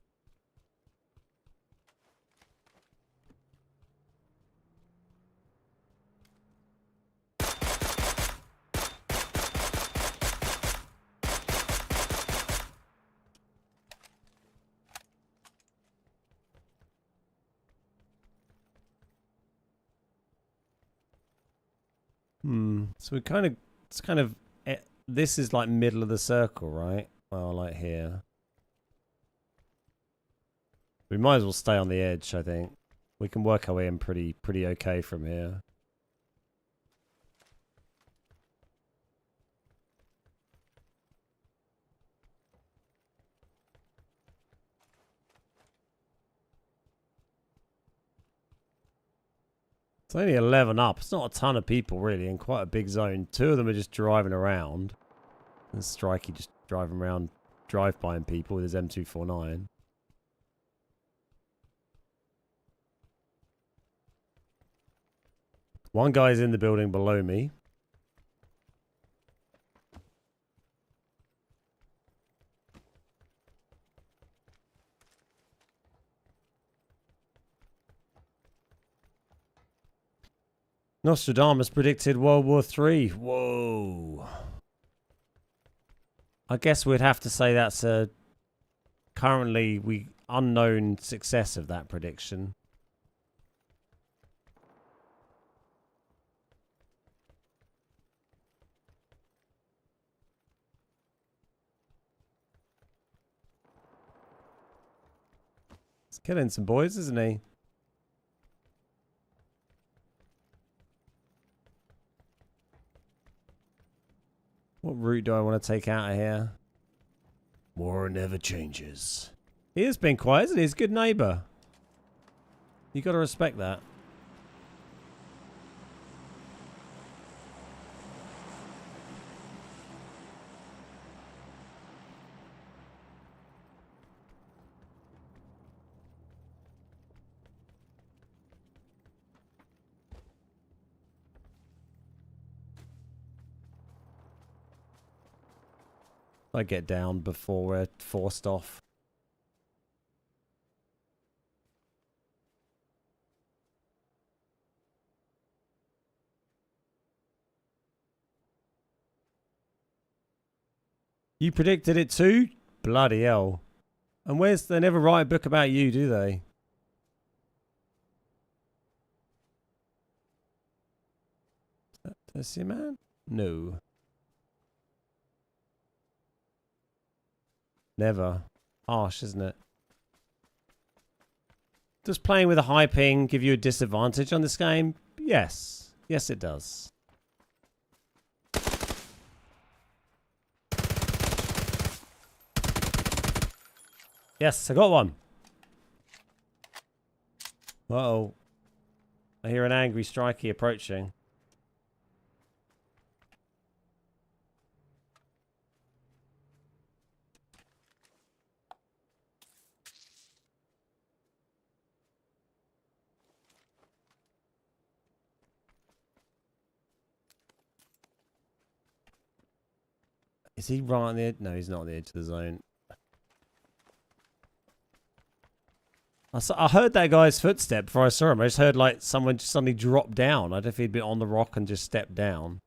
So we it's kind of This is like middle of the circle, right? Well, like here. We might as well stay on the edge, I think. We can work our way in pretty okay from here. It's only 11 up. It's not a ton of people, really, in quite a big zone. 2 of them are just driving around. And Strikey just driving around, drive-bying people with his M249. One guy's in the building below me. Nostradamus predicted World War III. Whoa. I guess we'd have to say that's a currently unknown success of that prediction. He's killing some boys, isn't he? What route do I want to take out of here? War never changes. He has been quiet, isn't he? He's a good neighbour. You got to respect that. I get down before we're forced off. You predicted it too? Bloody hell. And they never write a book about you, do they? Is that Tessie Man? No. Never. Harsh, isn't it? Does playing with a high ping give you a disadvantage on this game? Yes. Yes, it does. Yes, I got one. Uh-oh. I hear an angry Strikey approaching. Is he right on the edge? No, he's not on the edge of the zone. I heard that guy's footstep before I saw him. I just heard like someone just suddenly drop down. I don't know if he'd been on the rock and just stepped down.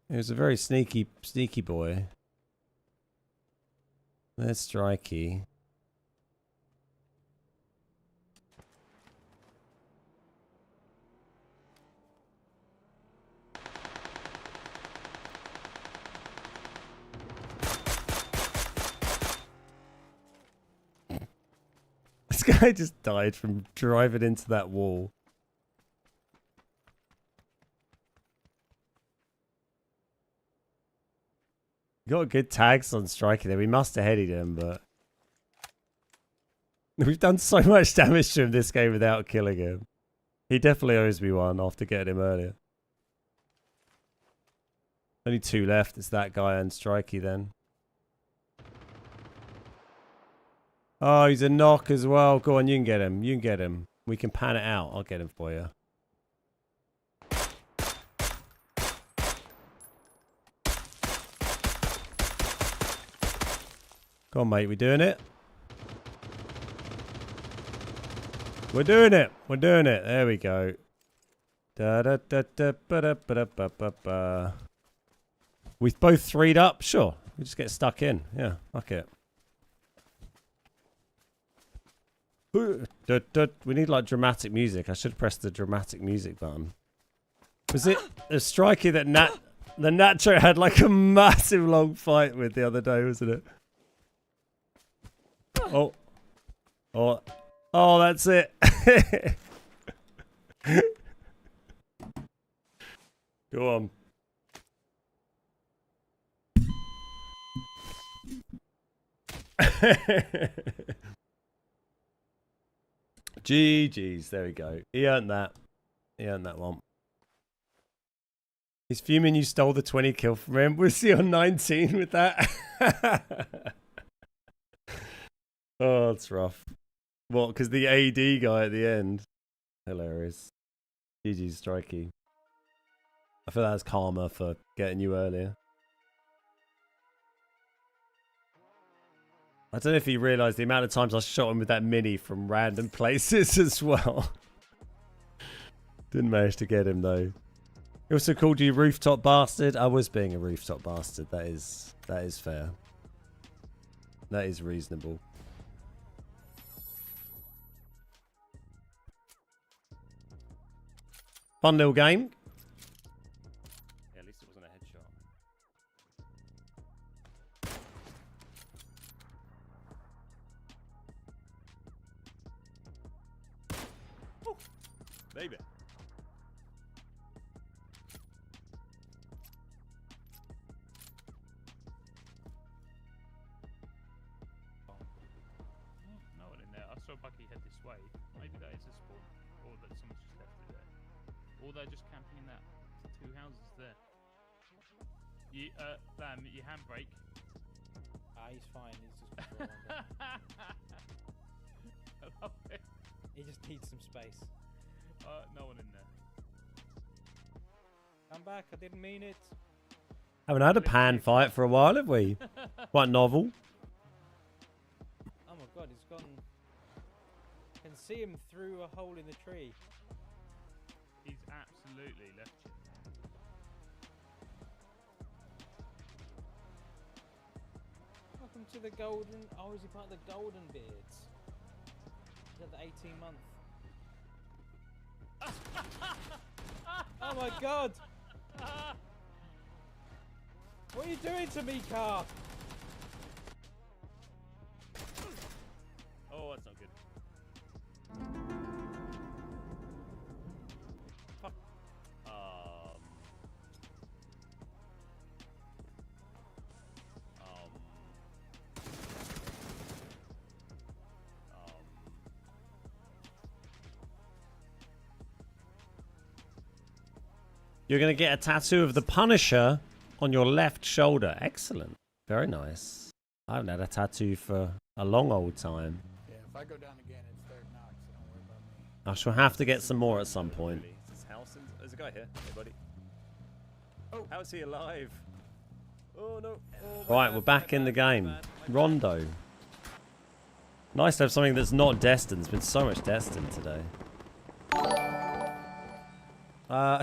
He was a very sneaky boy. There's Strikey. This guy just died from driving into that wall. Got good tags on Striker there. We must have headed him, but we've done so much damage to him this game without killing him. He definitely owes me one after getting him earlier. Only 2 left. It's that guy and Strikey then. Oh, he's a knock as well. Go on, you can get him. You can get him. We can pan it out. I'll get him for you. Go on, mate. We're doing it. We're doing it. We're doing it. There we go. Da da da da ba da ba da ba ba ba. We've both 3'd up. Sure. We just get stuck in. Yeah. Fuck it. We need like dramatic music. I should press the dramatic music button. Was it striking that the Nacho had like a massive long fight with the other day, wasn't it? Oh. Oh. Oh, that's it. Go on. GG's, there we go. He earned that. He earned that one. He's fuming you stole the 20 kill from him. Was he on 19 with that? Oh, that's rough. What, because the AD guy at the end? Hilarious. GG's, Strikey. I feel that's karma for getting you earlier. I don't know if he realised the amount of times I shot him with that mini from random places as well. Didn't manage to get him though. He also called you rooftop bastard. I was being a rooftop bastard. That is fair. That is reasonable. Fun little game. Yeah, at least it wasn't a headshot. Woo! Baby. No one in there. I saw Bucky head this way. Maybe that is a spawn, or that someone's just left it there. Or they're just camping in that two houses there. You, Lamb, your handbrake. Ah, he's fine. He's just controlling that. I love it. He just needs some space. No one in there. Come back. I didn't mean it. Haven't had a pan fight for a while, have we? Quite novel. Oh my god, he's gone. Can see him through a hole in the tree. He's absolutely left you. Welcome to the golden. Oh, is he part of the golden beards? Is that the 18 month? Oh my god! What are you doing to me, car? Oh, that's not good. Fuck. You're going to get a tattoo of the Punisher on your left shoulder. Excellent. Very nice. I haven't had a tattoo for a long old time. Yeah, if I go down again, it's third knock, so don't worry about me. I shall have to get some more at some point. Is this house there's a guy here. Hey, buddy. Oh, how's he alive? Oh, no. Oh, Right, we're back in the game. Rondo. Nice to have something that's not destined. There's been so much destined today.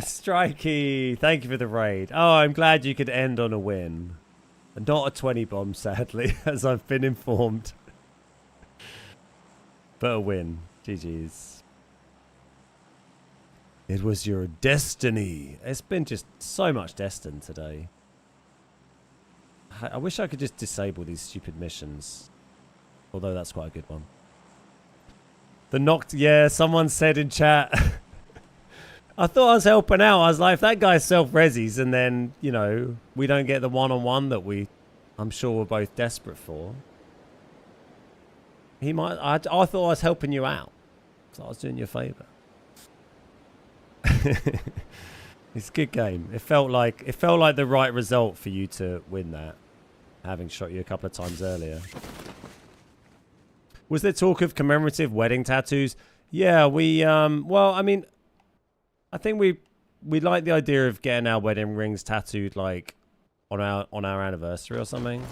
Strikey, thank you for the raid. Oh, I'm glad you could end on a win. And not a 20 bomb, sadly, as I've been informed. But a win. GG's. It was your destiny. It's been just so much destined today. I wish I could just disable these stupid missions. Although that's quite a good one. The knocked... Yeah, someone said in chat... I thought I was helping out. I was like, if that guy self-resis and then, you know, we don't get the one-on-one that I'm sure we're both desperate for. He might... I thought I was helping you out. So I was doing you a favour. It's a good game. It felt like the right result for you to win that. Having shot you a couple of times earlier. Was there talk of commemorative wedding tattoos? Yeah, we... well, I mean... I think we like the idea of getting our wedding rings tattooed like on our anniversary or something.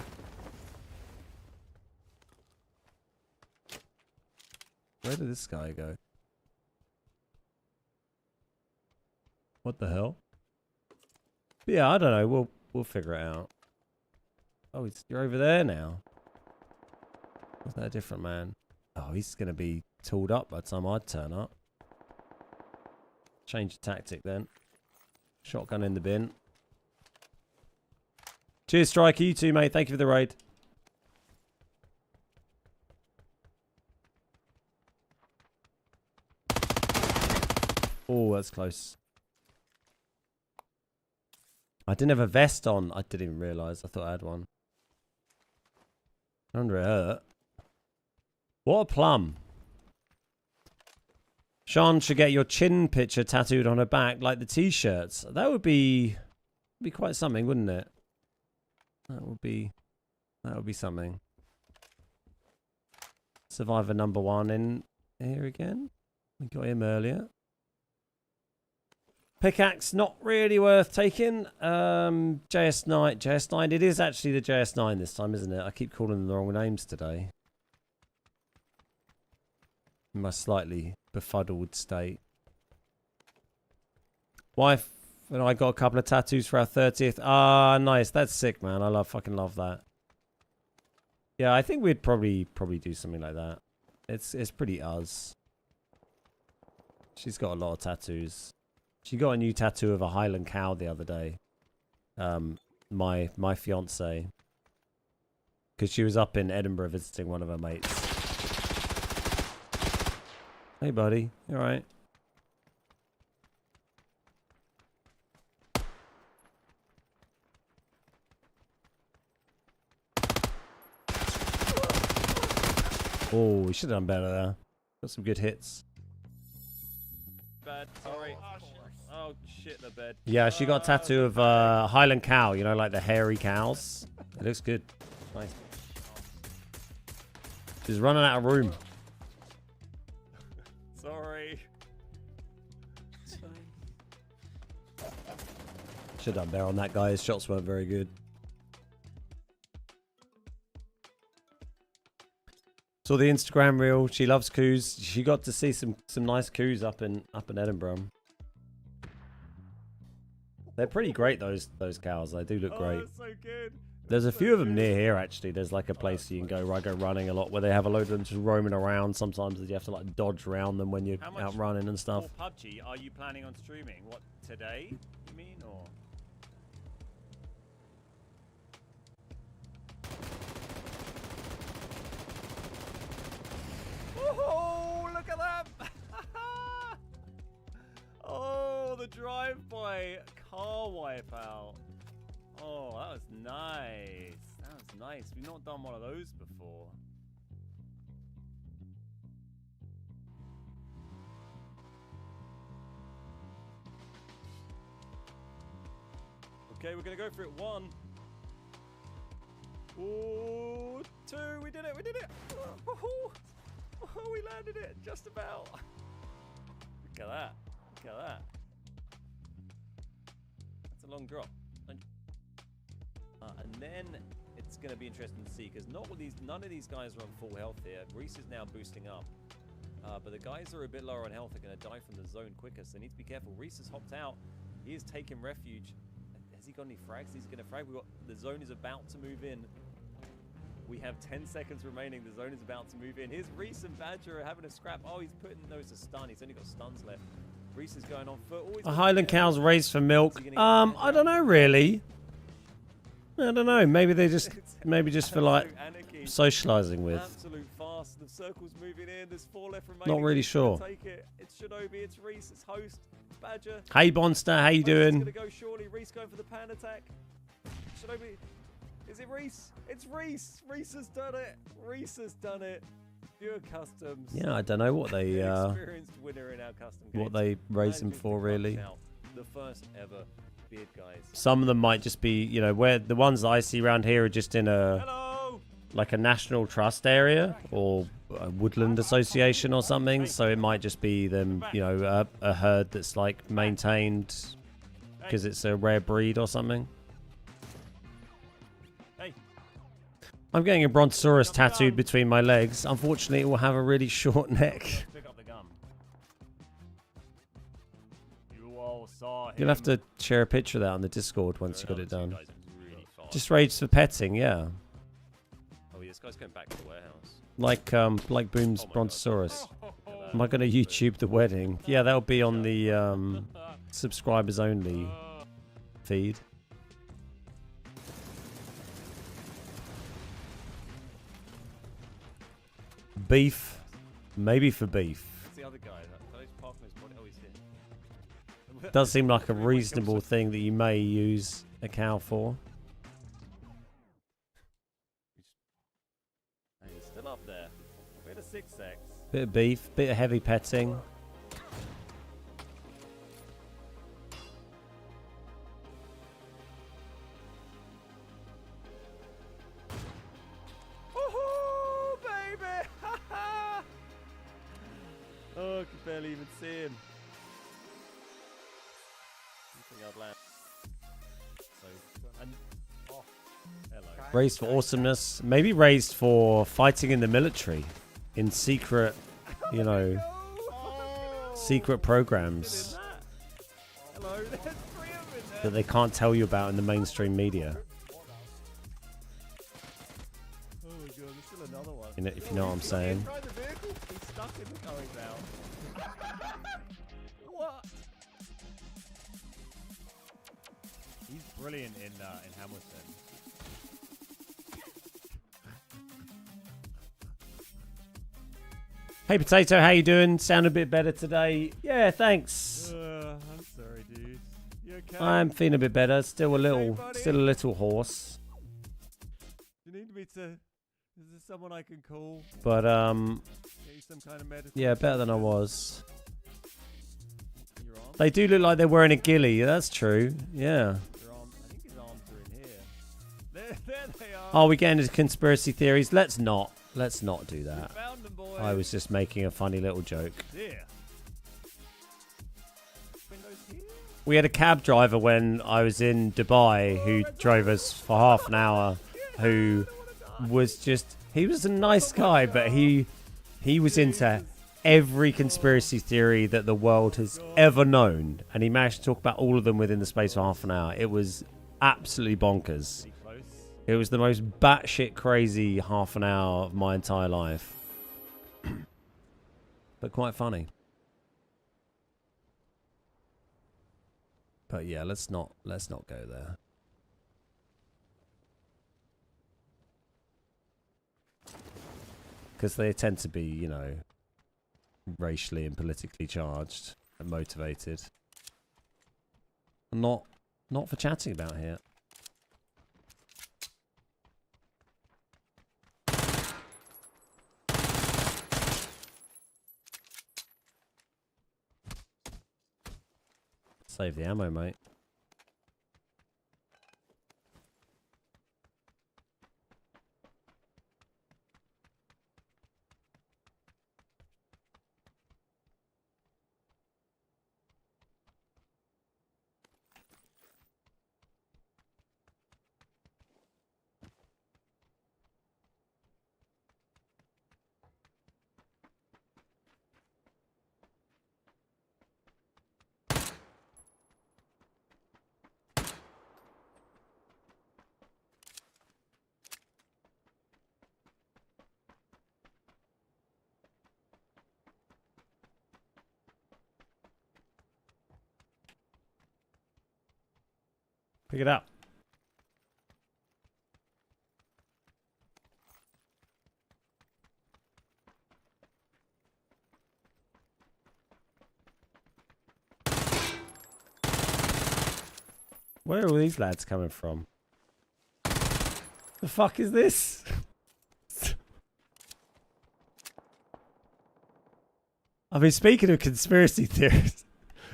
Where did this guy go? What the hell? But yeah, I don't know. We'll figure it out. Oh, you're over there now. Was that a different man? Oh, he's gonna be tooled up by the time I'd turn up. Change the tactic then. Shotgun in the bin. Cheers, Striker. You too, mate. Thank you for the raid. Oh, that's close. I didn't have a vest on. I didn't even realise. I thought I had one. I wonder it hurt. What a plum. Sean should get your chin picture tattooed on her back like the t-shirts. That would be quite something, wouldn't it? That would be something. Survivor number 1 in here again. We got him earlier. Pickaxe, not really worth taking. JS9. It is actually the JS9 this time, isn't it? I keep calling them the wrong names today. In my slightly befuddled state. Wife and I got a couple of tattoos for our 30th. Ah, nice. That's sick, man. I fucking love that. Yeah, I think we'd probably do something like that. It's pretty us. She's got a lot of tattoos. She got a new tattoo of a Highland cow the other day. My fiance, because she was up in Edinburgh visiting one of her mates. Hey, buddy. You all right? Oh, we should have done better there. Got some good hits. Bad. Sorry. Oh shit, the bed. Yeah, she got a tattoo of Highland cow, you know, like the hairy cows. It looks good. Nice. She's running out of room. Sorry. Should have done better on that guy. His shots weren't very good. Saw the Instagram reel. She loves coos. She got to see some nice coos up in Edinburgh. They're pretty great, those cows. They do look great. So good. There's a few of them near here, actually. There's like a place you can go. I go running a lot where they have a load of them just roaming around. Sometimes you have to like dodge around them when you're out running and stuff. For PUBG, are you planning on streaming? What, today, you mean, or? Oh, look at that! Oh, the drive-by car wipeout. Oh, that was nice. That was nice. We've not done one of those before. Okay, we're gonna go for it. 1. Ooh, 2. We did it. We did it. Oh, we landed it just about. Look at that. Look at that. That's a long drop. And then it's going to be interesting to see because none of these guys are on full health here. Reese is now boosting up, but the guys who are a bit lower on health are going to die from the zone quicker. So they need to be careful. Reese has hopped out. He is taking refuge. Has he got any frags? He's going to frag. The zone is about to move in. We have 10 seconds remaining. The zone is about to move in. Here's Reese and Badger having a scrap. Oh, he's putting those to stun. He's only got stuns left. Reese is going on foot. A Highland cow's raised for milk. I don't know really. I don't know. Maybe they just for like socializing with. Absolute fast. The circle's moving in. There's 4 left remaining. Not really sure. Take it. It's Shinobi. It's Reese. It's Host. Badger. Hey Bonster, how you doing? Gonna go surely. Reese going for the pan attack. Shinobi. Is it Reese? It's Reese. Reese has done it. Reese has done it. Pure customs. Yeah, I don't know what they experienced winner in our custom what they raised him for really. The first ever beard guys. Some of them might just be, you know, where the ones that I see around here are just in like a national trust area or a woodland association or something. So it might just be them, you know, a herd that's like maintained because it's a rare breed or something. I'm getting a brontosaurus tattooed between my legs. Unfortunately, it will have a really short neck. You'll have to share a picture of that on the Discord once you got it done. Just rage for petting, yeah. Oh, yeah, this guy's going back to the warehouse. Like Boom's brontosaurus. Am I going to YouTube the wedding? Yeah, that'll be on the subscribers only feed. Beef. Maybe for beef. It's the other guy. Those partners, oh, he's here. Does seem like a reasonable thing that you may use a cow for. Hey, he's still up there. Bit of 6x. Bit of beef, bit of heavy petting. Woohoo, baby! Oh, I could barely even see him. You think I'd land? So, and oh, hello. Raised for awesomeness. Maybe raised for fighting in the military. In secret, you know, secret programs Hello, there's 3 of them in there. that they can't tell you about in the mainstream media. Oh my god, there's still another one. You know, if you know what I'm saying. Try the vehicle. He's stuck in the going down. What? He's brilliant in Hamilton. Hey Potato, how you doing? Sound a bit better today? Yeah, thanks. I'm sorry, dude. You okay? I'm feeling a bit better. Still a little, buddy? still a little hoarse. You need me to? Is there someone I can call? But Get you some kind of medicine? yeah, better than I was. Your arm? They do look like they're wearing a ghillie. That's true. Yeah. Your arm? I think his arms are in here. There they are. Are we getting into conspiracy theories? Let's not. Let's not do that. Found them, boys. I was just making a funny little joke. There. Windows here? We had a cab driver when I was in Dubai who drove us for half an hour, who was just, he was a nice guy, but he was into every conspiracy theory that the world has ever known, and he managed to talk about all of them within the space of half an hour. It was absolutely bonkers. Pretty close. It was the most batshit crazy half an hour of my entire life. But quite funny. But yeah, let's not go there. Because they tend to be, you know, racially and politically charged and motivated. Not for chatting about here. Save the ammo, mate. Pick it up. Where are all these lads coming from? The fuck is this? I mean, speaking of conspiracy theories,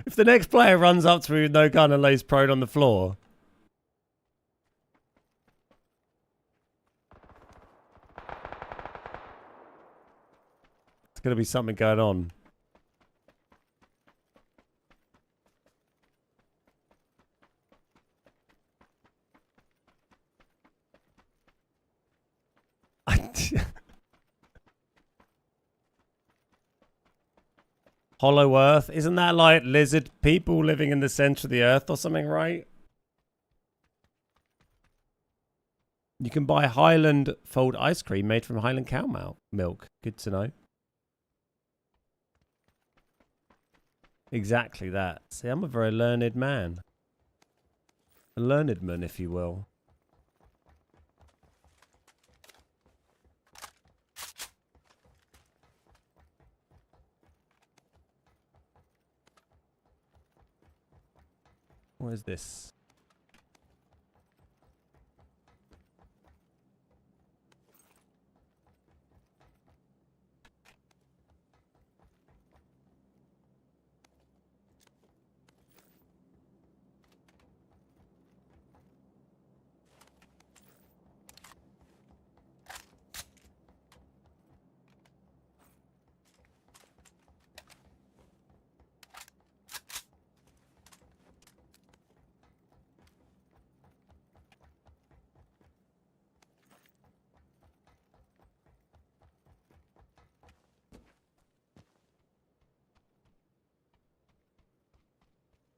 if the next player runs up to me with no gun and lays prone on the floor, there's going to be something going on. Hollow Earth. Isn't that like lizard people living in the center of the earth or something, right? You can buy Highland Fold ice cream made from Highland cow milk. Good to know. Exactly that. See, I'm a very learned man. A learned man, if you will. What is this?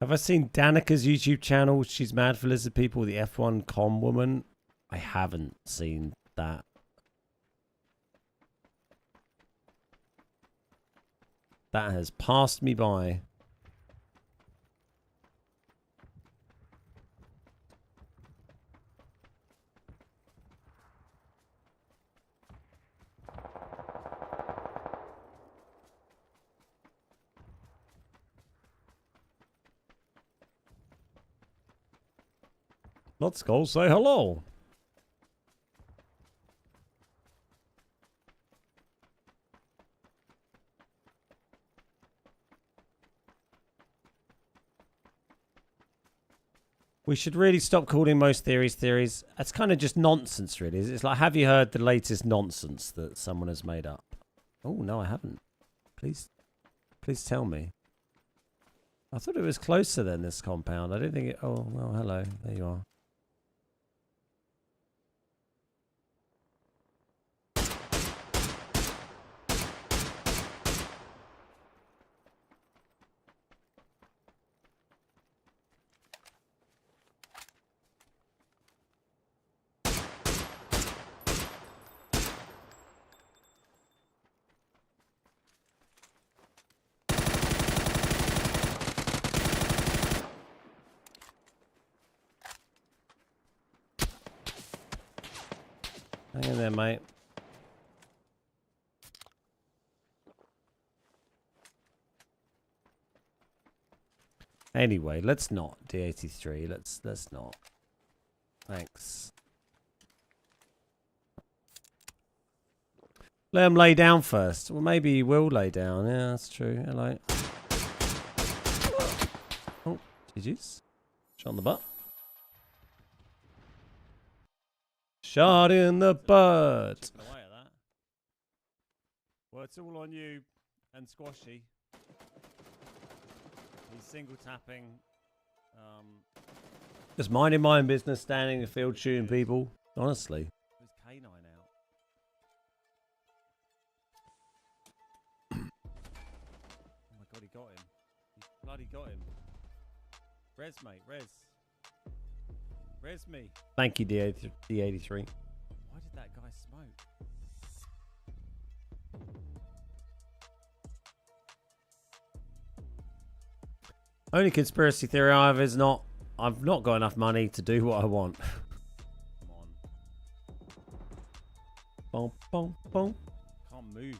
Have I seen Danica's YouTube channel? She's mad for lizard people, the F1 com woman. I haven't seen that. That has passed me by. Let's go say hello. We should really stop calling most theories theories. That's kind of just nonsense, really. It's like, have you heard the latest nonsense that someone has made up? Oh, no, I haven't. Please tell me. I thought it was closer than this compound. I didn't think it... Oh, well, hello. There you are. Hang in there, mate. Anyway, let's not. D83, let's not. Thanks. Let him lay down first. Well, maybe he will lay down. Yeah, that's true. Hello. Oh, GG's. Shot in the butt. Shot in the butt. Well, it's all on you and Squashy. He's single tapping. Just minding my own business, standing in the field shooting people. Honestly. There's K9 out. Oh my god, he got him. He bloody got him. Res, mate, res. Res me. Thank you, D83. Why did that guy smoke? Only conspiracy theory I have is not... I've not got enough money to do what I want. Come on. Boom, boom, boom. Can't move.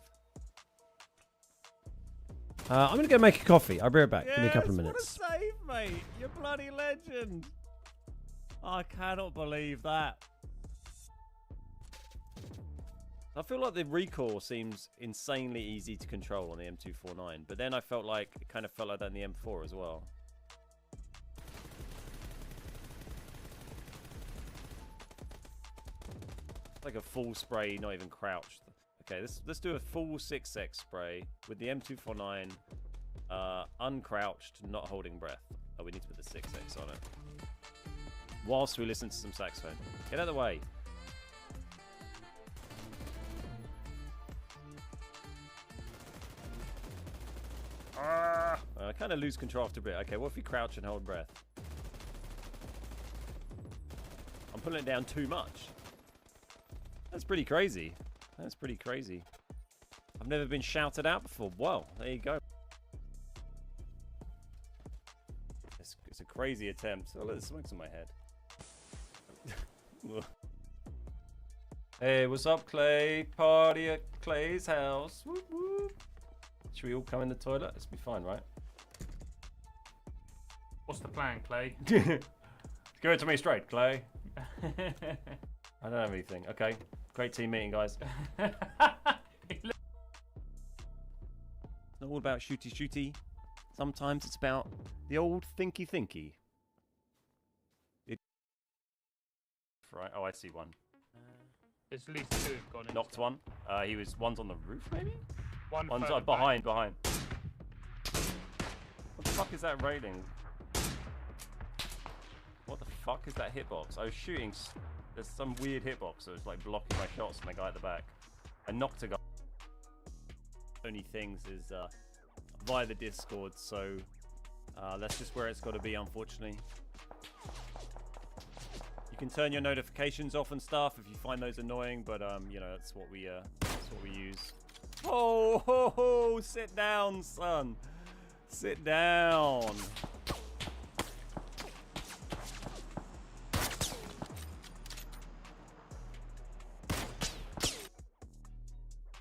I'm going to go make a coffee. I'll be right back. Give me a couple of minutes. What a save, mate. You're bloody legend. I cannot believe that. I feel like the recoil seems insanely easy to control on the M249, but then I felt like it kind of felt like that in the M4 as well. It's like a full spray, not even crouched. Okay, let's do a full 6x spray with the M249, uncrouched, not holding breath. Oh, we need to put the 6x on it. Whilst we listen to some saxophone. Get out of the way. I kind of lose control after a bit. Okay, what if we crouch and hold breath? I'm pulling it down too much. That's pretty crazy. That's pretty crazy. I've never been shouted out before. Well, there you go. It's a crazy attempt. Oh, look, there's smokes on my head. Hey, what's up, Clay? Party at Clay's house. Whoop, whoop. Should we all come in the toilet? Let's be fine, right? What's the plan, Clay? Give it to me straight, Clay. I don't have anything. Okay. Great team meeting, guys. It's not all about shooty. Sometimes it's about the old thinky. Right. Oh, I see one. There's at least 2 have gone in. Knocked one. One's on the roof, maybe? One's further behind. What the fuck is that railing? What the fuck is that hitbox? I was shooting. There's some weird hitbox that was like blocking my shots from the guy at the back. I knocked a guy. Only things is via the Discord, so that's just where it's got to be, unfortunately. You can turn your notifications off and stuff if you find those annoying, but you know, that's what we use. Oh, ho, ho, sit down, son. Sit down.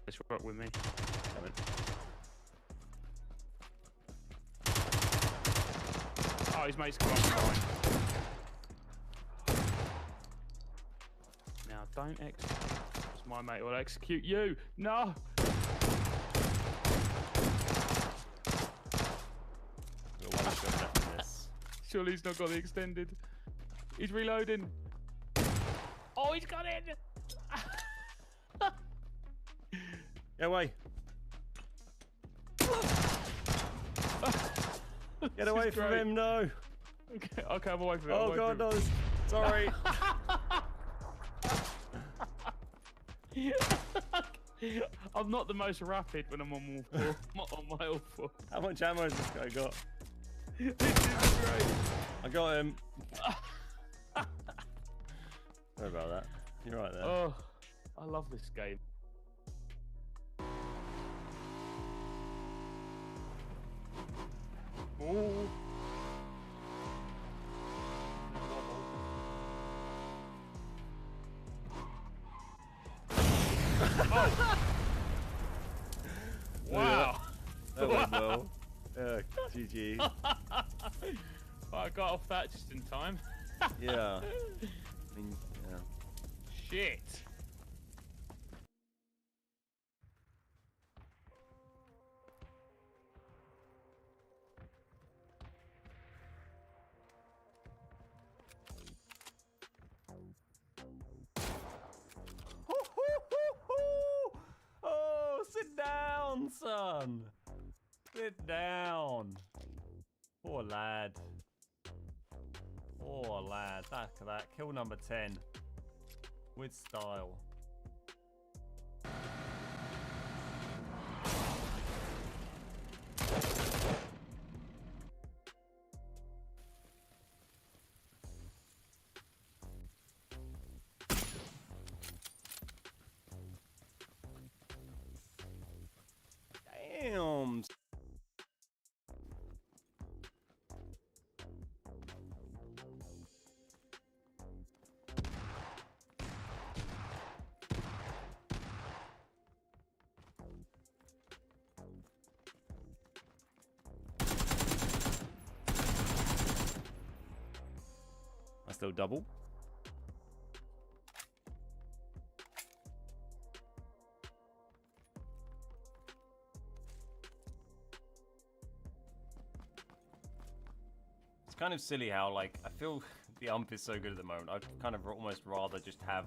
Let's rock with me. Oh, his mate's come up behind. Now, don't execute. My mate will execute you. No! Surely he's not got the extended. He's reloading. Oh, he's got in! Get away. Get away from him, no. Okay, I'm away from him. Oh god, no. Sorry. I'm not the most rapid when I'm on all 4. I'm not on my all 4. How much ammo has this guy got? This is great. I got him. Sorry about that. You're right there. Oh, I love this game. Oh. Oh. Wow. That went well. GG. I got off that just in time. Yeah. I mean, yeah. Shit. Oh, sit down, son. Sit down. Poor lad. Poor lad. Back of that. Kill number 10. With style. Damn. I still double. It's kind of silly how, like, I feel the ump is so good at the moment. I'd kind of almost rather just have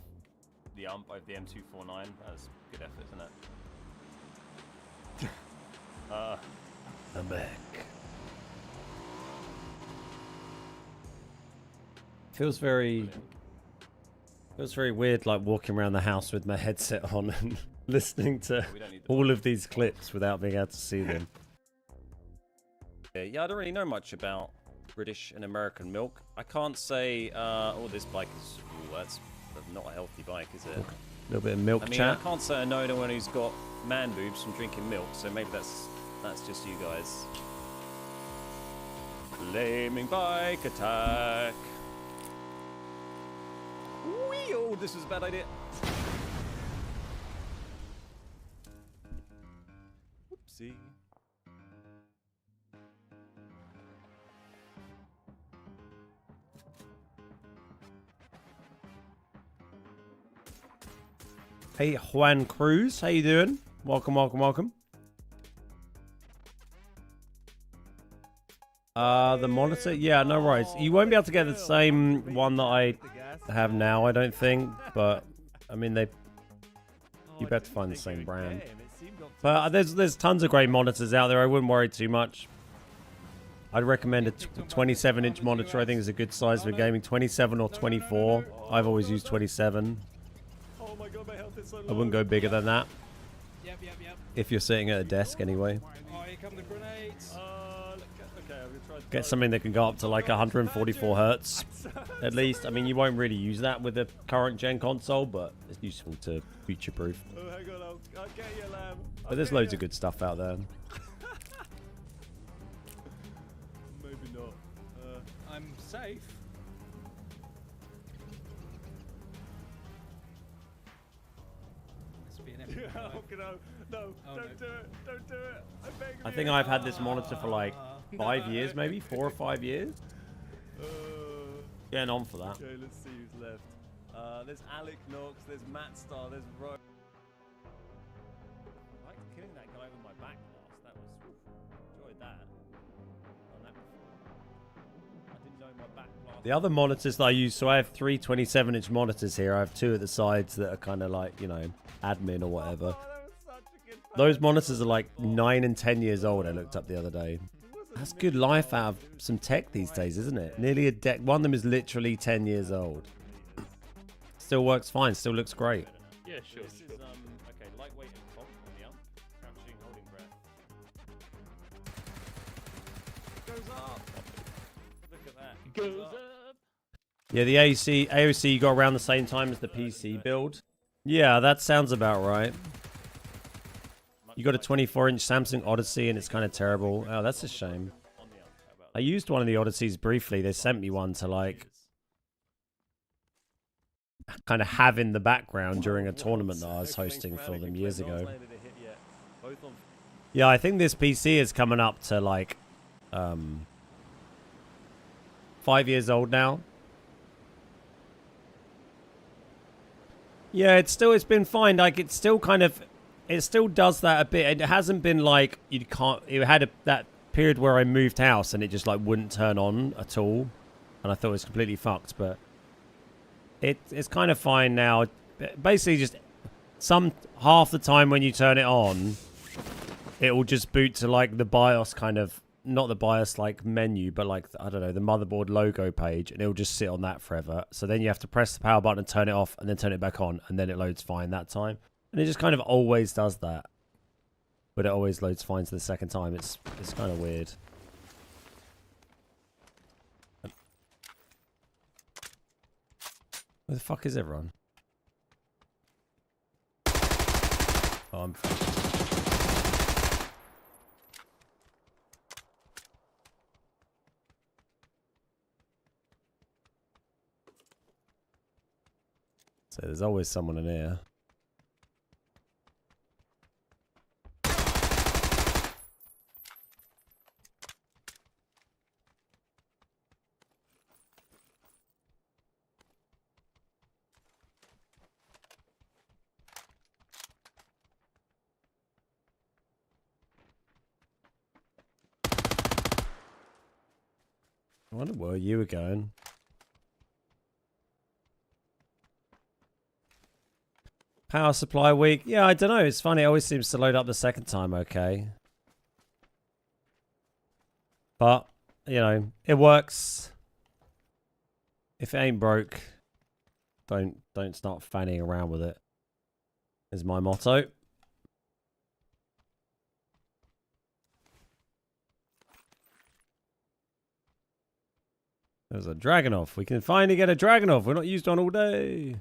the ump over the M249. That's good effort, isn't it? I'm back. Feels very weird, like walking around the house with my headset on and listening to all of these clips without being able to see them. Yeah, I don't really know much about British and American milk. I can't say, oh, this bike is, ooh, that's not a healthy bike, is it? A little bit of milk I mean, chat. I can't say I know anyone who's got man boobs from drinking milk, so maybe that's just you guys. Flaming bike attack. Whee! Oh, this was a bad idea. Whoopsie. Hey, Juan Cruz, how you doing? Welcome, welcome, welcome. The monitor? Yeah, no worries. You won't be able to get the same one that I have now, I don't think. But, I mean, you better find the same brand. But there's tons of great monitors out there. I wouldn't worry too much. I'd recommend a 27-inch monitor. I think is a good size for gaming. 27 or 24. I've always used 27. Oh my god, my health is so low. I wouldn't go bigger than that. Yep. If you're sitting at a desk, anyway. Oh, here come the grenades. Okay, I'm gonna try Get something that can go up to like 144 hertz, at least. I mean, you won't really use that with the current gen console, but it's useful to future-proof. Oh, hang on, I'll get you, lamb. But there's loads of good stuff out there. Maybe not. I'm safe. Must be an epic Oh, drive. no, Oh, don't do it, don't do it. I'm begging I you. think I've had this monitor for like 5 years, maybe 4 or 5 years. Getting on for that. Okay, let's see who's left. There's Alec Knox, there's Matt Star, there's Ro. I liked killing that guy with my back blast. That was enjoyed that. Done that before. I didn't know my back blast. The other monitors that I use, so I have 3 27-inch monitors here. I have 2 at the sides that are kind of like, you know, admin or whatever. Those monitors are like 9 and 10 years old, I looked up the other day. That's good life out of some tech these days, isn't it? Nearly a decade. One of them is literally 10 years old. Still works fine, still looks great. Yeah, sure. This is, okay, lightweight and top on the up. Crouching, holding breath. Goes up! Look at that. Goes up. Yeah, the AOC got around the same time as the PC build. Yeah, that sounds about right. You got a 24-inch Samsung Odyssey and it's kind of terrible. Oh, that's a shame. I used one of the Odysseys briefly. They sent me one to like kind of have in the background during a tournament that I was hosting for them years ago. Yeah, I think this PC is coming up to like 5 years old now. Yeah, it's been fine. Like it still does that a bit. It hasn't been like it had that period where I moved house and it just like wouldn't turn on at all, and I thought it was completely fucked. But it's kind of fine now. Basically, just half the time when you turn it on, it will just boot to like the BIOS kind of, not the BIOS like menu, but like I don't know, the motherboard logo page, and it will just sit on that forever. So then you have to press the power button and turn it off, and then turn it back on, and then it loads fine that time. And it just kind of always does that. But it always loads fine to the second time. It's kind of weird. Where the fuck is everyone? Oh, I'm... So there's always someone in here. I wonder where you were going. Power supply weak. Yeah, I don't know. It's funny. It always seems to load up the second time okay. But, you know, it works. If it ain't broke, don't start fanning around with it. Is my motto. There's a Dragunov. We can finally get a Dragunov. We're not used one all day.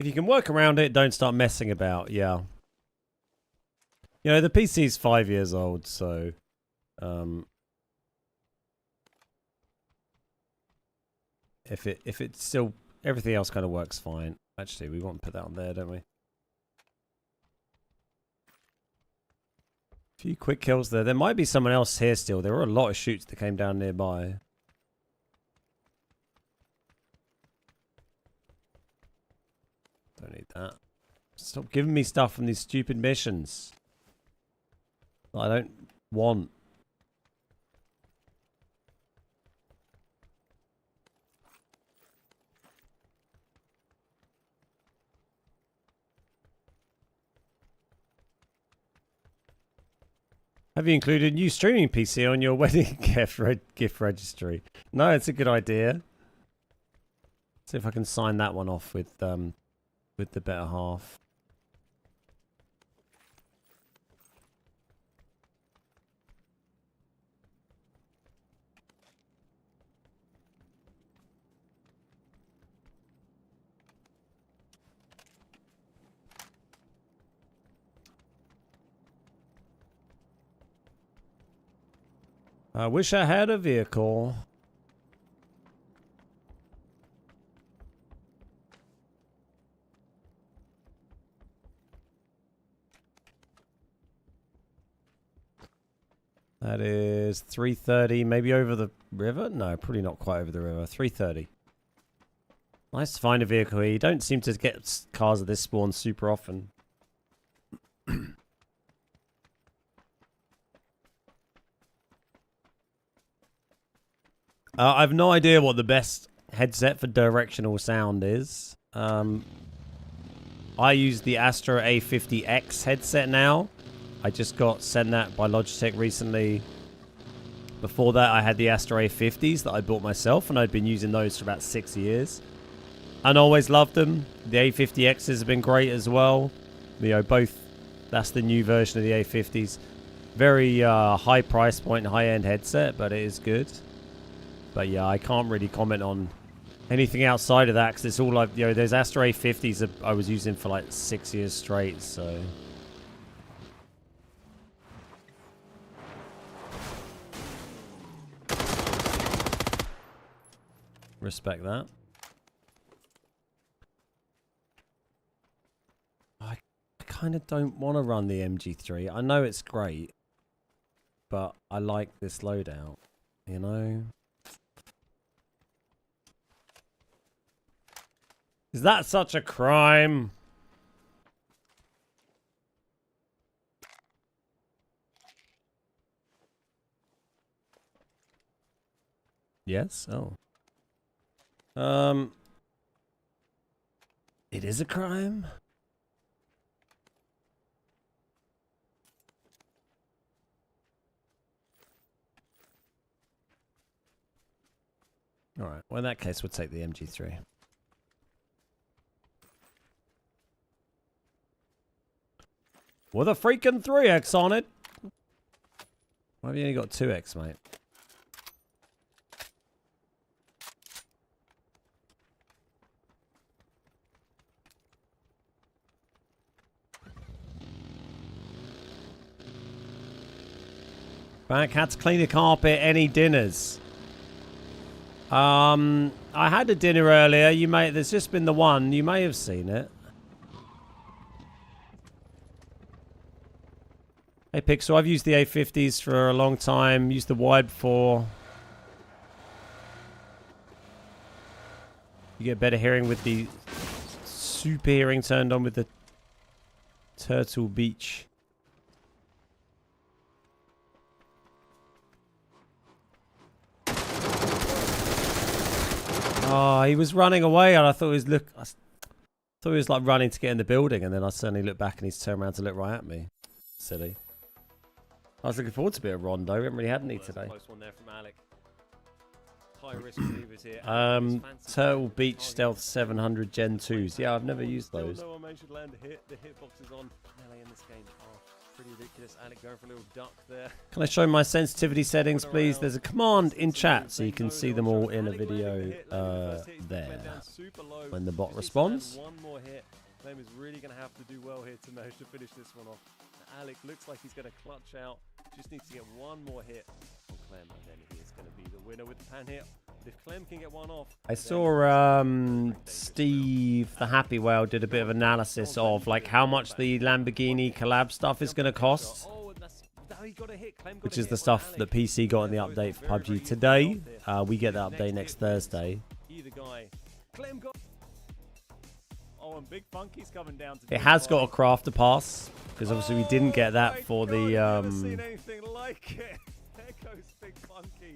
If you can work around it, don't start messing about. Yeah. You know, the PC is 5 years old, so if it's still, everything else kind of works fine. Actually, we want to put that on there, don't we? A few quick kills there. There might be someone else here still. There were a lot of shoots that came down nearby. Don't need that. Stop giving me stuff from these stupid missions that I don't want. Have you included a new streaming PC on your wedding gift registry? No, it's a good idea. See if I can sign that one off with the better half. I wish I had a vehicle. That is 330, maybe over the river? No, probably not quite over the river. 330. Nice to find a vehicle here. You don't seem to get cars at this spawn super often. I have no idea what the best headset for directional sound is. I use the Astro A50X headset now. I just got sent that by Logitech recently. Before that, I had the Astro A50s that I bought myself, and I'd been using those for about 6 years. And always loved them. The A50Xs have been great as well. You know, both. That's the new version of the A50s. Very high price point, high-end headset, but it is good. But yeah, I can't really comment on anything outside of that because it's all like, you know, those Astro A50s that I was using for like 6 years straight, so. Respect that. I kind of don't want to run the MG3. I know it's great, but I like this loadout, you know? Is that such a crime? Yes? Oh. It is a crime? Alright, well in that case we'll take the MG3. With a freaking 3x on it. Why have you only got 2x, mate? Back, had to clean the carpet. Any dinners? I had a dinner earlier. There's just been the one. You may have seen it. Hey Pixel, I've used the A50s for a long time. Used the wide before. You get better hearing with the super hearing turned on with the Turtle Beach. Oh, he was running away, and I thought he was he was like running to get in the building, and then I suddenly looked back, and he's turned around to look right at me. Silly. I was looking forward to a bit of Rondo. We haven't really had any today. Close one there from Alec. High risk receivers here. Turtle Beach Stealth 700 Gen 2s. Yeah, I've never used those. Still no one should land the hitboxes on melee in this game are Pretty ridiculous. Alec going for a little duck there. Can I show my sensitivity settings, please? There's a command in chat so you can see them all in a video there when the bot responds. One more hit. Clem is really going to have to do well here to manage to finish this one off. Alec looks like he's going to clutch out. Just needs to get one more hit on Clem, and then he is going to be the winner with the pan hit. But if Clem can get one off... I saw Steve, the Happy Whale, did a bit of analysis of like how much the Lamborghini collab stuff is going to cost. Which is the stuff that PC got in the update for PUBG today. We get the update next Thursday. Either guy. Clem got... Oh, and Big Funky's coming down to... It has got a crafter pass, because obviously we didn't get that for the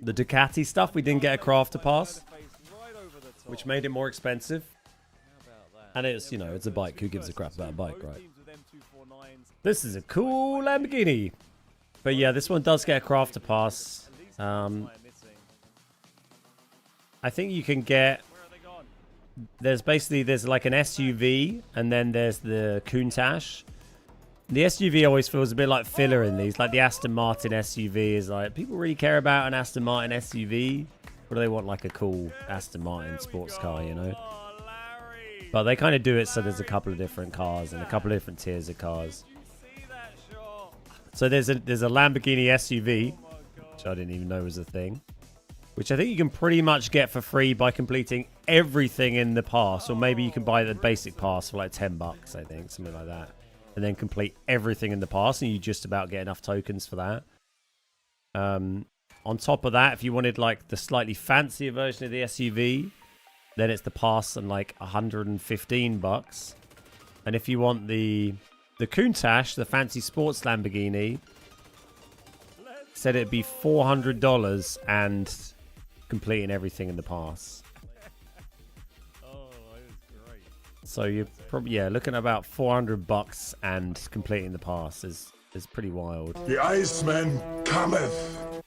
Ducati stuff. We didn't get a crafter pass, which made it more expensive. And it's, you know, it's a bike. Who gives a crap about a bike, right? This is a cool Lamborghini. But yeah, this one does get a crafter pass. I think you can get... There's like an SUV, and then there's the Countach. The SUV always feels a bit like filler in these. Like the Aston Martin SUV is like, people really care about an Aston Martin SUV? Or do they want like a cool Aston Martin sports car, you know? But they kind of do it so there's a couple of different cars and a couple of different tiers of cars. So there's a Lamborghini SUV, which I didn't even know was a thing. Which I think you can pretty much get for free by completing everything in the pass. Or maybe you can buy the basic pass for like 10 bucks, I think. Something like that. And then complete everything in the pass. And you just about get enough tokens for that. On top of that, if you wanted like the slightly fancier version of the SUV, then it's the pass and like 115 bucks. And if you want the Countach, the fancy sports Lamborghini, said it'd be $400 and completing everything in the pass. Oh, that is great. So you're probably, yeah, looking at about 400 bucks and completing the pass is pretty wild. The Iceman cometh.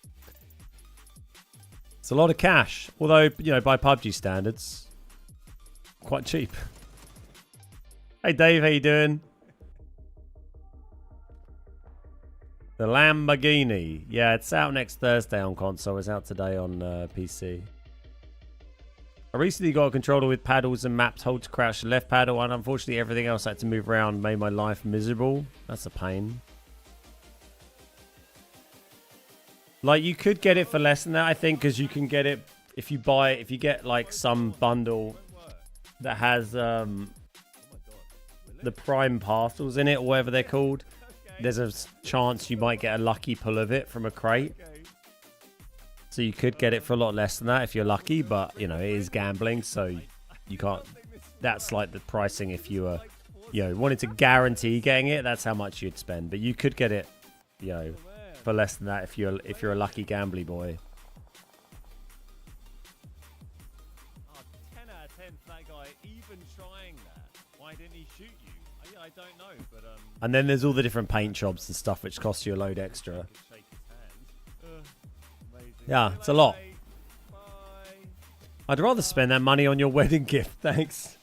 It's a lot of cash, although, you know, by PUBG standards, quite cheap. Hey Dave, how you doing? The Lamborghini. Yeah, it's out next Thursday on console. It's out today on PC. I recently got a controller with paddles and mapped hold to crouch the left paddle, and unfortunately everything else I had to move around made my life miserable. That's a pain. Like, you could get it for less than that, I think, because you can get it if you get like some bundle that has the prime parcels in it, or whatever they're called. There's a chance you might get a lucky pull of it from a crate. So you could get it for a lot less than that if you're lucky, but, you know, it is gambling, so you can't... That's like the pricing if you were, you know, wanted to guarantee getting it, that's how much you'd spend. But you could get it, you know, for less than that if you're a lucky gambly boy. 10 out of 10 for that guy even trying that. Why didn't he shoot you? I don't know, but and then there's all the different paint jobs and stuff which cost you a load extra. Yeah, it's a lot. I'd rather spend that money on your wedding gift, thanks.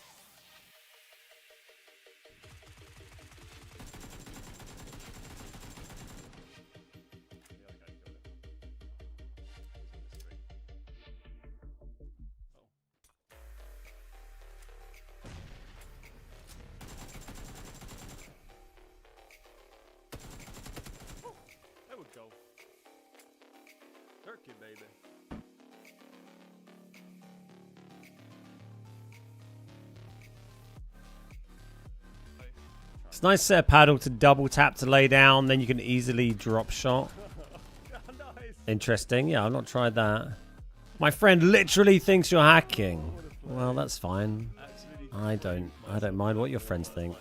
Turkey, baby. It's a nice set of paddle to double tap to lay down, then you can easily drop shot. Interesting. Yeah, I've not tried that. My friend literally thinks you're hacking. Well, that's fine. I don't mind what your friends think.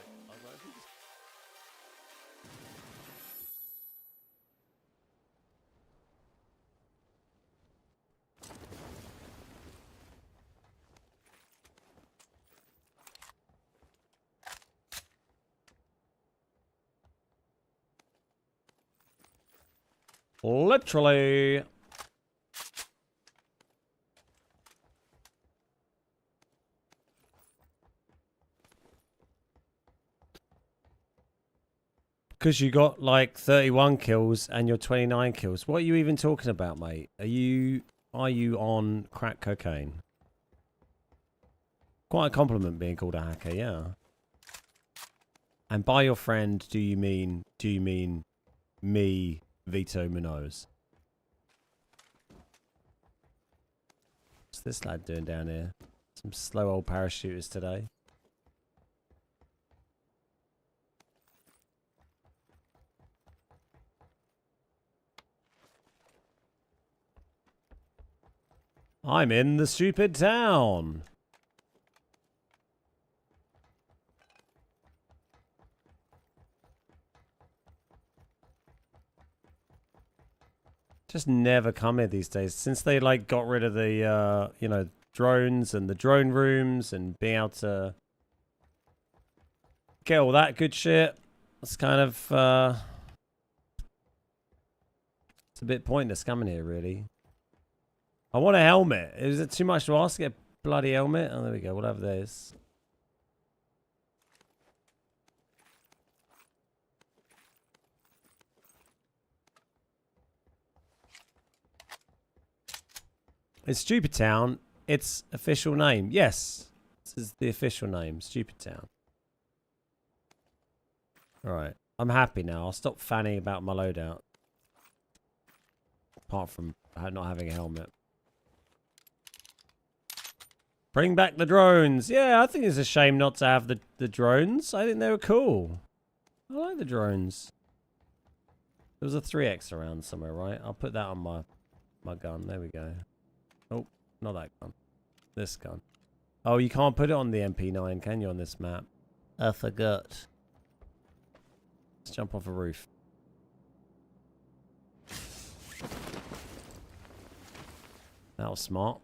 Literally. Because you got like 31 kills and you're 29 kills. What are you even talking about, mate? Are you on crack cocaine? Quite a compliment being called a hacker, yeah. And by your friend, do you mean me, Vito Munoz? What's this lad doing down here? Some slow old parachuters today. I'm in the stupid town. Just never come here these days. Since they like got rid of the you know, drones and the drone rooms and being able to get all that good shit. It's kind of it's a bit pointless coming here, really. I want a helmet. Is it too much to ask to get a bloody helmet? Oh, there we go. We'll have this. It's Stupid Town. Its official name. Yes. This is the official name. Stupid Town. Alright. I'm happy now. I'll stop fanning about my loadout. Apart from not having a helmet. Bring back the drones. Yeah, I think it's a shame not to have the drones. I think they were cool. I like the drones. There was a 3X around somewhere, right? I'll put that on my gun. There we go. Oh, not that gun. This gun. Oh, you can't put it on the MP9, can you, on this map? I forgot. Let's jump off a roof. That was smart.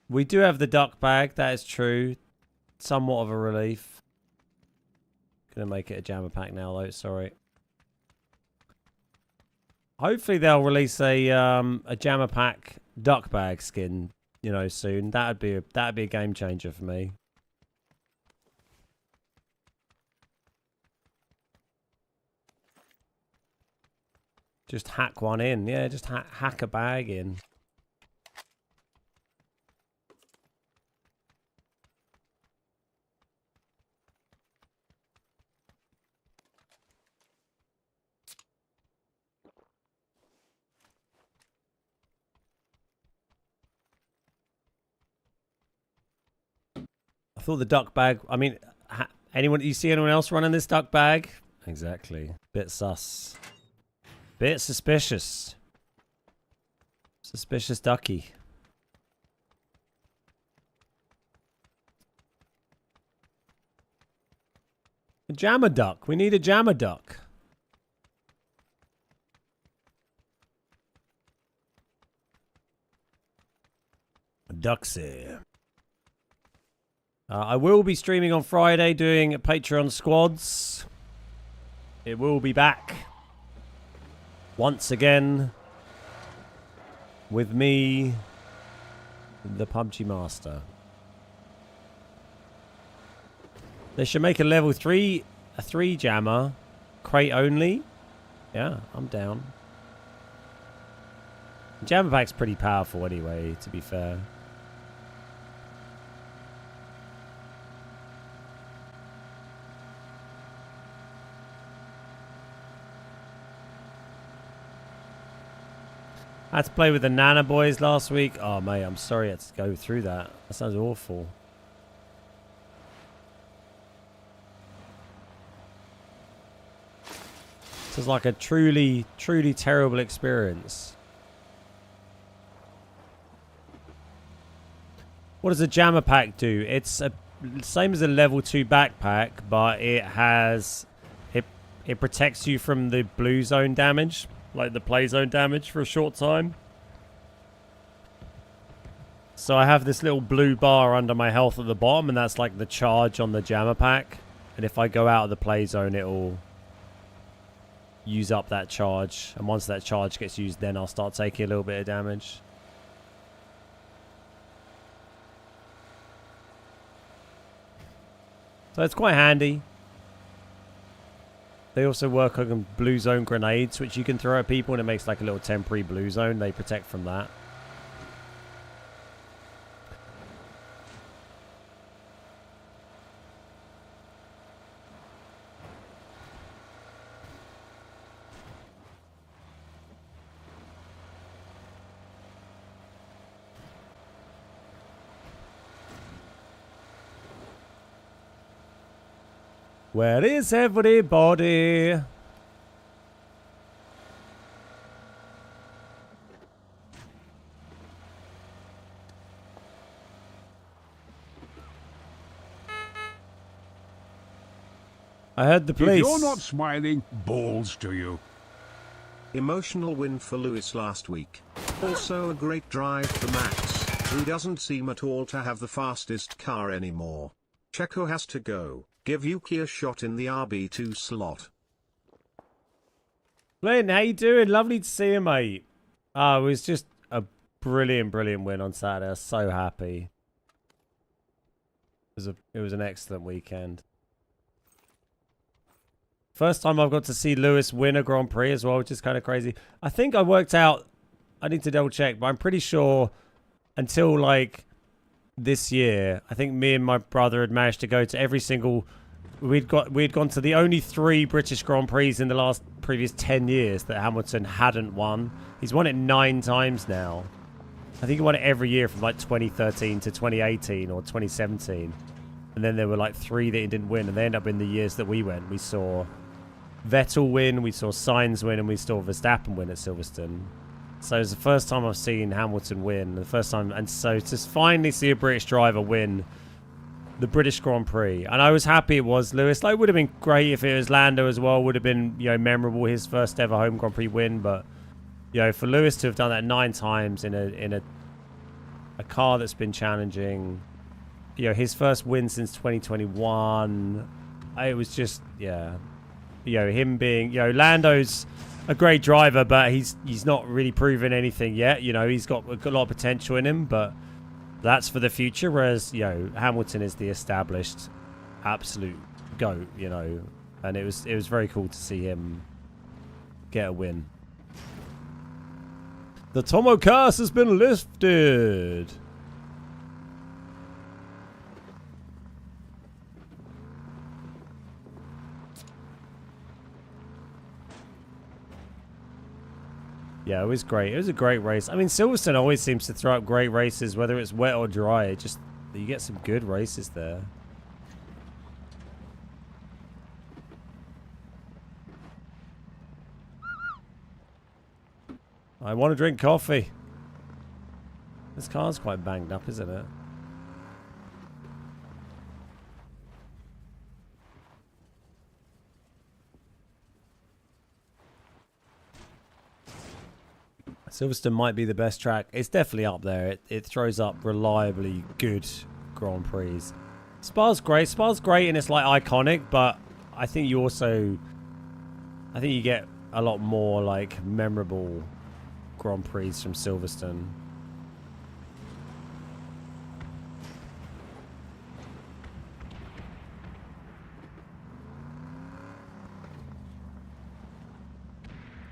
We do have the duck bag, that is true. Somewhat of a relief. Gonna make it a jammer pack now though, sorry. Hopefully they'll release a jammer pack duck bag skin, you know, soon. That'd be a game changer for me. Just hack one in, yeah, just hack a bag in. I thought the duck bag, I mean, you see anyone else running this duck bag? Exactly. Bit sus. Bit suspicious. Suspicious ducky. A jammer duck. We need a jammer duck. A ducksy. I will be streaming on Friday doing Patreon squads. It will be back. Once again. With me. The PUBG Master. They should make a level 3. A 3 jammer. Crate only. Yeah, I'm down. The jammer pack's pretty powerful anyway, to be fair. I had to play with the Nana boys last week. Oh, mate, I'm sorry I had to go through that. That sounds awful. This is like a truly, truly terrible experience. What does a jammer pack do? It's the same as a level 2 backpack, but it has... It protects you from the blue zone damage. Like the play zone damage for a short time. So I have this little blue bar under my health at the bottom, and that's like the charge on the jammer pack. And if I go out of the play zone, it'll use up that charge. And once that charge gets used, then I'll start taking a little bit of damage. So it's quite handy. They also work on blue zone grenades, which you can throw at people, and it makes like a little temporary blue zone. They protect from that. Where is everybody? I heard the police. If you're not smiling, balls to you. Emotional win for Lewis last week. Also a great drive for Max, who doesn't seem at all to have the fastest car anymore. Checo has to go. Give Yuki a shot in the RB2 slot. Flynn, how you doing? Lovely to see you, mate. Oh, it was just a brilliant, brilliant win on Saturday. I was so happy. It was an excellent weekend. First time I've got to see Lewis win a Grand Prix as well, which is kind of crazy. I think I worked out, I need to double check, but I'm pretty sure until like this year, I think me and my brother had managed to go to every single... We'd gone to the only 3 British Grand Prix in the previous 10 years that Hamilton hadn't won. He's won it 9 times now. I think he won it every year from like 2013 to 2018 or 2017. And then there were like 3 that he didn't win, and they ended up in the years that we went. We saw Vettel win, we saw Sainz win, and we saw Verstappen win at Silverstone. So it's the first time I've seen Hamilton win, the first time, and so to finally see a British driver win the British Grand Prix, and I was happy it was Lewis. Like, it would have been great if it was Lando as well. Would have been, you know, memorable, his first ever home Grand Prix win. But you know, for Lewis to have done that 9 times in a car that's been challenging, you know, his first win since 2021, it was just, yeah. You know, him being, you know, Lando's a great driver, but he's not really proven anything yet. You know, he's got a lot of potential in him, but that's for the future. Whereas, you know, Hamilton is the established absolute GOAT, you know, and it was very cool to see him get a win. The Tomo curse has been lifted. Yeah, it was great. It was a great race. I mean, Silverstone always seems to throw up great races, whether it's wet or dry. It just, you get some good races there. I want to drink coffee. This car's quite banged up, isn't it? Silverstone might be the best track. It's definitely up there. It throws up reliably good Grand Prix. Spa's great. Spa's great and it's like iconic, but I think you get a lot more like memorable Grand Prix from Silverstone.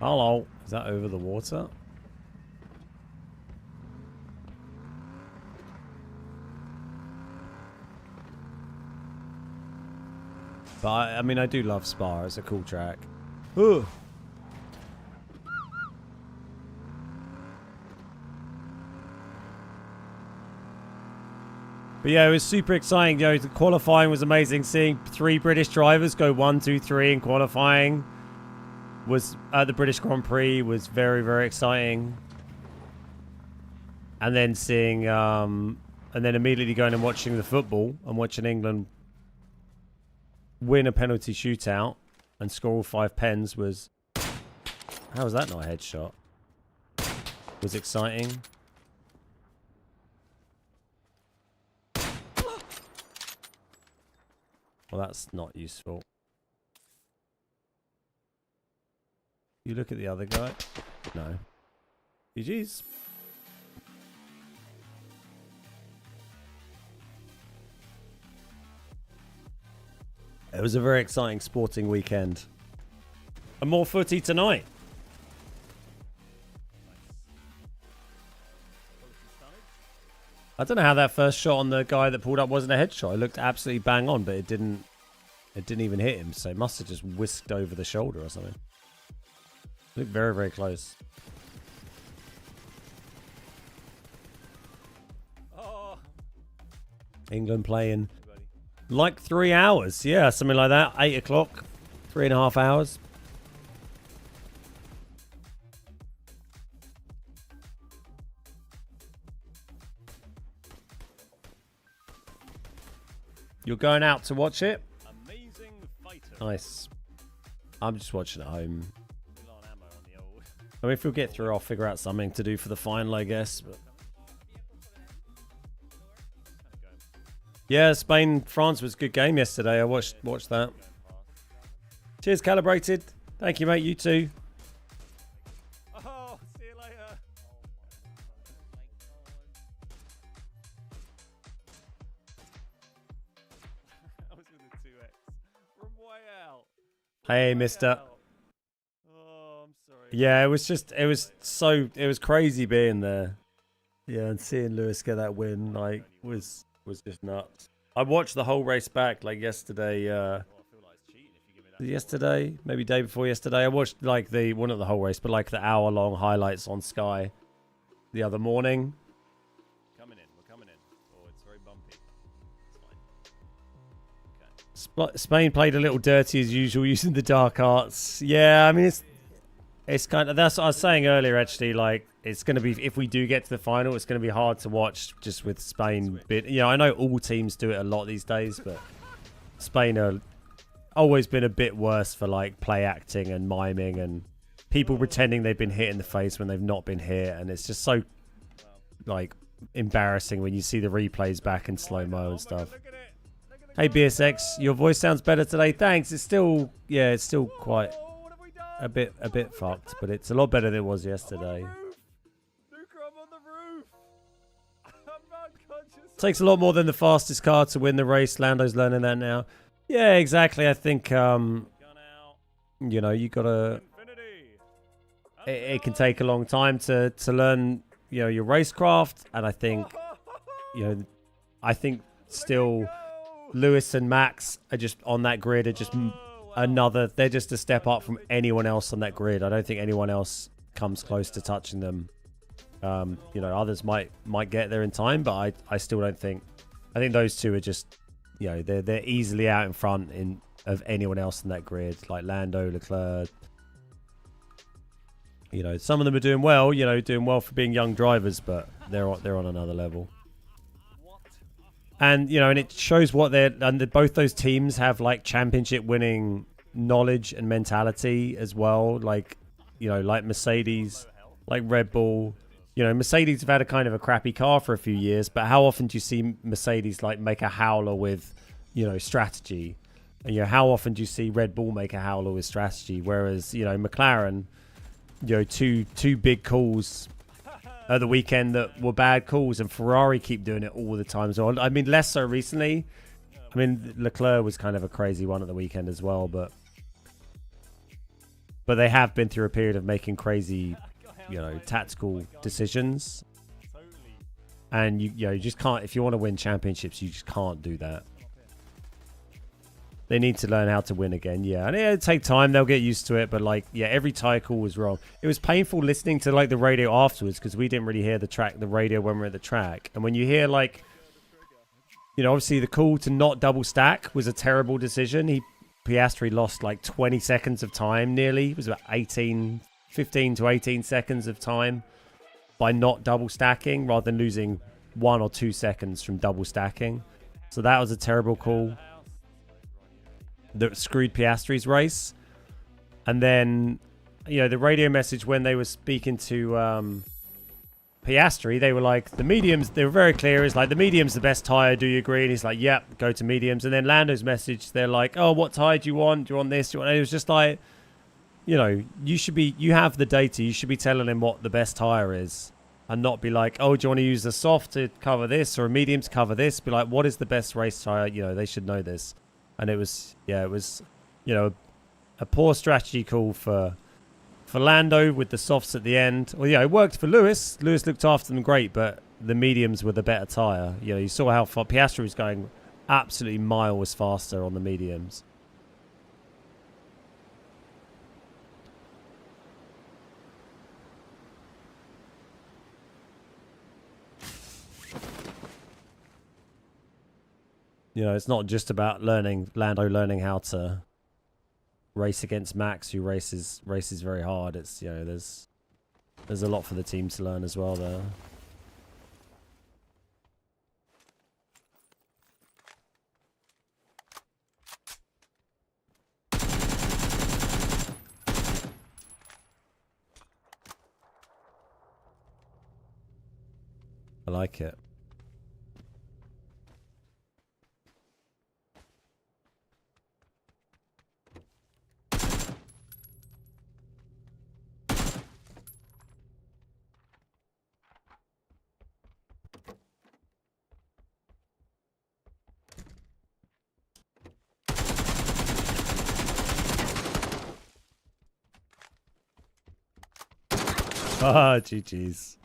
Hello. Is that over the water? But I mean, I do love Spa. It's a cool track. Ugh. But yeah, it was super exciting. You know, the qualifying was amazing. Seeing 3 British drivers go 1, 2, 3 in qualifying was at the British Grand Prix was very, very exciting. And then seeing, and then immediately going and watching the football and watching England win a penalty shootout and score all 5 pens was... How was that not a headshot? Was exciting. Well, that's not useful. You look at the other guy. No. GG's. It was a very exciting sporting weekend. And more footy tonight. I don't know how that first shot on the guy that pulled up wasn't a headshot. It looked absolutely bang on, but it didn't even hit him, so it must have just whisked over the shoulder or something. It looked very, very close. Oh. England playing like 3 hours. Yeah, something like that. 8 o'clock. 3.5 hours. You're going out to watch it? Amazing fighter. Nice. I'm just watching at home. I mean, if we'll get through, I'll figure out something to do for the final, I guess. But... yeah, Spain, France was a good game yesterday. I watched that. Cheers, Calibrated. Thank you, mate. You too. Oh, see you later. I was with the 2x from way out. Hey, mister. Oh, I'm sorry. Yeah, it was crazy being there. Yeah, and seeing Lewis get that win, like, was just nuts. I watched the whole race back, like, yesterday, maybe day before yesterday. I watched, like, well, not the whole race, but, like, the hour-long highlights on Sky the other morning. We're coming in. Oh, it's very bumpy. It's fine. Okay. Spain played a little dirty as usual, using the dark arts. Yeah, I mean, it's kind of, that's what I was saying earlier, actually, like, it's going to be, if we do get to the final, it's going to be hard to watch just with Spain. But, you know, I know all teams do it a lot these days, but Spain are always been a bit worse for, like, play acting and miming and people pretending they've been hit in the face when they've not been hit. And it's just so, like, embarrassing when you see the replays back in slow-mo and stuff. Hey, BSX, your voice sounds better today. Thanks. It's still, yeah, it's still quite a bit fucked, but it's a lot better than it was yesterday. Takes a lot more than the fastest car to win the race. Lando's learning that now. Yeah, exactly. I think, you know, you gotta... It can take a long time to learn, you know, your racecraft. And I think, you know, still Lewis and Max are just on that grid, are just they're just a step up from anyone else on that grid. I don't think anyone else comes close to touching them. You know, others might get there in time, but I still don't think. I think those two are just, you know, they're easily out in front of anyone else in that grid, like Lando, Leclerc. You know, some of them are doing well. You know, doing well for being young drivers, but they're on another level. And you know, and it shows what both those teams have, like, championship winning knowledge and mentality as well. Like, you know, like Mercedes, like Red Bull. You know, Mercedes have had a kind of a crappy car for a few years, but how often do you see Mercedes, like, make a howler with, you know, strategy? And, you know, how often do you see Red Bull make a howler with strategy? Whereas, you know, McLaren, you know, two big calls at the weekend that were bad calls, and Ferrari keep doing it all the time. So, I mean, less so recently. I mean, Leclerc was kind of a crazy one at the weekend as well, but they have been through a period of making crazy, you know, tactical decisions. And you know, you just can't, if you want to win championships, you just can't do that. They need to learn how to win again, yeah. And it'll take time, they'll get used to it, but, like, yeah, every tire call was wrong. It was painful listening to, like, the radio afterwards, because we didn't really hear the radio when we were at the track. And when you hear, like, you know, obviously the call to not double stack was a terrible decision. Piastri lost, like, 20 seconds of time nearly. It was about 15 to 18 seconds of time by not double stacking, rather than losing 1 or 2 seconds from double stacking. So that was a terrible call that screwed Piastri's race. And then, you know, the radio message when they were speaking to Piastri, they were like, the mediums, they were very clear. It's like, the medium's the best tire, do you agree? And he's like, yep, go to mediums. And then Lando's message, they're like, oh, what tire do you want? Do you want this? Do you want... And it was just like, you know, you have the data. You should be telling him what the best tire is, and not be like, oh, do you want to use the soft to cover this or a medium to cover this? Be like, what is the best race tire? You know, they should know this. And it was, yeah, it was, you know, a poor strategy call for Lando with the softs at the end. Well, yeah, it worked for Lewis. Lewis looked after them great, but the mediums were the better tyre. You know, you saw how far Piastri was going absolutely miles faster on the mediums. You know, it's not just about Lando learning how to race against Max, who races very hard. It's, you know, there's a lot for the team to learn as well there. I like it. Ah, GG's.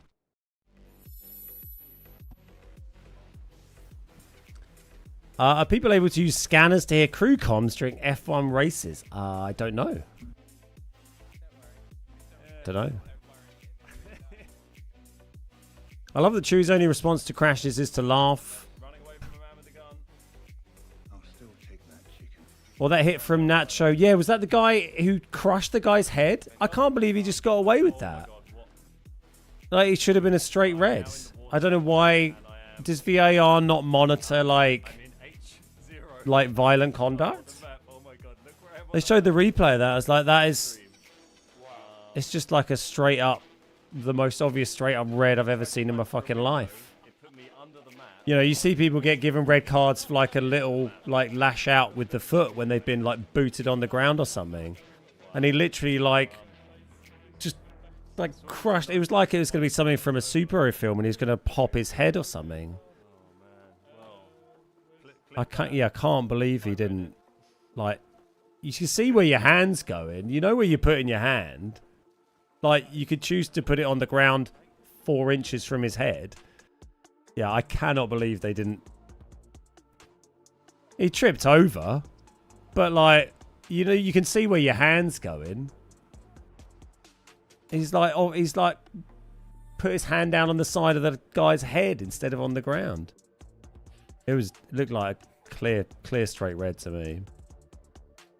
Are people able to use scanners to hear crew comms during F1 races? I don't know. Don't know. I love that Chew's only response to crashes is to laugh. Well, that hit from Nacho. Yeah, was that the guy who crushed the guy's head? I can't believe he just got away with that. Like, it should have been a straight red. I don't know why. Does VAR not monitor, like violent conduct? They showed the replay of that. I was like, that is... It's just like a straight up... The most obvious straight up red I've ever seen in my fucking life. You know, you see people get given red cards for like a little, like, lash out with the foot when they've been, like, booted on the ground or something. And he literally, like, just, like, crushed. It was like it was going to be something from a superhero film and he was going to pop his head or something. I can't believe he didn't, like, you can see where your hand's going. You know where you're putting your hand. Like, you could choose to put it on the ground 4 inches from his head. Yeah, I cannot believe they didn't. He tripped over. But, like, you know, you can see where your hand's going. He's like, put his hand down on the side of the guy's head instead of on the ground. It looked like a clear straight red to me.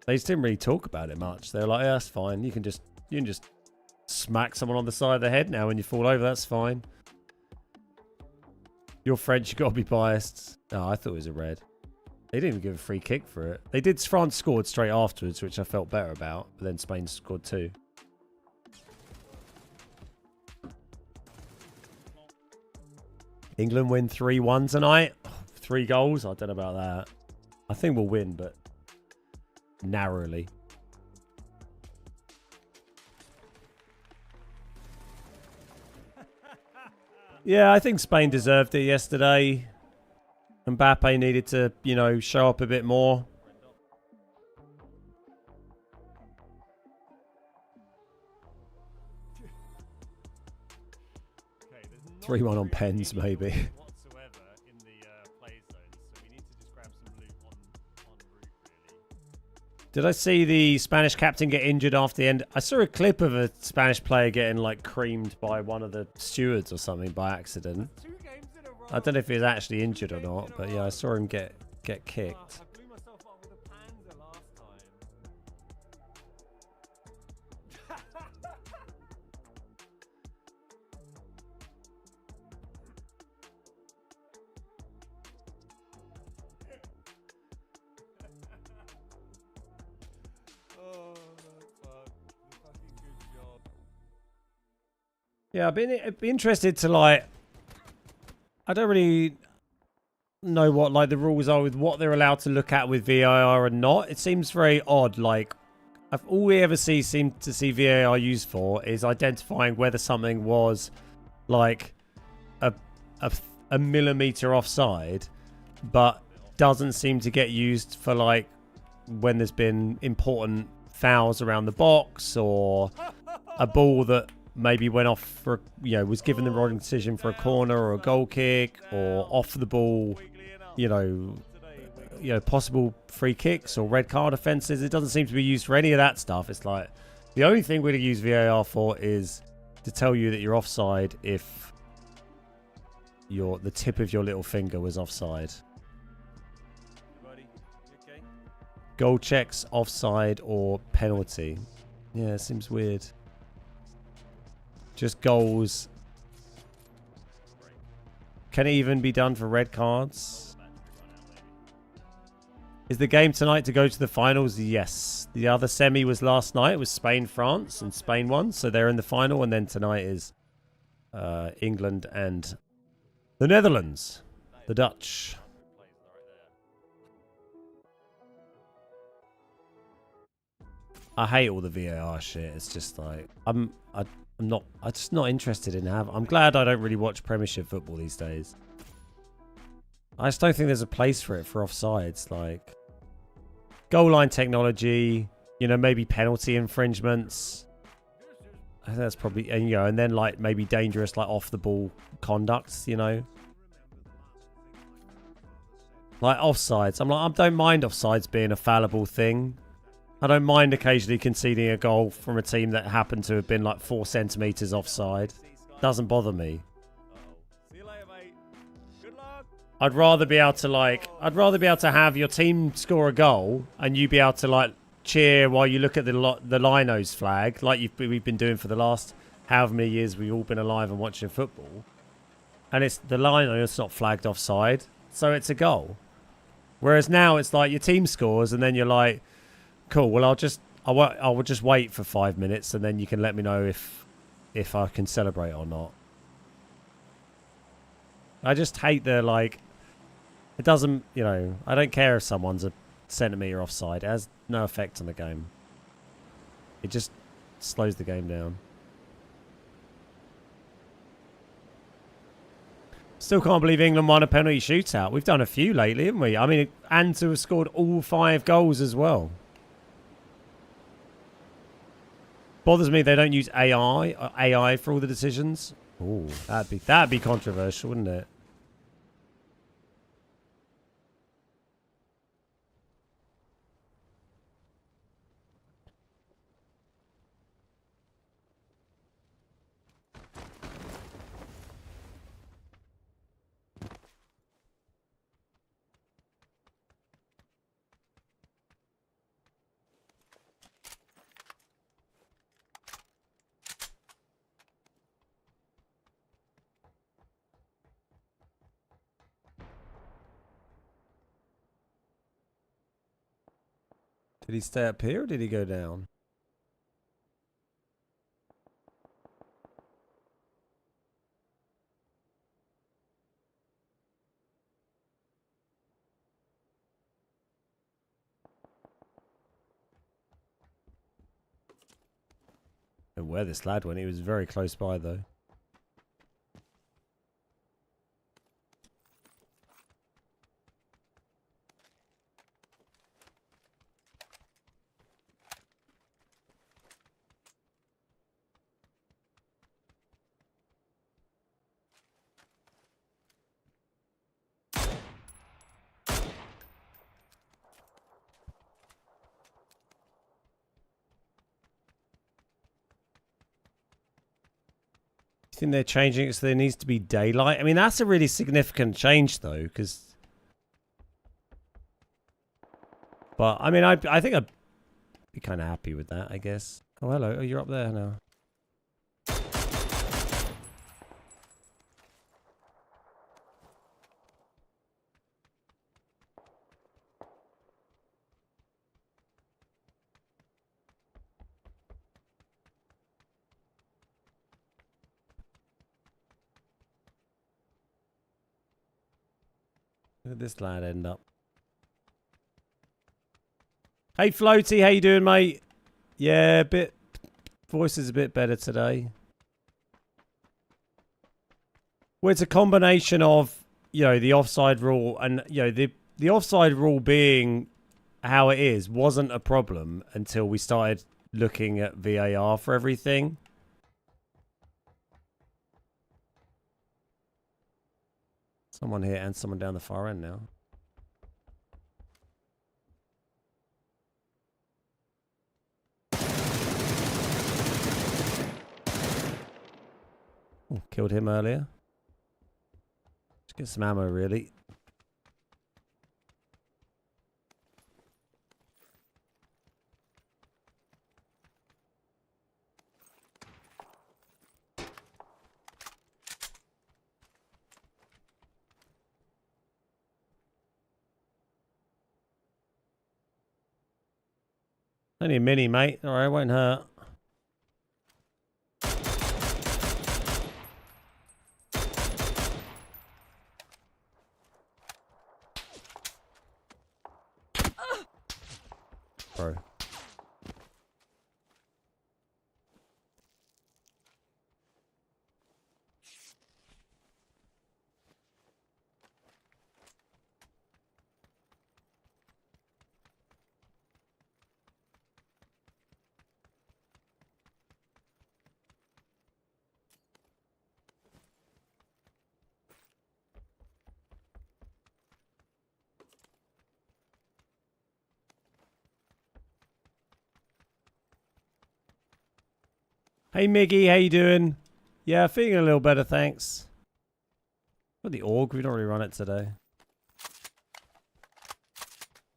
They just didn't really talk about it much. They were like, yeah, that's fine. You can just smack someone on the side of the head now when you fall over. That's fine. You're French, you got to be biased. No, I thought it was a red. They didn't even give a free kick for it. They did. France scored straight afterwards, which I felt better about. But then Spain scored 2. England win 3-1 tonight. 3 goals. I don't know about that. I think we'll win, but narrowly. Yeah, I think Spain deserved it yesterday. Mbappe needed to, you know, show up a bit more. Okay, 3-1 on pens, maybe. Whatsoever in the play zones, so we need to just grab some loot on route, really. Did I see the Spanish captain get injured after the end? I saw a clip of a Spanish player getting, like, creamed by one of the stewards or something by accident. I don't know if he was actually injured or not, but yeah, I saw him get kicked. I blew myself up with a panda last Oh, fuck. Fucking good job. Yeah, I'd be interested to, like... I don't really know what, like, the rules are with what they're allowed to look at with VAR and not. It seems very odd. Like, all we ever seem to see VAR used for is identifying whether something was, like, a millimeter offside, but doesn't seem to get used for, like, when there's been important fouls around the box, or a ball that maybe went off for, you know, was given the wrong decision for a corner or a goal kick, or off the ball, you know, possible free kicks or red card offences. It doesn't seem to be used for any of that stuff. It's like the only thing we're going to use VAR for is to tell you that you're offside if the tip of your little finger was offside. Goal checks, offside, or penalty. Yeah, it seems weird. Just goals. Can it even be done for red cards? Is the game tonight to go to the finals? Yes. The other semi was last night. It was Spain-France, and Spain won, so they're in the final. And then tonight is England and the Netherlands, the Dutch. I hate all the VAR shit. It's just like I'm just not interested in I'm glad I don't really watch Premiership football these days. I just don't think there's a place for it for offsides. Like goal line technology, you know, maybe penalty infringements. I think that's probably, and you know, and then like maybe dangerous like off the ball conducts, you know. Like offsides. I don't mind offsides being a fallible thing. I don't mind occasionally conceding a goal from a team that happened to have been like 4 centimeters offside. Doesn't bother me. I'd rather be able to have your team score a goal and you be able to like cheer while you look at the linos flag, like we've been doing for the last however many years we've all been alive and watching football. And it's the lino's not flagged offside, so it's a goal. Whereas now it's like your team scores and then you're like, cool, well I will just wait for 5 minutes and then you can let me know if I can celebrate or not. I just hate the like, it doesn't, you know, I don't care if someone's a centimetre offside. It has no effect on the game. It just slows the game down. Still can't believe England won a penalty shootout. We've done a few lately, haven't we? I mean, and to have scored all 5 goals as well. Bothers me they don't use AI for all the decisions. Oh, that'd be controversial, wouldn't it? Did he stay up here or did he go down? And where this lad went, he was very close by though. Think they're changing it so there needs to be daylight. I mean, that's a really significant change though, because but I mean, I think I'd be kind of happy with that, I guess. Oh, hello. Oh, you're up there now. Where did this lad end up? Hey Floaty, how you doing, mate? Yeah, voice is a bit better today. Well, it's a combination of, you know, the offside rule and, you know, the offside rule being how it is wasn't a problem until we started looking at VAR for everything. Someone here and someone down the far end now. Oh, killed him earlier. Let's get some ammo, really. Only a mini, mate. Alright, won't hurt. Bro. Hey Miggy, how you doing? Yeah, feeling a little better, thanks. What the org? We don't really run it today.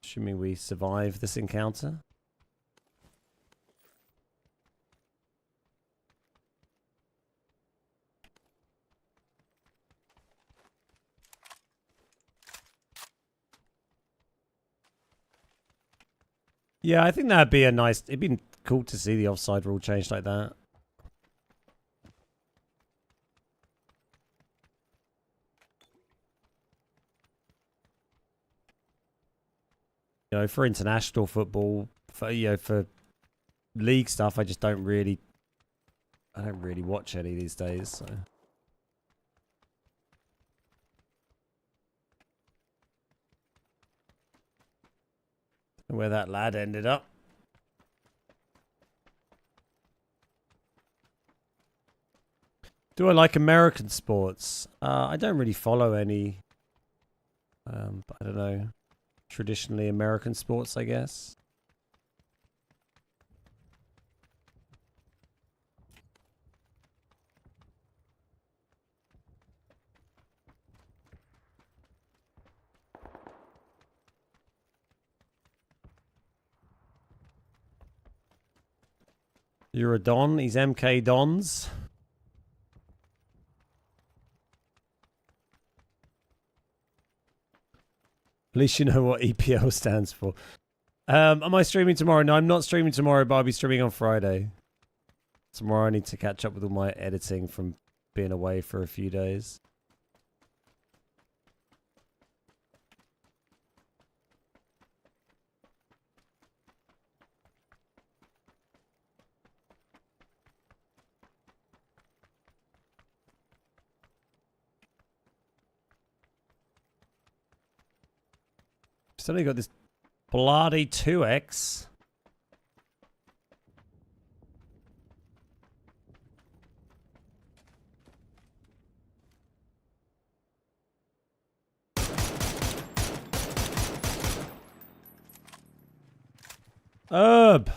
Assuming we survive this encounter. Yeah, I think that'd be a nice... It'd be cool to see the offside rule changed like that. You know, for international football, for for league stuff, I don't really watch any these days. So. Where that lad ended up. Do I like American sports? I don't really follow any. But I don't know. Traditionally American sports, I guess. You're a Don. He's MK Dons. At least you know what EPL stands for. Am I streaming tomorrow? No, I'm not streaming tomorrow, but I'll be streaming on Friday. Tomorrow I need to catch up with all my editing from being away for a few days. Suddenly got this bloody 2x. Herb.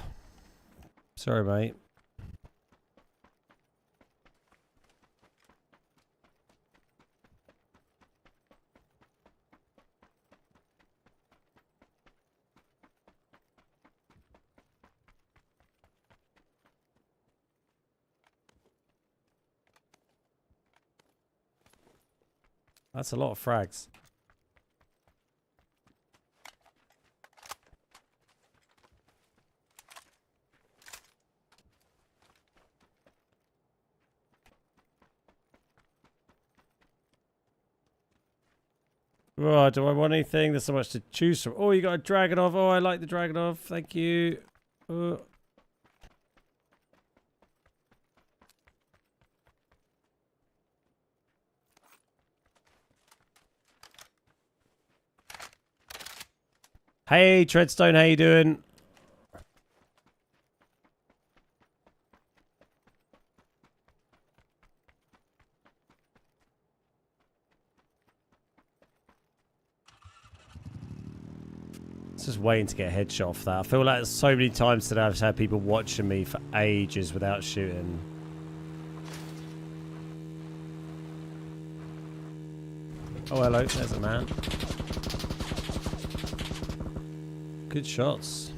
Sorry, mate. That's a lot of frags. Oh, do I want anything? There's so much to choose from. Oh, you got a Dragonov. Oh, I like the Dragonov. Thank you. Hey, Treadstone, how you doing? Just waiting to get a headshot off that. I feel like so many times today I've had people watching me for ages without shooting. Oh, hello. There's a man. Good shots.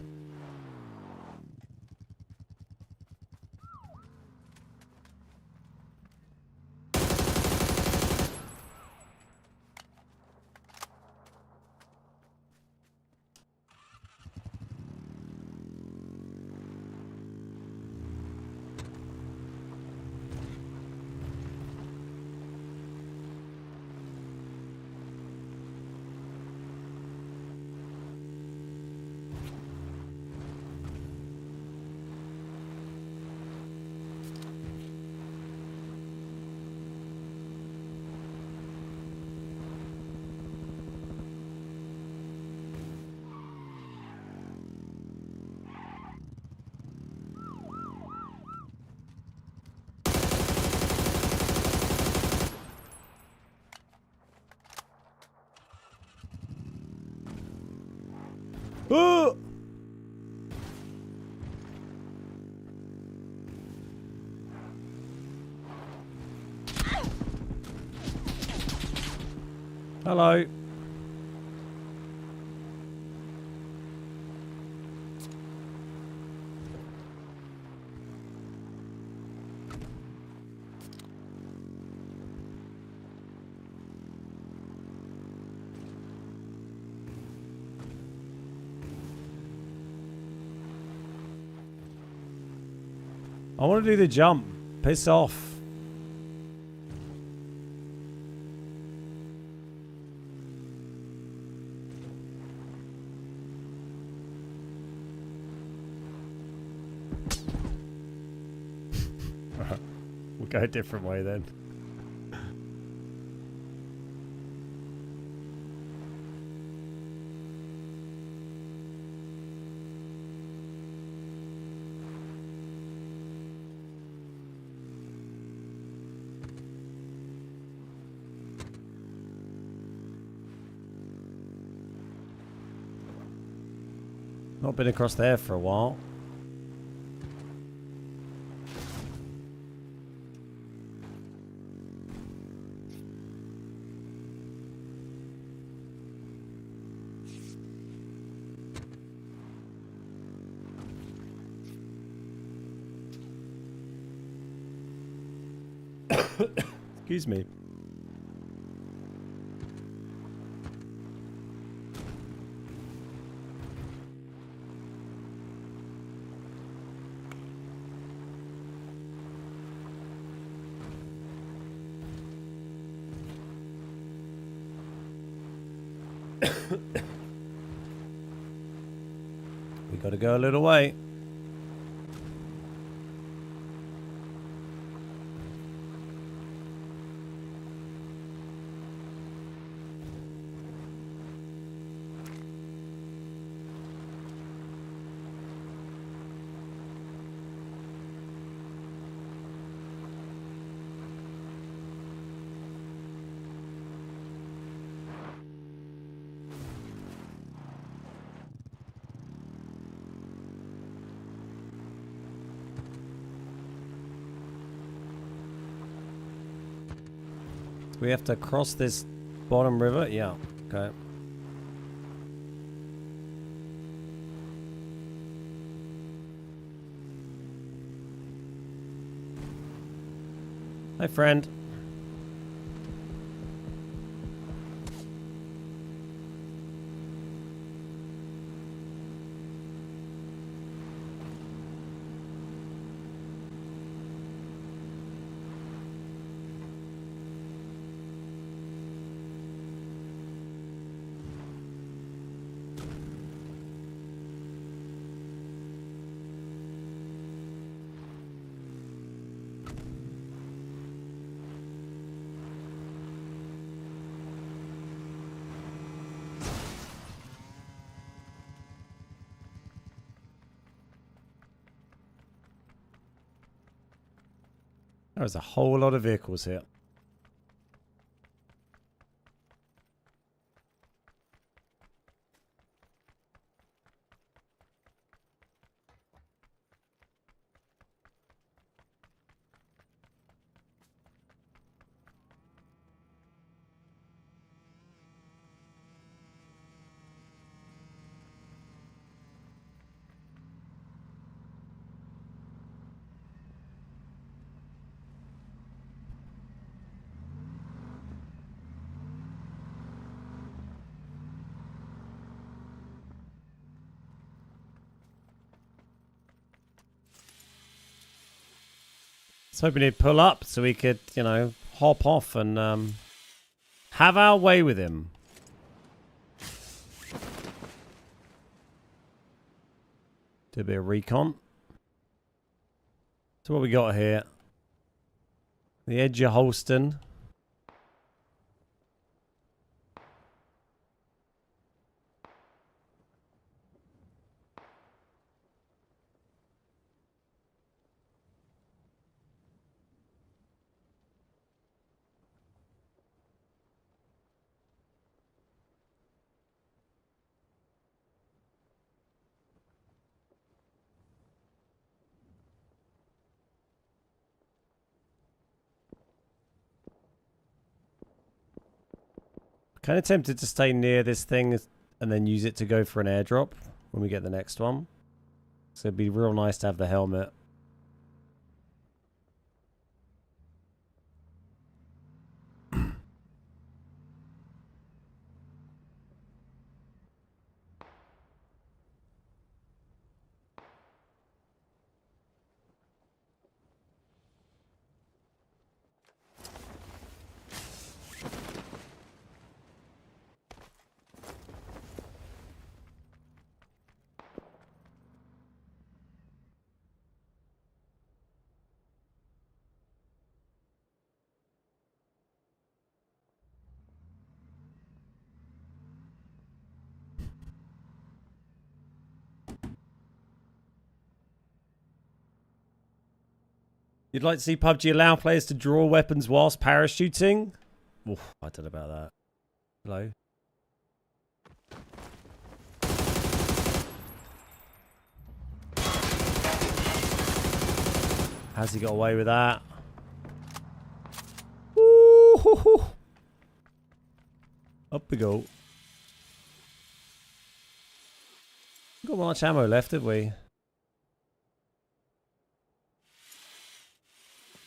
Oh! Hello. I want to do the jump. Piss off. We'll go a different way then. Not been across there for a while. Excuse me. We got to go a little way. We have to cross this bottom river? Yeah, okay. Hi, friend. There's a whole lot of vehicles here. I was hoping he'd pull up so we could, you know, hop off and have our way with him. Do a bit of recon. So what we got here? The edge of Holston. Kind of tempted to stay near this thing and then use it to go for an airdrop when we get the next one. So it'd be real nice to have the helmet. You'd like to see PUBG allow players to draw weapons whilst parachuting? Oof, I don't know about that. Hello? Has he got away with that? Ooh, up we go. Got much ammo left, have we?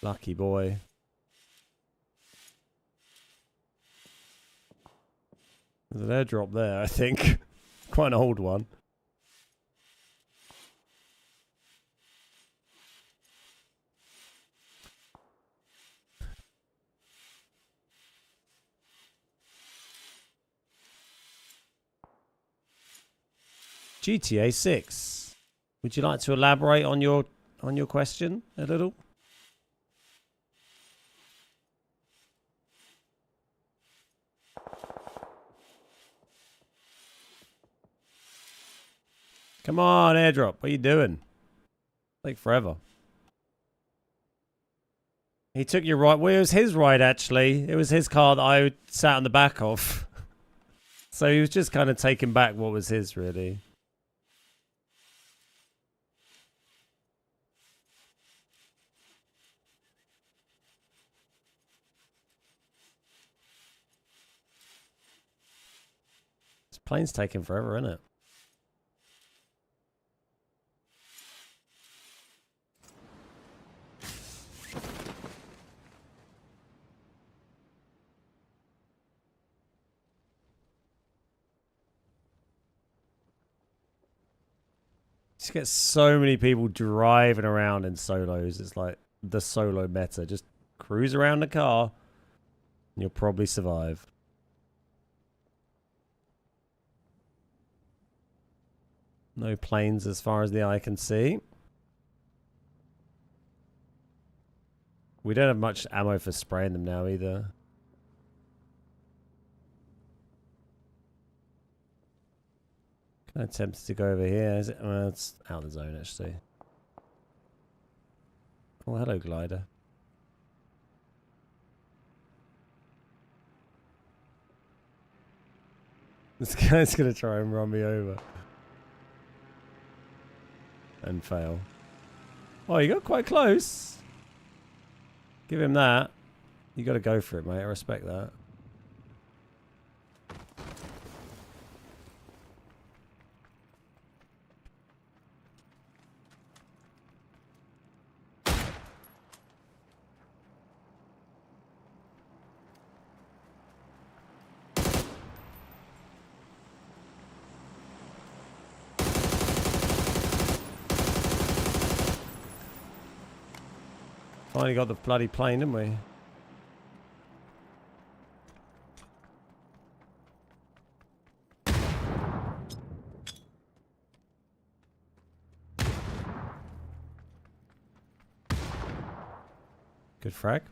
Lucky boy. There's an airdrop there, I think. Quite an old one. GTA 6. Would you like to elaborate on your question a little? Come on, airdrop. What are you doing? Take forever. He took your ride. Well, it was his ride, actually. It was his car that I sat on the back of. So he was just kind of taking back what was his, really. This plane's taking forever, isn't it? Just get so many people driving around in solos. It's like the solo meta. Just cruise around the car and you'll probably survive. No planes as far as the eye can see. We don't have much ammo for spraying them now either. I'm tempted to go over here. Is it? Well, it's out of the zone actually. Oh, hello, glider. This guy's gonna try and run me over. And fail. Oh, you got quite close. Give him that. You gotta go for it, mate. I respect that. Finally got the bloody plane, didn't we? Good frag.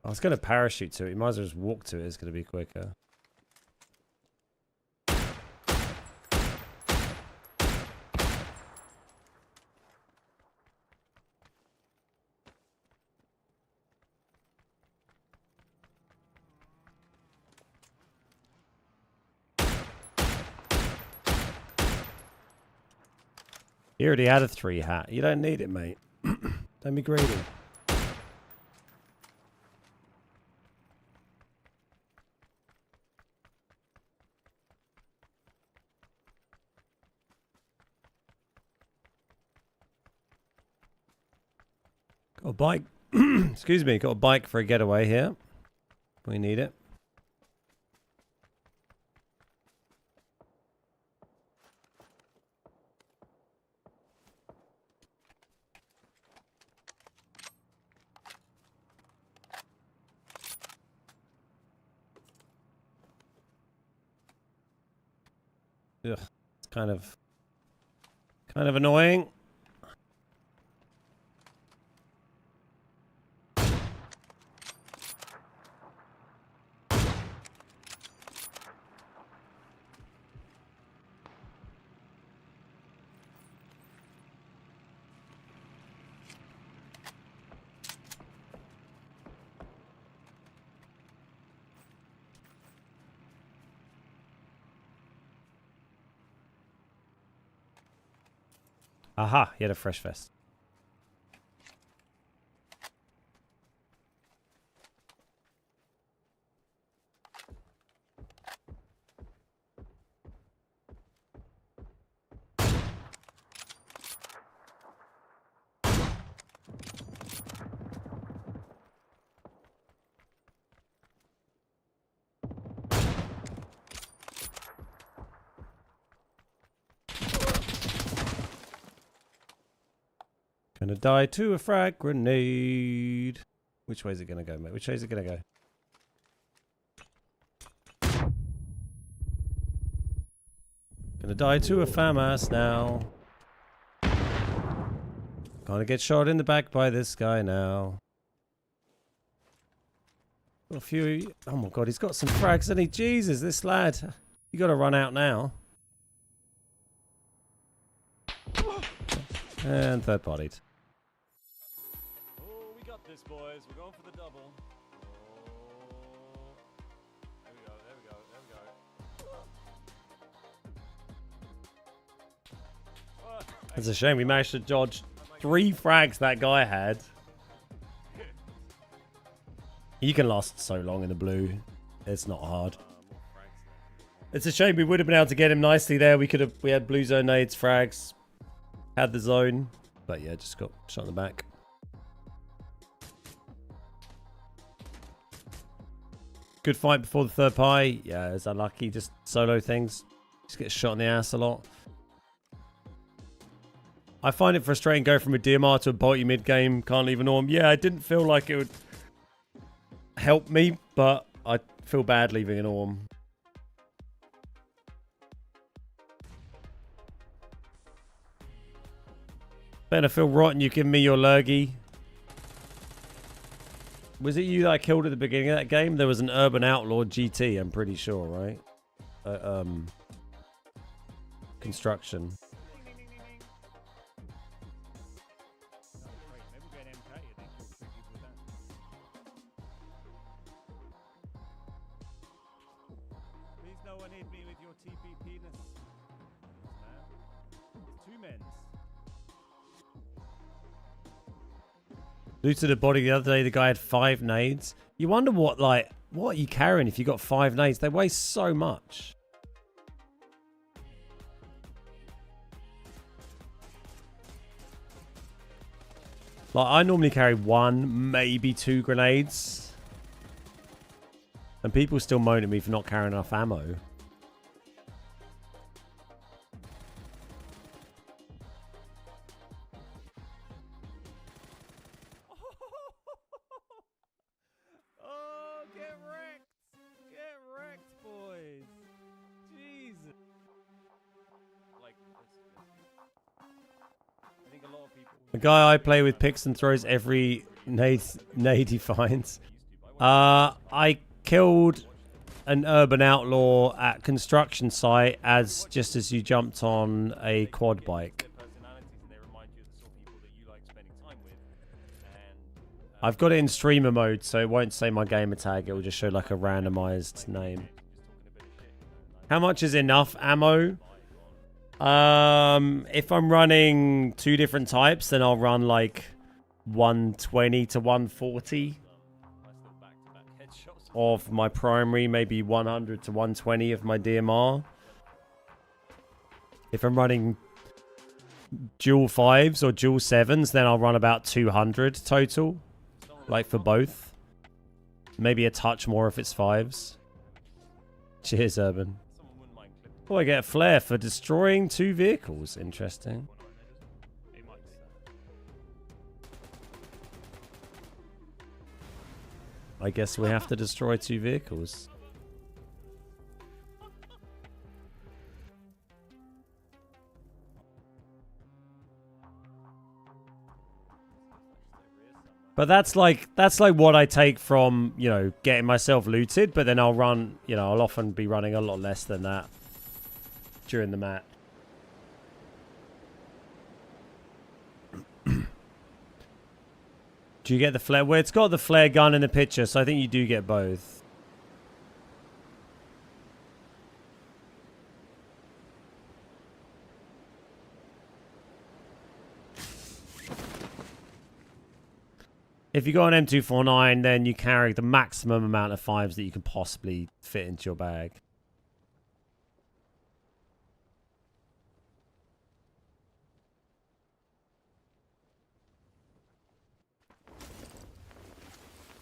I was going to parachute to it. You might as well just walk to it. It's going to be quicker. You already had a 3 hat. You don't need it, mate. Don't be greedy. Got a bike. Excuse me. Got a bike for a getaway here. We need it. Ugh, it's kind of annoying. Aha, he had a fresh vest. Gonna die to a frag grenade. Which way is it gonna go, mate? Which way is it gonna go? Gonna die to a FAMAS now. Gonna get shot in the back by this guy now. Got a few. Oh my god, he's got some frags, hasn't he? Jesus, this lad. You gotta run out now. And third partied. Oh, we got this, boys. We're going for the double. Oh. There we go, there we go, there we go. Oh, It's a shame we managed to dodge 3 frags that guy had. You can last so long in the blue. It's not hard. It's a shame we would have been able to get him nicely there. We had blue zone nades, frags, had the zone, but yeah, just got shot in the back. Good fight before the third pie. Yeah, it's unlucky. Just solo things. Just get shot in the ass a lot. I find it frustrating going from a DMR to a bolty mid game. Can't leave an orm. Yeah, I didn't feel like it would help me, but I feel bad leaving an orm. Ben, I feel rotten you giving me your lurgy. Was it you that I killed at the beginning of that game? There was an Urban Outlaw GT, I'm pretty sure, right? construction. Please no one hit me with your TP penis. Two men's. Looted a body the other day. The guy had 5 nades. You wonder what are you carrying if you got 5 nades? They weigh so much. Like, I normally carry 1, maybe 2 grenades. And people still moan at me for not carrying enough ammo. Oh, get wrecked! Get wrecked, boys! Jesus! Like, I think a lot of people. The guy I play with picks and throws every nade he finds. I killed an urban outlaw at construction site just as you jumped on a quad bike. I've got it in streamer mode, so it won't say my gamer tag. It will just show like a randomized name. How much is enough ammo? If I'm running 2 different types, then I'll run like 120 to 140 of my primary, maybe 100 to 120 of my DMR. If I'm running dual 5s or dual 7s, then I'll run about 200 total, like for both. Maybe a touch more if it's 5s. Cheers, Urban. Oh, I get a flare for destroying 2 vehicles. Interesting. I guess we have to destroy 2 vehicles. But that's like what I take from, you know, getting myself looted, but then I'll run, you know, I'll often be running a lot less than that during the match. Do you get the flare? Well, it's got the flare gun in the picture, so I think you do get both. If you got an M249, then you carry the maximum amount of 5s that you can possibly fit into your bag.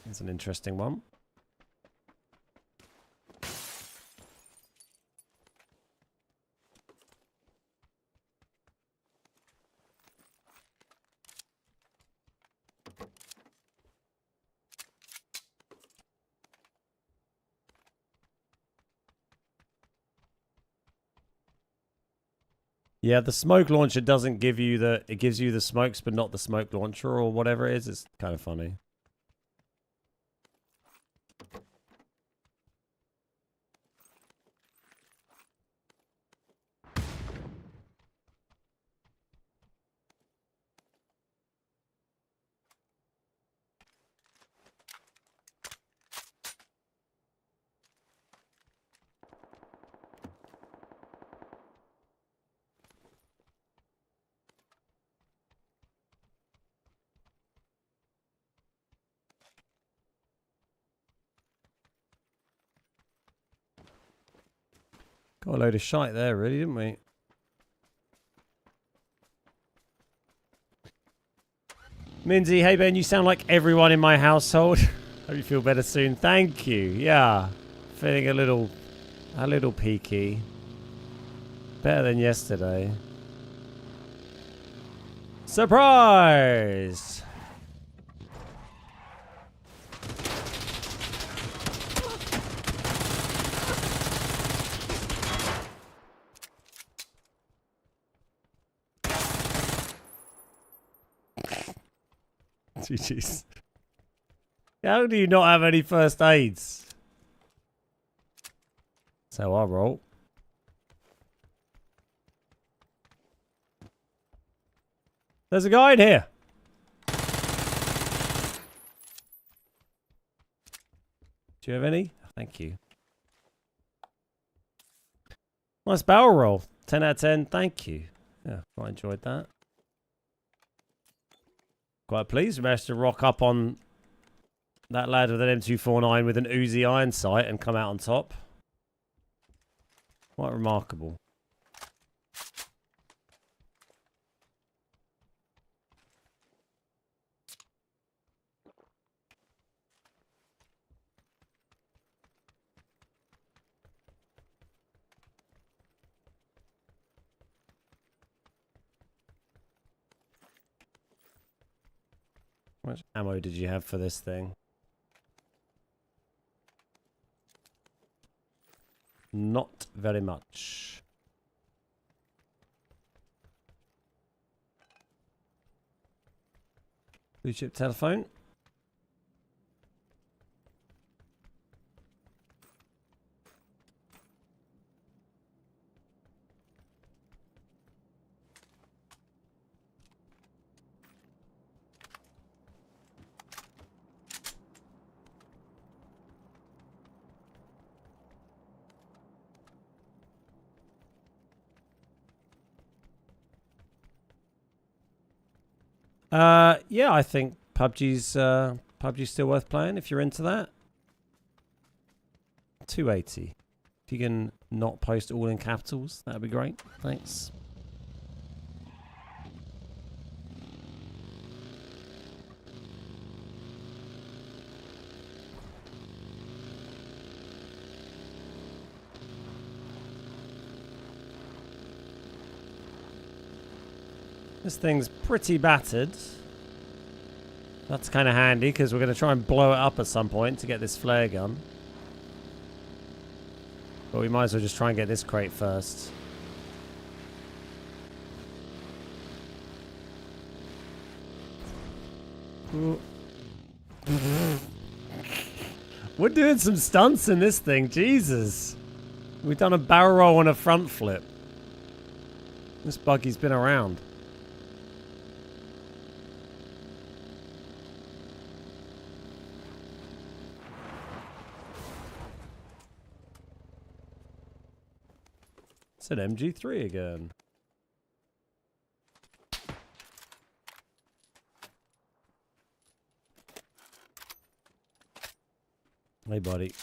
It's an interesting one. Yeah, the smoke launcher doesn't give you the... It gives you the smokes, but not the smoke launcher or whatever it is. It's kind of funny. Got a load of shite there, really, didn't we? Minzy, hey Ben, you sound like everyone in my household. Hope you feel better soon. Thank you. Yeah, feeling a little peaky. Better than yesterday. Surprise! GG's. How do you not have any first aids? That's how I roll. There's a guy in here. Do you have any? Thank you. Nice barrel roll. 10 out of 10. Thank you. Yeah, quite enjoyed that. Quite pleased we managed to rock up on that lad with an M249 with an Uzi iron sight and come out on top. Quite remarkable. How much ammo did you have for this thing? Not very much. Blue chip telephone. Yeah, I think PUBG's still worth playing if you're into that. 280. If you can not post all in capitals, that'd be great. Thanks. This thing's pretty battered. That's kind of handy because we're going to try and blow it up at some point to get this flare gun. But we might as well just try and get this crate first. We're doing some stunts in this thing, Jesus. We've done a barrel roll and a front flip. This buggy's been around. It's an MG3 again. Hey, buddy.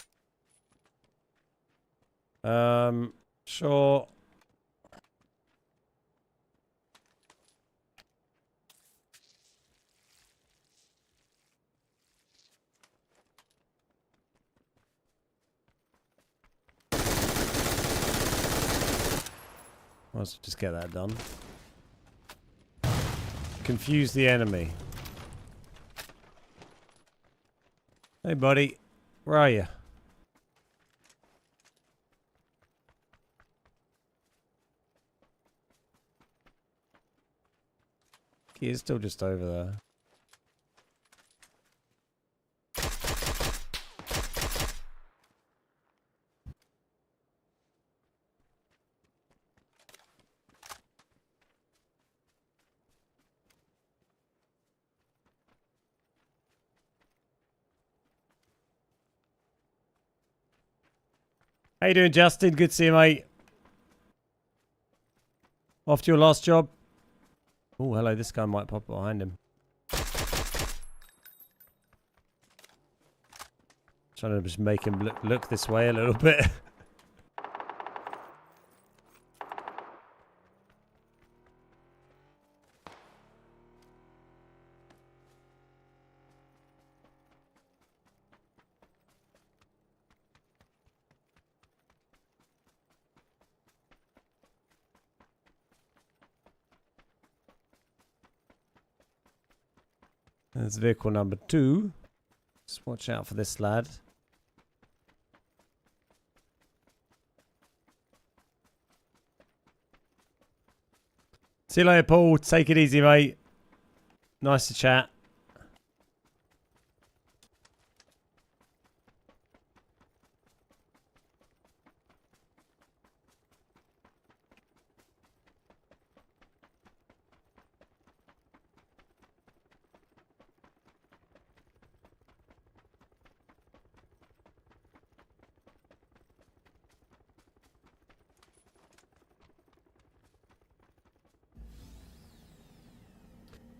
Sure. Let's just get that done. Confuse the enemy. Hey, buddy. Where are you? He is still just over there. How you doing, Justin? Good to see you, mate. Off to your last job. Oh, hello. This guy might pop behind him. Trying to just make him look this way a little bit. There's vehicle number 2. Just watch out for this lad. See you later, Paul. Take it easy, mate. Nice to chat.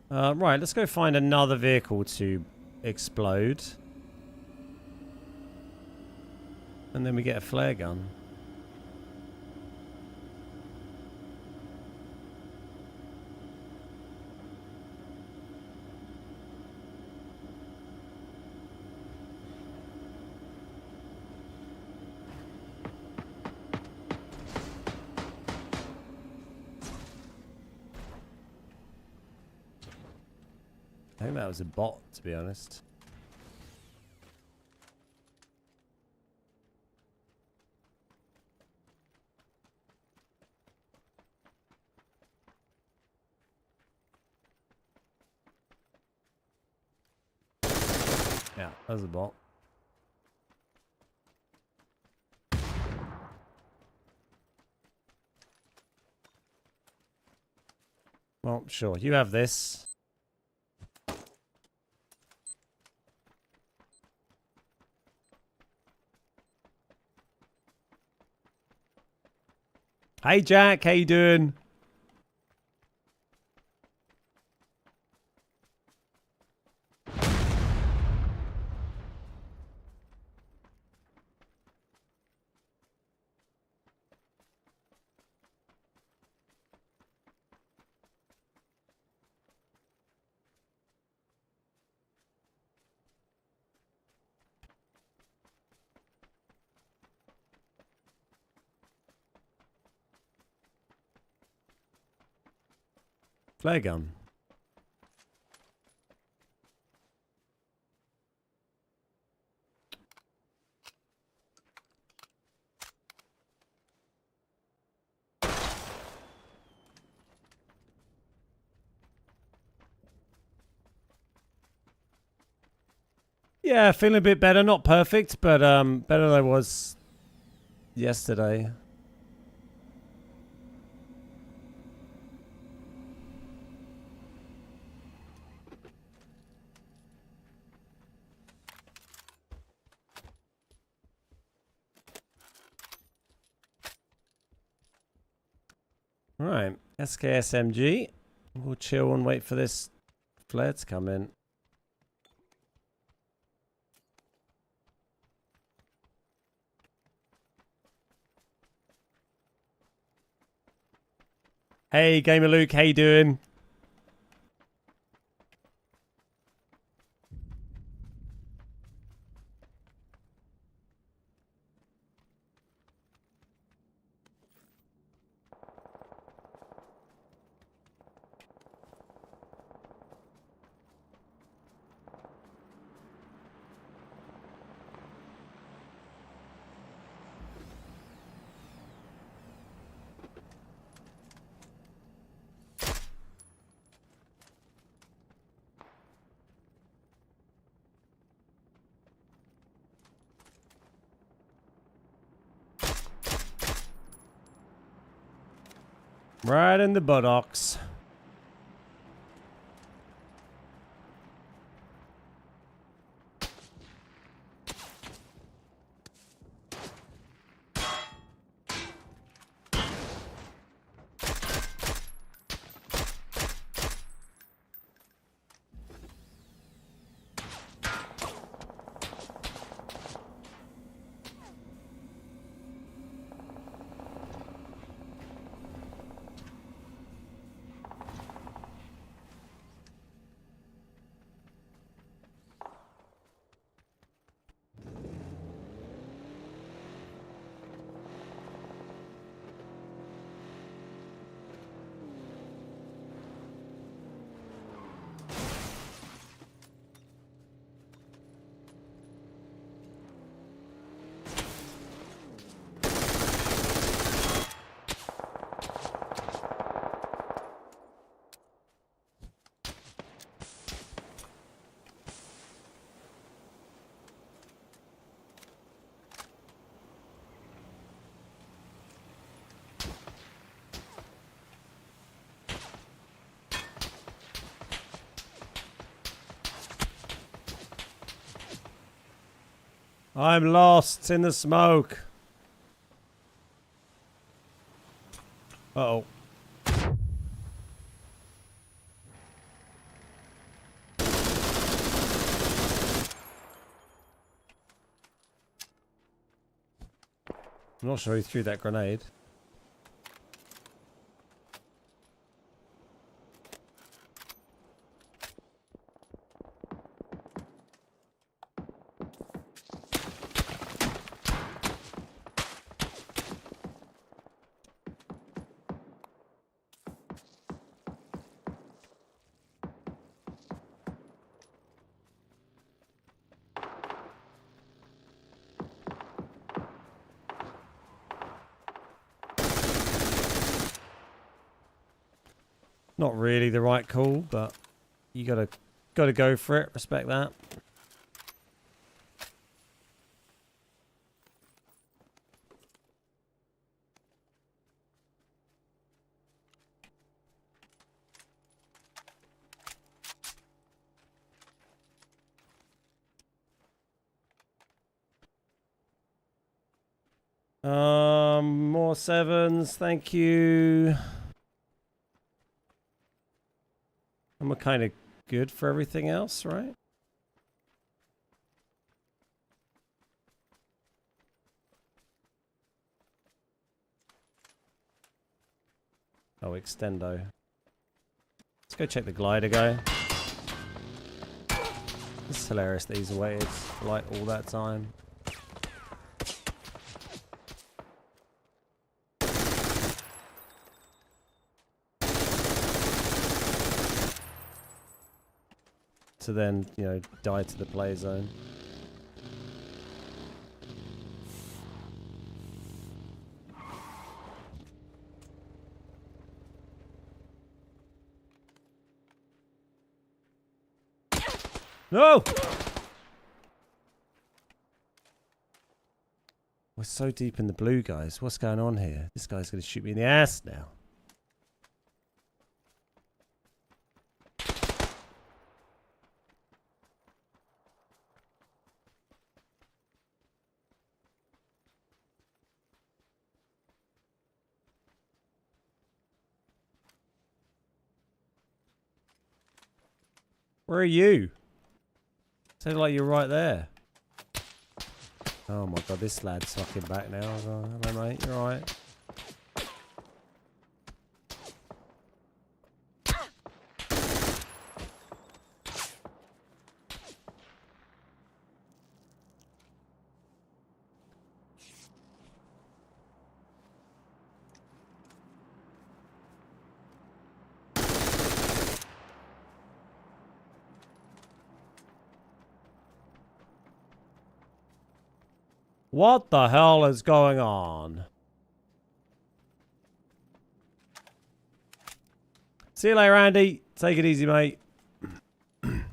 Right, let's go find another vehicle to explode. And then we get a flare gun. I think that was a bot, to be honest. Yeah, that was a bot. Well, sure, you have this. Hey Jack, how you doing? Flare gun. Yeah, feeling a bit better. Not perfect, but better than I was yesterday. Alright, SKSMG. We'll chill and wait for this flare to come in. Hey, Gamer Luke, how you doing? Right in the buttocks. I'm lost in the smoke. Uh-oh. I'm not sure who threw that grenade. Not really the right call, but you gotta go for it. Respect that. More sevens, thank you. And we're kind of good for everything else, right? Oh, extendo. Let's go check the glider guy. It's hilarious that he's waited for like all that time. To then, you know, die to the play zone. No! We're so deep in the blue, guys. What's going on here? This guy's going to shoot me in the ass now. Where are you? Sounded like you're right there. Oh my god, this lad's fucking back now. Hello mate, you alright? What the hell is going on? See you later, Andy. Take it easy, mate. Oh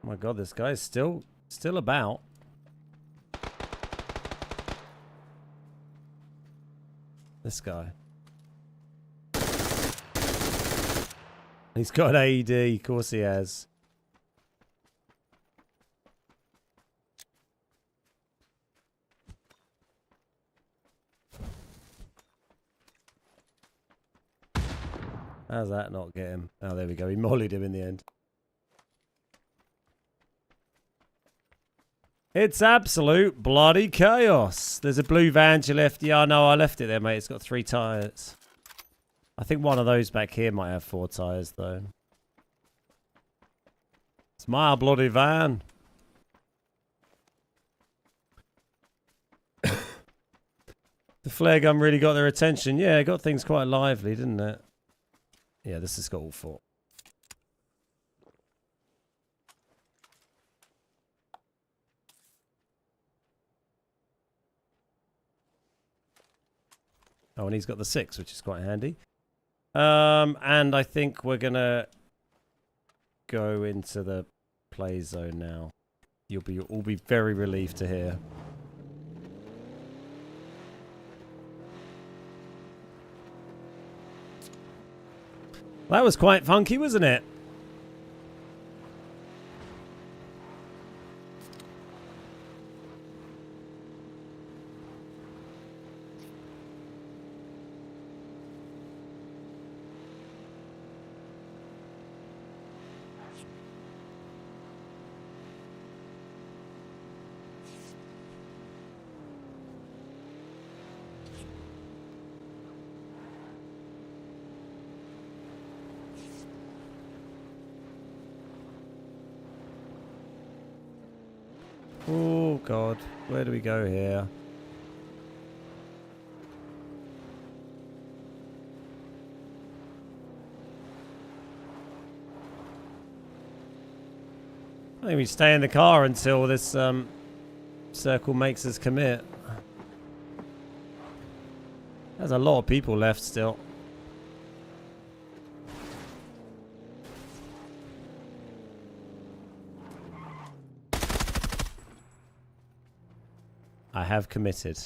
my god, this guy's still about. This guy. He's got an AED, of course he has. How's that not get him? Oh, there we go. He mollied him in the end. It's absolute bloody chaos. There's a blue van to your left. Yeah, no, I left it there, mate. It's got 3 tyres. I think one of those back here might have 4 tyres, though. It's my bloody van. The flare gun really got their attention. Yeah, it got things quite lively, didn't it? Yeah, this has got all 4. Oh, and he's got the 6, which is quite handy. And I think we're going to go into the play zone now. You'll all be very relieved to hear. That was quite funky, wasn't it? Oh god, where do we go here? I think we stay in the car until this circle makes us commit. There's a lot of people left still. I have committed.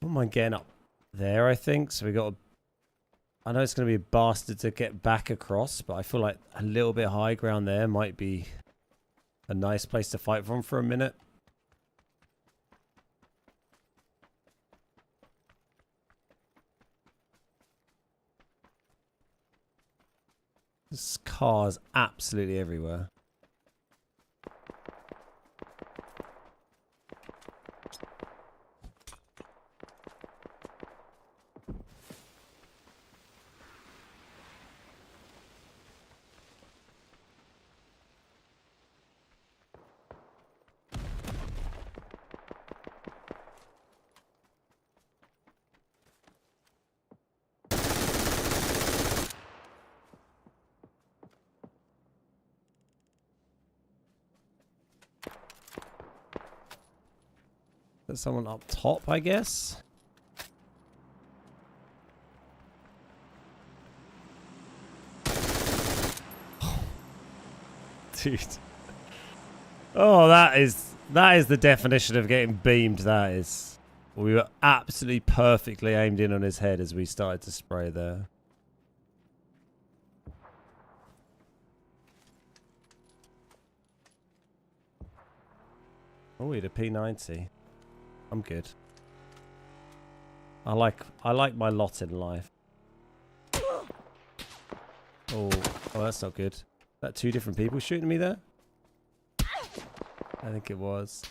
Don't mind getting up there, I think. So we got I know it's going to be a bastard to get back across, but I feel like a little bit high ground there might be a nice place to fight from for a minute. There's cars absolutely everywhere. There's someone up top, I guess. Dude. Oh, that is the definition of getting beamed, that is. We were absolutely perfectly aimed in on his head as we started to spray there. Oh, we had a P90. I'm good. I like my lot in life. Oh, that's not good. Is that two different people shooting me there? I think it was.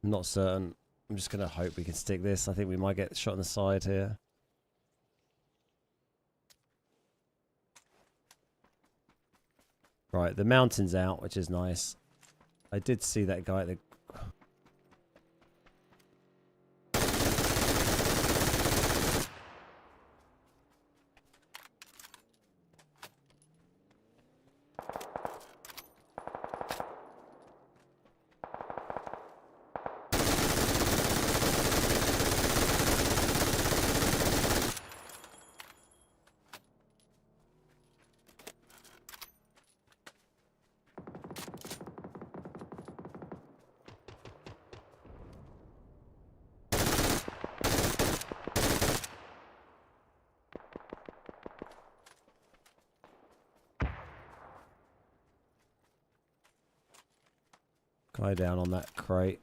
I'm not certain. I'm just gonna hope we can stick this. I think we might get shot in the side here. Right, the mountain's out, which is nice. I did see that guy at the... Guy down on that crate.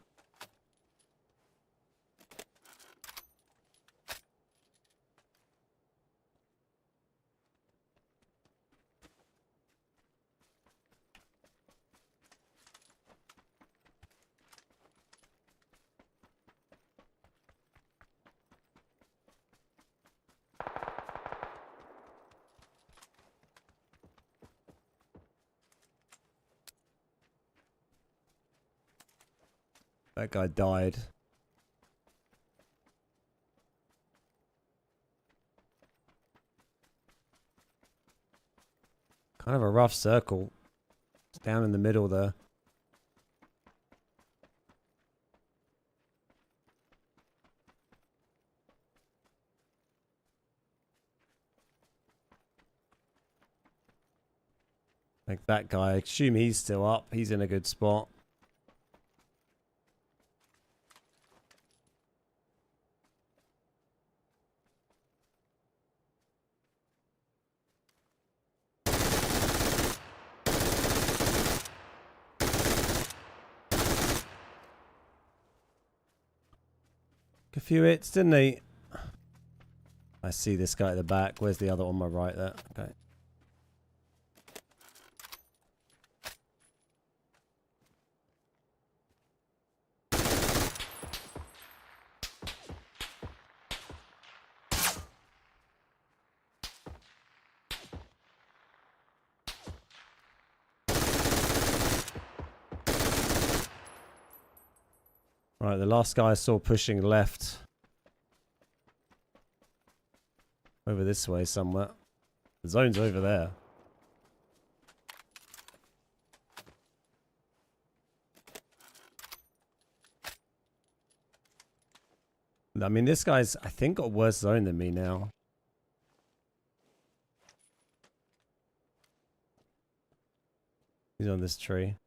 That guy died. Kind of a rough circle. It's down in the middle there. Like that guy, I assume he's still up. He's in a good spot. A few hits, didn't he? I see this guy at the back. Where's the other on my right there? Okay. Right, the last guy I saw pushing left. Over this way somewhere. The zone's over there. I mean, this guy's, I think, got worse zone than me now. He's on this tree.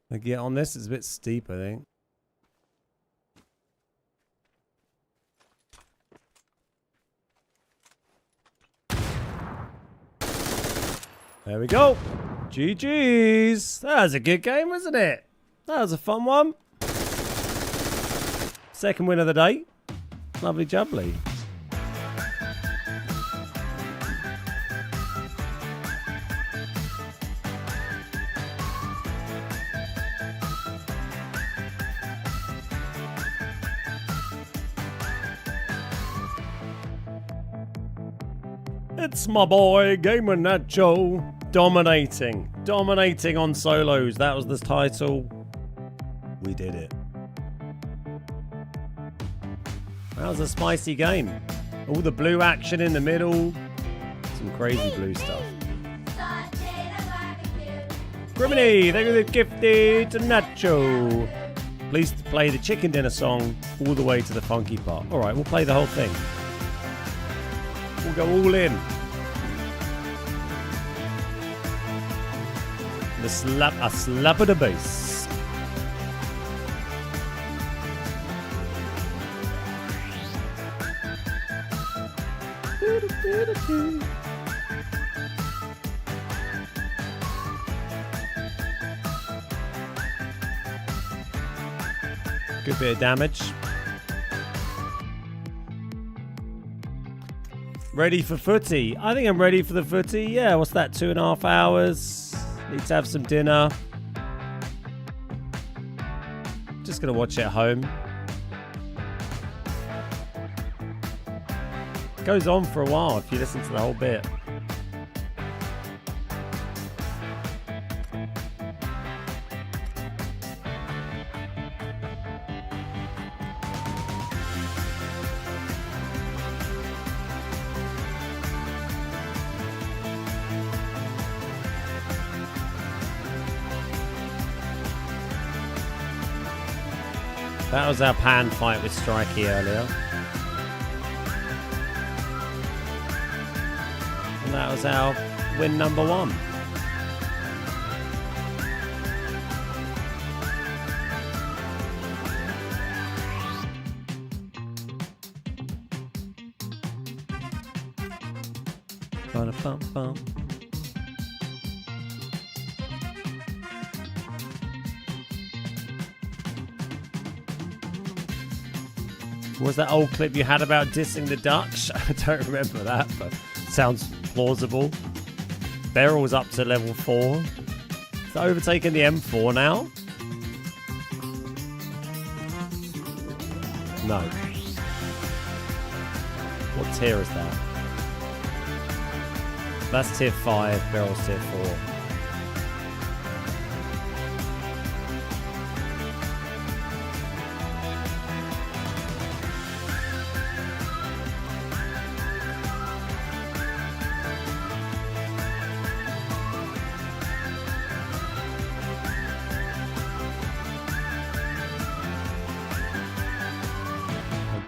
Like, yeah, on this it's a bit steep, I think. There we go. GG's. That was a good game, wasn't it? That was a fun one. Second win of the day. Lovely jubbly. It's my boy, Gamer Nacho, dominating on solos. That was the title. We did it. That was a spicy game. All the blue action in the middle. Some crazy blue stuff. Criminy, thank you for the gifted to Nacho. Please play the chicken dinner song all the way to the funky part. Alright, we'll play the whole thing. We'll go all in. A slap of the bass. Good bit of damage. Ready for footy? I think I'm ready for the footy. Yeah, what's that? 2.5 hours. Need to have some dinner. Just gonna watch it at home. Goes on for a while if you listen to the whole bit. That was our pan fight with Strikey earlier. And that was our win number 1. Ba-da-bum-bum. What was that old clip you had about dissing the Dutch? I don't remember that, but sounds plausible. Beryl was up to level 4. Is that overtaking the M4 now? No. What tier is that? That's tier 5, Beryl's tier 4.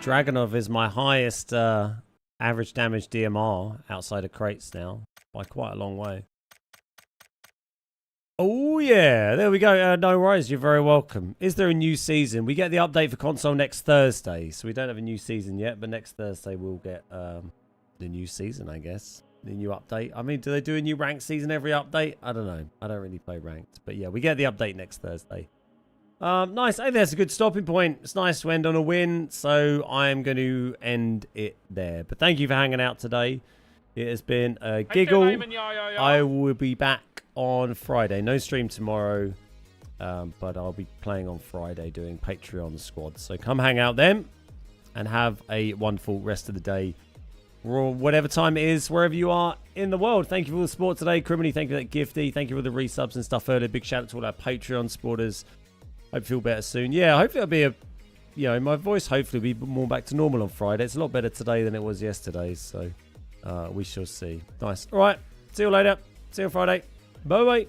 Dragonov is my highest average damage DMR outside of crates now by quite a long way. Oh, yeah. There we go. No worries. You're very welcome. Is there a new season? We get the update for console next Thursday. So we don't have a new season yet, but next Thursday we'll get the new season, I guess. The new update. I mean, do they do a new ranked season every update? I don't know. I don't really play ranked. But yeah, we get the update next Thursday. Nice. I think that's a good stopping point. It's nice to end on a win. So I'm going to end it there. But thank you for hanging out today. It has been a giggle. I will be back on Friday. No stream tomorrow, but I'll be playing on Friday doing Patreon squad. So come hang out then and have a wonderful rest of the day or whatever time it is, wherever you are in the world. Thank you for the support today. Criminy, thank you for that gifty. Thank you for the resubs and stuff earlier. Big shout out to all our Patreon supporters. Hope you feel better soon. Yeah, hopefully it'll be my voice hopefully will be more back to normal on Friday. It's a lot better today than it was yesterday, so we shall see. Nice. All right. See you later. See you on Friday. Bye-bye.